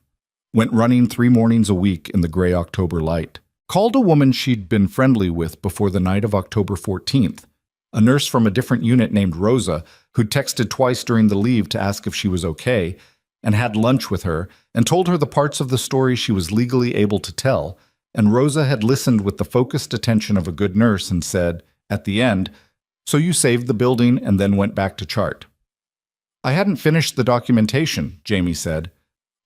Went running 3 mornings a week in the gray October light. Called a woman she'd been friendly with before the night of October 14th, a nurse from a different unit named Rosa, who'd texted twice during the leave to ask if she was okay, and had lunch with her and told her the parts of the story she was legally able to tell. And Rosa had listened with the focused attention of a good nurse and said, at the end, "So you saved the building and then went back to chart." "I hadn't finished the documentation," Jamie said.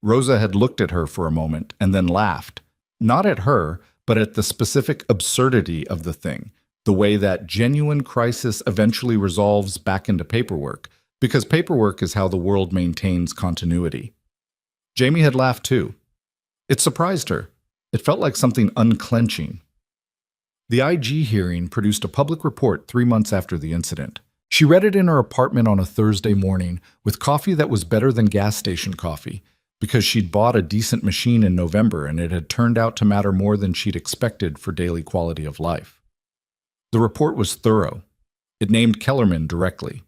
Rosa had looked at her for a moment and then laughed, not at her, but at the specific absurdity of the thing, the way that genuine crisis eventually resolves back into paperwork, because paperwork is how the world maintains continuity. Jamie had laughed too. It surprised her. It felt like something unclenching. The IG hearing produced a public report 3 months after the incident. She read it in her apartment on a Thursday morning with coffee that was better than gas station coffee, because she'd bought a decent machine in November and it had turned out to matter more than she'd expected for daily quality of life. The report was thorough. It named Kellerman directly,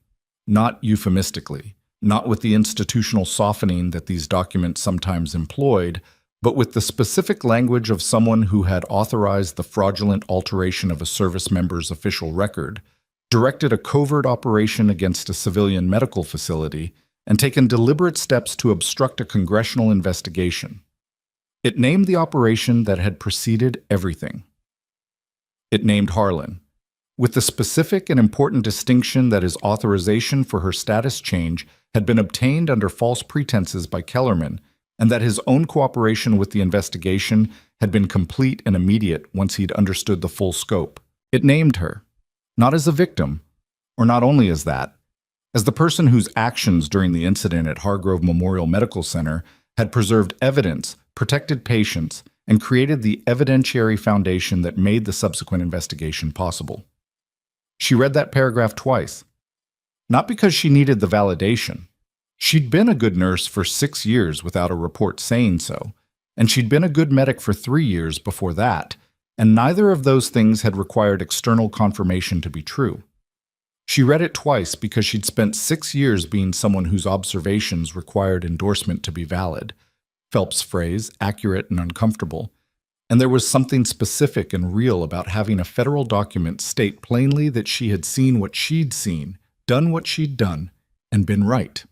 not euphemistically, not with the institutional softening that these documents sometimes employed, but with the specific language of someone who had authorized the fraudulent alteration of a service member's official record, directed a covert operation against a civilian medical facility, and taken deliberate steps to obstruct a congressional investigation. It named the operation that had preceded everything. It named Harlan, with the specific and important distinction that his authorization for her status change had been obtained under false pretenses by Kellerman, and that his own cooperation with the investigation had been complete and immediate once he'd understood the full scope. It named her, not as a victim, or not only as that, as the person whose actions during the incident at Hargrove Memorial Medical Center had preserved evidence, protected patients, and created the evidentiary foundation that made the subsequent investigation possible. She read that paragraph twice, not because she needed the validation. She'd been a good nurse for 6 years without a report saying so, and she'd been a good medic for 3 years before that, and neither of those things had required external confirmation to be true. She read it twice because she'd spent 6 years being someone whose observations required endorsement to be valid. Phelps' phrase, accurate and uncomfortable. And there was something specific and real about having a federal document state plainly that she had seen what she'd seen, done what she'd done, and been right.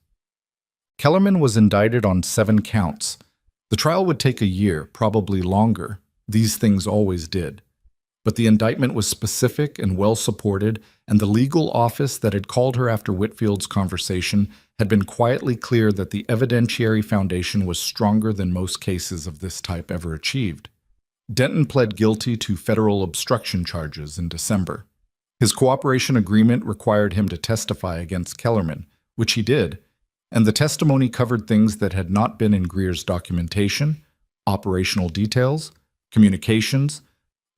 Kellerman was indicted on 7 counts. The trial would take a year, probably longer. These things always did. But the indictment was specific and well supported, and the legal office that had called her after Whitfield's conversation had been quietly clear that the evidentiary foundation was stronger than most cases of this type ever achieved. Denton pled guilty to federal obstruction charges in December. His cooperation agreement required him to testify against Kellerman, which he did, and the testimony covered things that had not been in Greer's documentation, operational details, communications,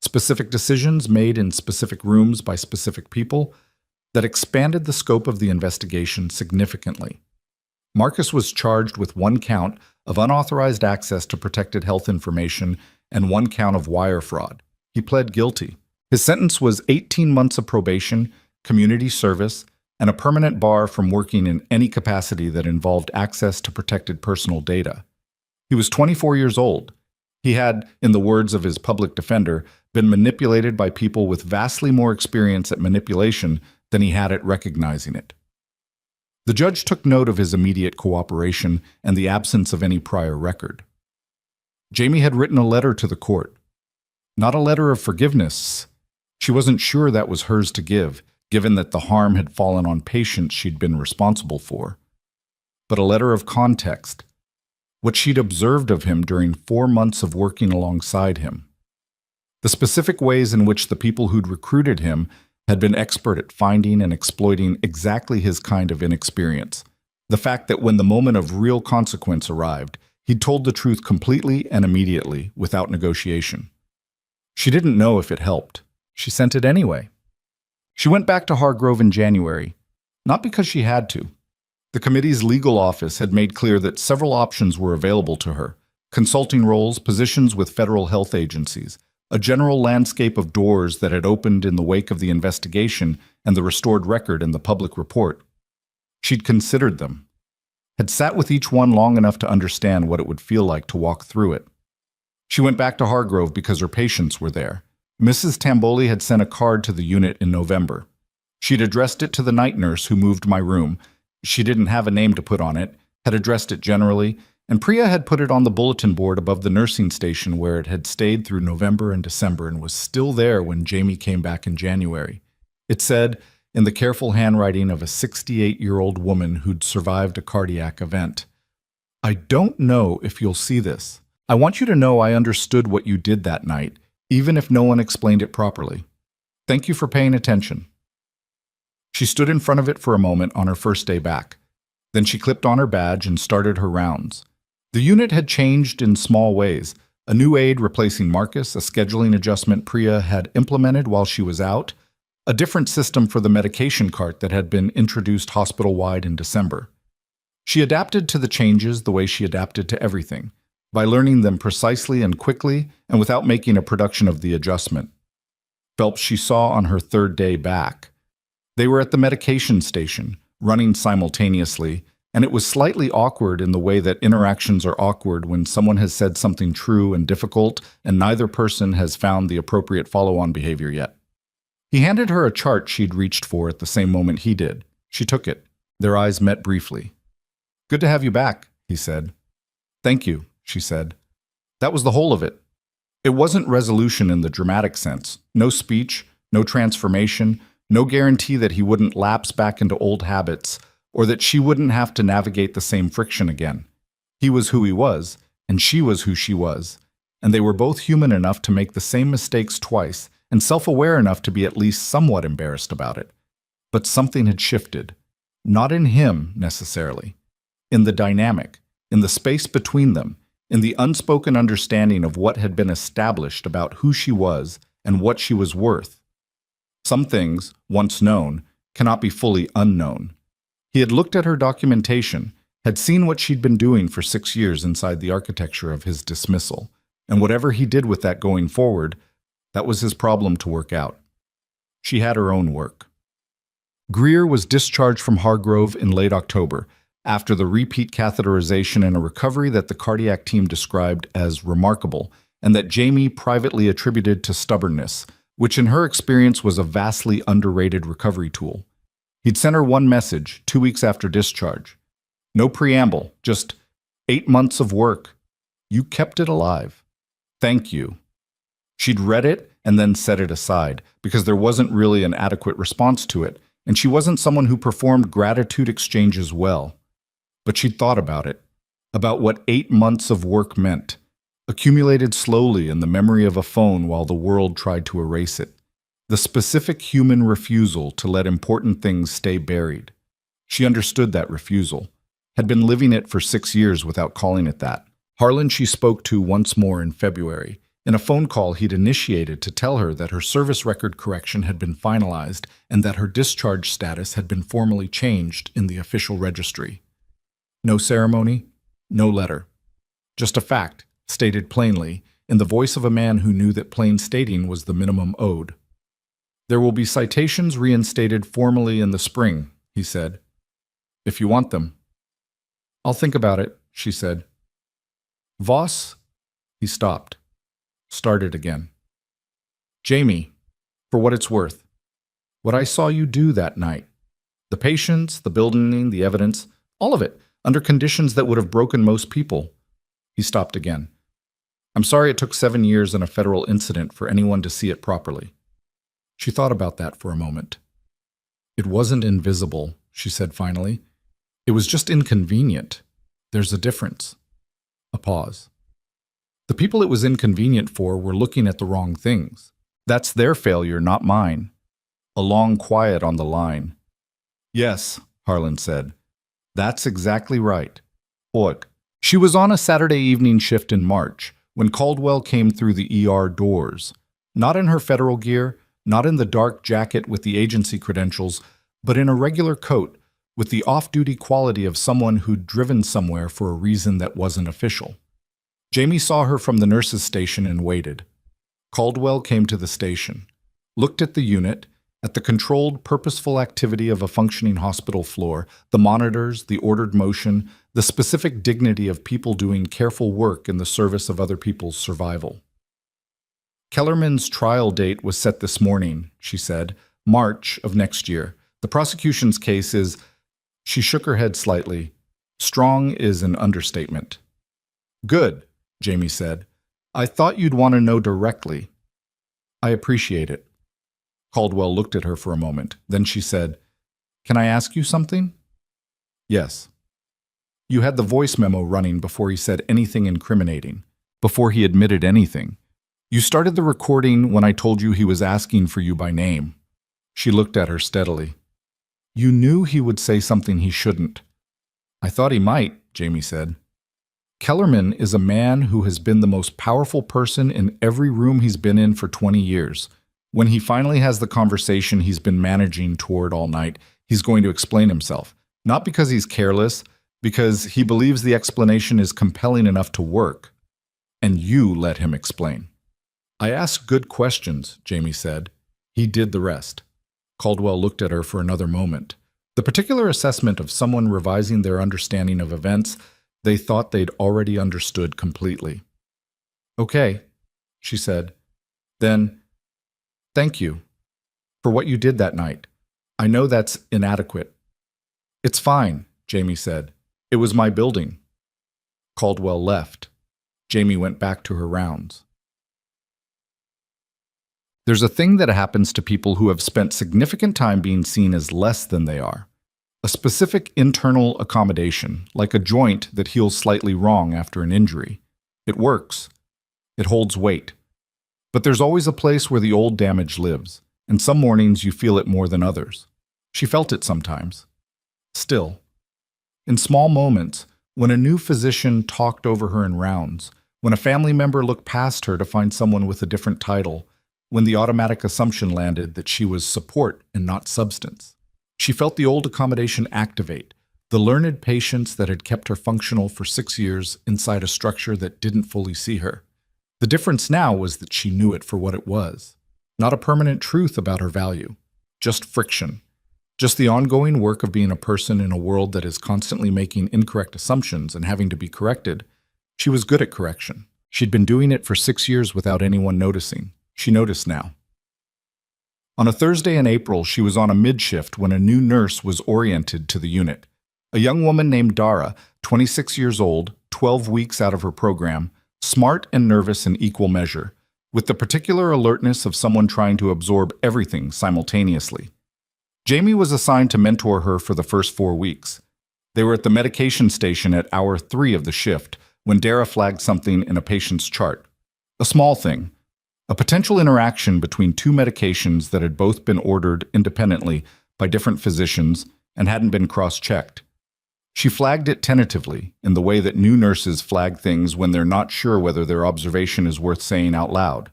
specific decisions made in specific rooms by specific people that expanded the scope of the investigation significantly. Marcus was charged with 1 count of unauthorized access to protected health information and 1 count of wire fraud. He pled guilty. His sentence was 18 months of probation, community service, and a permanent bar from working in any capacity that involved access to protected personal data. He was 24 years old. He had, in the words of his public defender, been manipulated by people with vastly more experience at manipulation than he had at recognizing it. The judge took note of his immediate cooperation and the absence of any prior record. Jamie had written a letter to the court. Not a letter of forgiveness. She wasn't sure that was hers to give, given that the harm had fallen on patients she'd been responsible for. But a letter of context. What she'd observed of him during 4 months of working alongside him. The specific ways in which the people who'd recruited him had been expert at finding and exploiting exactly his kind of inexperience. The fact that when the moment of real consequence arrived, he'd told the truth completely and immediately, without negotiation. She didn't know if it helped. She sent it anyway. She went back to Hargrove in January, not because she had to. The committee's legal office had made clear that several options were available to her: consulting roles, positions with federal health agencies, a general landscape of doors that had opened in the wake of the investigation and the restored record in the public report. She'd considered them, had sat with each one long enough to understand what it would feel like to walk through it. She went back to Hargrove because her patients were there. Mrs. Tamboli had sent a card to the unit in November. She'd addressed it to the night nurse who moved my room. She didn't have a name to put on it, had addressed it generally, and Priya had put it on the bulletin board above the nursing station where it had stayed through November and December and was still there when Jamie came back in January. It said, in the careful handwriting of a 68-year-old woman who'd survived a cardiac event, "I don't know if you'll see this. I want you to know I understood what you did that night, even if no one explained it properly. Thank you for paying attention." She stood in front of it for a moment on her first day back. Then she clipped on her badge and started her rounds. The unit had changed in small ways. A new aide replacing Marcus, a scheduling adjustment Priya had implemented while she was out, a different system for the medication cart that had been introduced hospital-wide in December. She adapted to the changes the way she adapted to everything, by learning them precisely and quickly and without making a production of the adjustment. Phelps she saw on her 3rd day back. They were at the medication station, running simultaneously, and it was slightly awkward in the way that interactions are awkward when someone has said something true and difficult and neither person has found the appropriate follow-on behavior yet. He handed her a chart she'd reached for at the same moment he did. She took it. Their eyes met briefly. "Good to have you back," he said. "Thank you," she said. That was the whole of it. It wasn't resolution in the dramatic sense. No speech, no transformation, no guarantee that he wouldn't lapse back into old habits, or that she wouldn't have to navigate the same friction again. He was who he was, and she was who she was, and they were both human enough to make the same mistakes twice, and self-aware enough to be at least somewhat embarrassed about it. But something had shifted. Not in him, necessarily. In the dynamic, in the space between them, in the unspoken understanding of what had been established about who she was and what she was worth. Some things, once known, cannot be fully unknown. He had looked at her documentation, had seen what she'd been doing for 6 years inside the architecture of his dismissal, and whatever he did with that going forward, That was his problem to work out. She had her own work. Greer was discharged from Hargrove in late October, after the repeat catheterization and a recovery that the cardiac team described as remarkable, and that Jamie privately attributed to stubbornness, which in her experience was a vastly underrated recovery tool. He'd sent her one message 2 weeks after discharge. No preamble, just 8 months of work. You kept it alive. Thank you. She'd read it and then set it aside, because there wasn't really an adequate response to it, and she wasn't someone who performed gratitude exchanges well. But she'd thought about it, about what 8 months of work meant, accumulated slowly in the memory of a phone while the world tried to erase it. The specific human refusal to let important things stay buried. She understood that refusal, had been living it for 6 years without calling it that. Harlan she spoke to once more in February, in a phone call he'd initiated to tell her that her service record correction had been finalized and that her discharge status had been formally changed in the official registry. No ceremony, no letter. Just a fact, stated plainly, in the voice of a man who knew that plain stating was the minimum owed. There will be citations reinstated formally in the spring, he said. If you want them. I'll think about it, she said. Voss? He stopped. Started again. Jamie, for what it's worth, what I saw you do that night, the patients, the building, the evidence, all of it, under conditions that would have broken most people. He stopped again. I'm sorry it took 7 years and a federal incident for anyone to see it properly. She thought about that for a moment. It wasn't invisible, she said finally. It was just inconvenient. There's a difference. A pause. The people it was inconvenient for were looking at the wrong things. That's their failure, not mine. A long quiet on the line. Yes, Harlan said. That's exactly right. Look, she was on a Saturday evening shift in March when Caldwell came through the ER doors. Not in her federal gear, not in the dark jacket with the agency credentials, but in a regular coat with the off-duty quality of someone who'd driven somewhere for a reason that wasn't official. Jamie saw her from the nurse's station and waited. Caldwell came to the station, looked at the unit, at the controlled, purposeful activity of a functioning hospital floor, the monitors, the ordered motion, the specific dignity of people doing careful work in the service of other people's survival. Kellerman's trial date was set this morning, she said, March of next year. The prosecution's case is... She shook her head slightly. Strong is an understatement. Good, Jamie said. I thought you'd want to know directly. I appreciate it. Caldwell looked at her for a moment. Then she said, Can I ask you something? Yes. You had the voice memo running before he said anything incriminating, before he admitted anything. You started the recording when I told you he was asking for you by name. She looked at her steadily. You knew he would say something he shouldn't. I thought he might, Jamie said. Kellerman is a man who has been the most powerful person in every room he's been in for 20 years. When he finally has the conversation he's been managing toward all night, he's going to explain himself. Not because he's careless, because he believes the explanation is compelling enough to work. And you let him explain. I asked good questions, Jamie said. He did the rest. Caldwell looked at her for another moment. The particular assessment of someone revising their understanding of events they thought they'd already understood completely. Okay, she said. Then, thank you for what you did that night. I know that's inadequate. It's fine, Jamie said. It was my building. Caldwell left. Jamie went back to her rounds. There's a thing that happens to people who have spent significant time being seen as less than they are. A specific internal accommodation, like a joint that heals slightly wrong after an injury. It works. It holds weight. But there's always a place where the old damage lives, and some mornings you feel it more than others. She felt it sometimes. Still. In small moments, when a new physician talked over her in rounds, when a family member looked past her to find someone with a different title, when the automatic assumption landed that she was support and not substance. She felt the old accommodation activate, the learned patience that had kept her functional for 6 years inside a structure that didn't fully see her. The difference now was that she knew it for what it was. Not a permanent truth about her value, just friction. Just the ongoing work of being a person in a world that is constantly making incorrect assumptions and having to be corrected. She was good at correction. She'd been doing it for 6 years without anyone noticing. She noticed now. On a Thursday in April, she was on a mid-shift when a new nurse was oriented to the unit. A young woman named Dara, 26 years old, 12 weeks out of her program, smart and nervous in equal measure, with the particular alertness of someone trying to absorb everything simultaneously. Jamie was assigned to mentor her for the first 4 weeks. They were at the medication station at hour 3 of the shift when Dara flagged something in a patient's chart. A small thing. A potential interaction between 2 medications that had both been ordered independently by different physicians and hadn't been cross-checked. She flagged it tentatively, in the way that new nurses flag things when they're not sure whether their observation is worth saying out loud.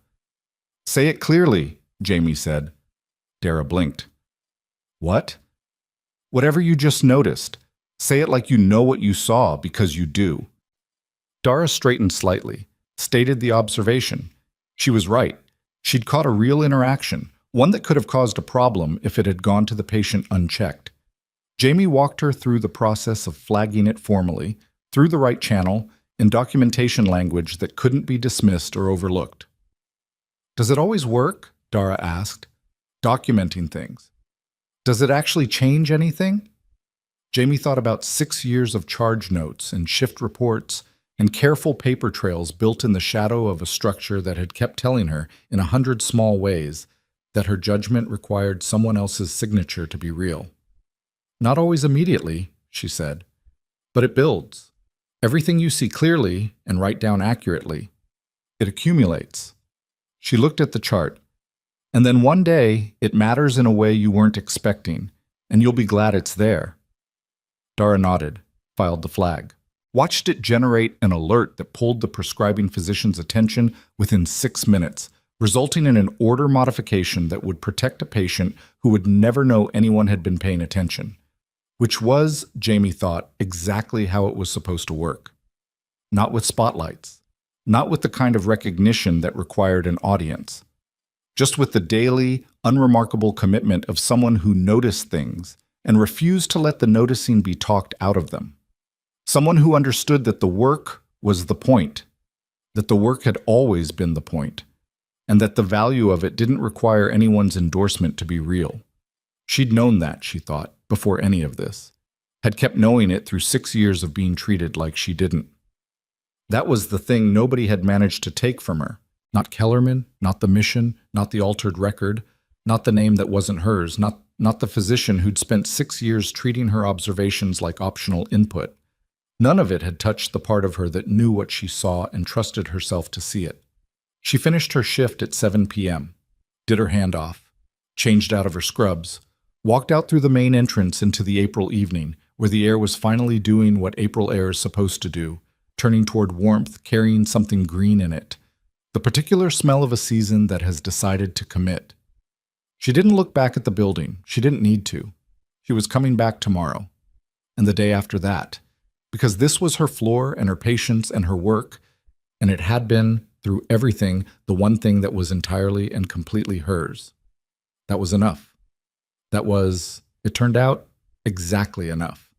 "Say it clearly," Jamie said. Dara blinked. "What?" "Whatever you just noticed. Say it like you know what you saw, because you do." Dara straightened slightly, stated the observation. She was right. She'd caught a real interaction, one that could have caused a problem if it had gone to the patient unchecked. Jamie walked her through the process of flagging it formally, through the right channel, in documentation language that couldn't be dismissed or overlooked. "Does it always work?" Dara asked. "Documenting things. Does it actually change anything?" Jamie thought about 6 years of charge notes and shift reports and careful paper trails built in the shadow of a structure that had kept telling her, in 100 small ways, that her judgment required someone else's signature to be real. "Not always immediately," she said, "but it builds. Everything you see clearly and write down accurately. It accumulates." She looked at the chart. "And then one day, it matters in a way you weren't expecting, and you'll be glad it's there." Dara nodded, filed the flag. Watched it generate an alert that pulled the prescribing physician's attention within 6 minutes, resulting in an order modification that would protect a patient who would never know anyone had been paying attention. Which was, Jamie thought, exactly how it was supposed to work. Not with spotlights. Not with the kind of recognition that required an audience. Just with the daily, unremarkable commitment of someone who noticed things and refused to let the noticing be talked out of them. Someone who understood that the work was the point, that the work had always been the point, and that the value of it didn't require anyone's endorsement to be real. She'd known that, she thought, before any of this, had kept knowing it through 6 years of being treated like she didn't. That was the thing nobody had managed to take from her. Not Kellerman, not the mission, not the altered record, not the name that wasn't hers, not the physician who'd spent 6 years treating her observations like optional input. None of it had touched the part of her that knew what she saw and trusted herself to see it. She finished her shift at 7 p.m., did her handoff, changed out of her scrubs, walked out through the main entrance into the April evening, where the air was finally doing what April air is supposed to do, turning toward warmth, carrying something green in it, the particular smell of a season that has decided to commit. She didn't look back at the building. She didn't need to. She was coming back tomorrow, and the day after that, because this was her floor and her patients and her work, and it had been, through everything, the one thing that was entirely and completely hers. That was enough. That was, it turned out, exactly enough.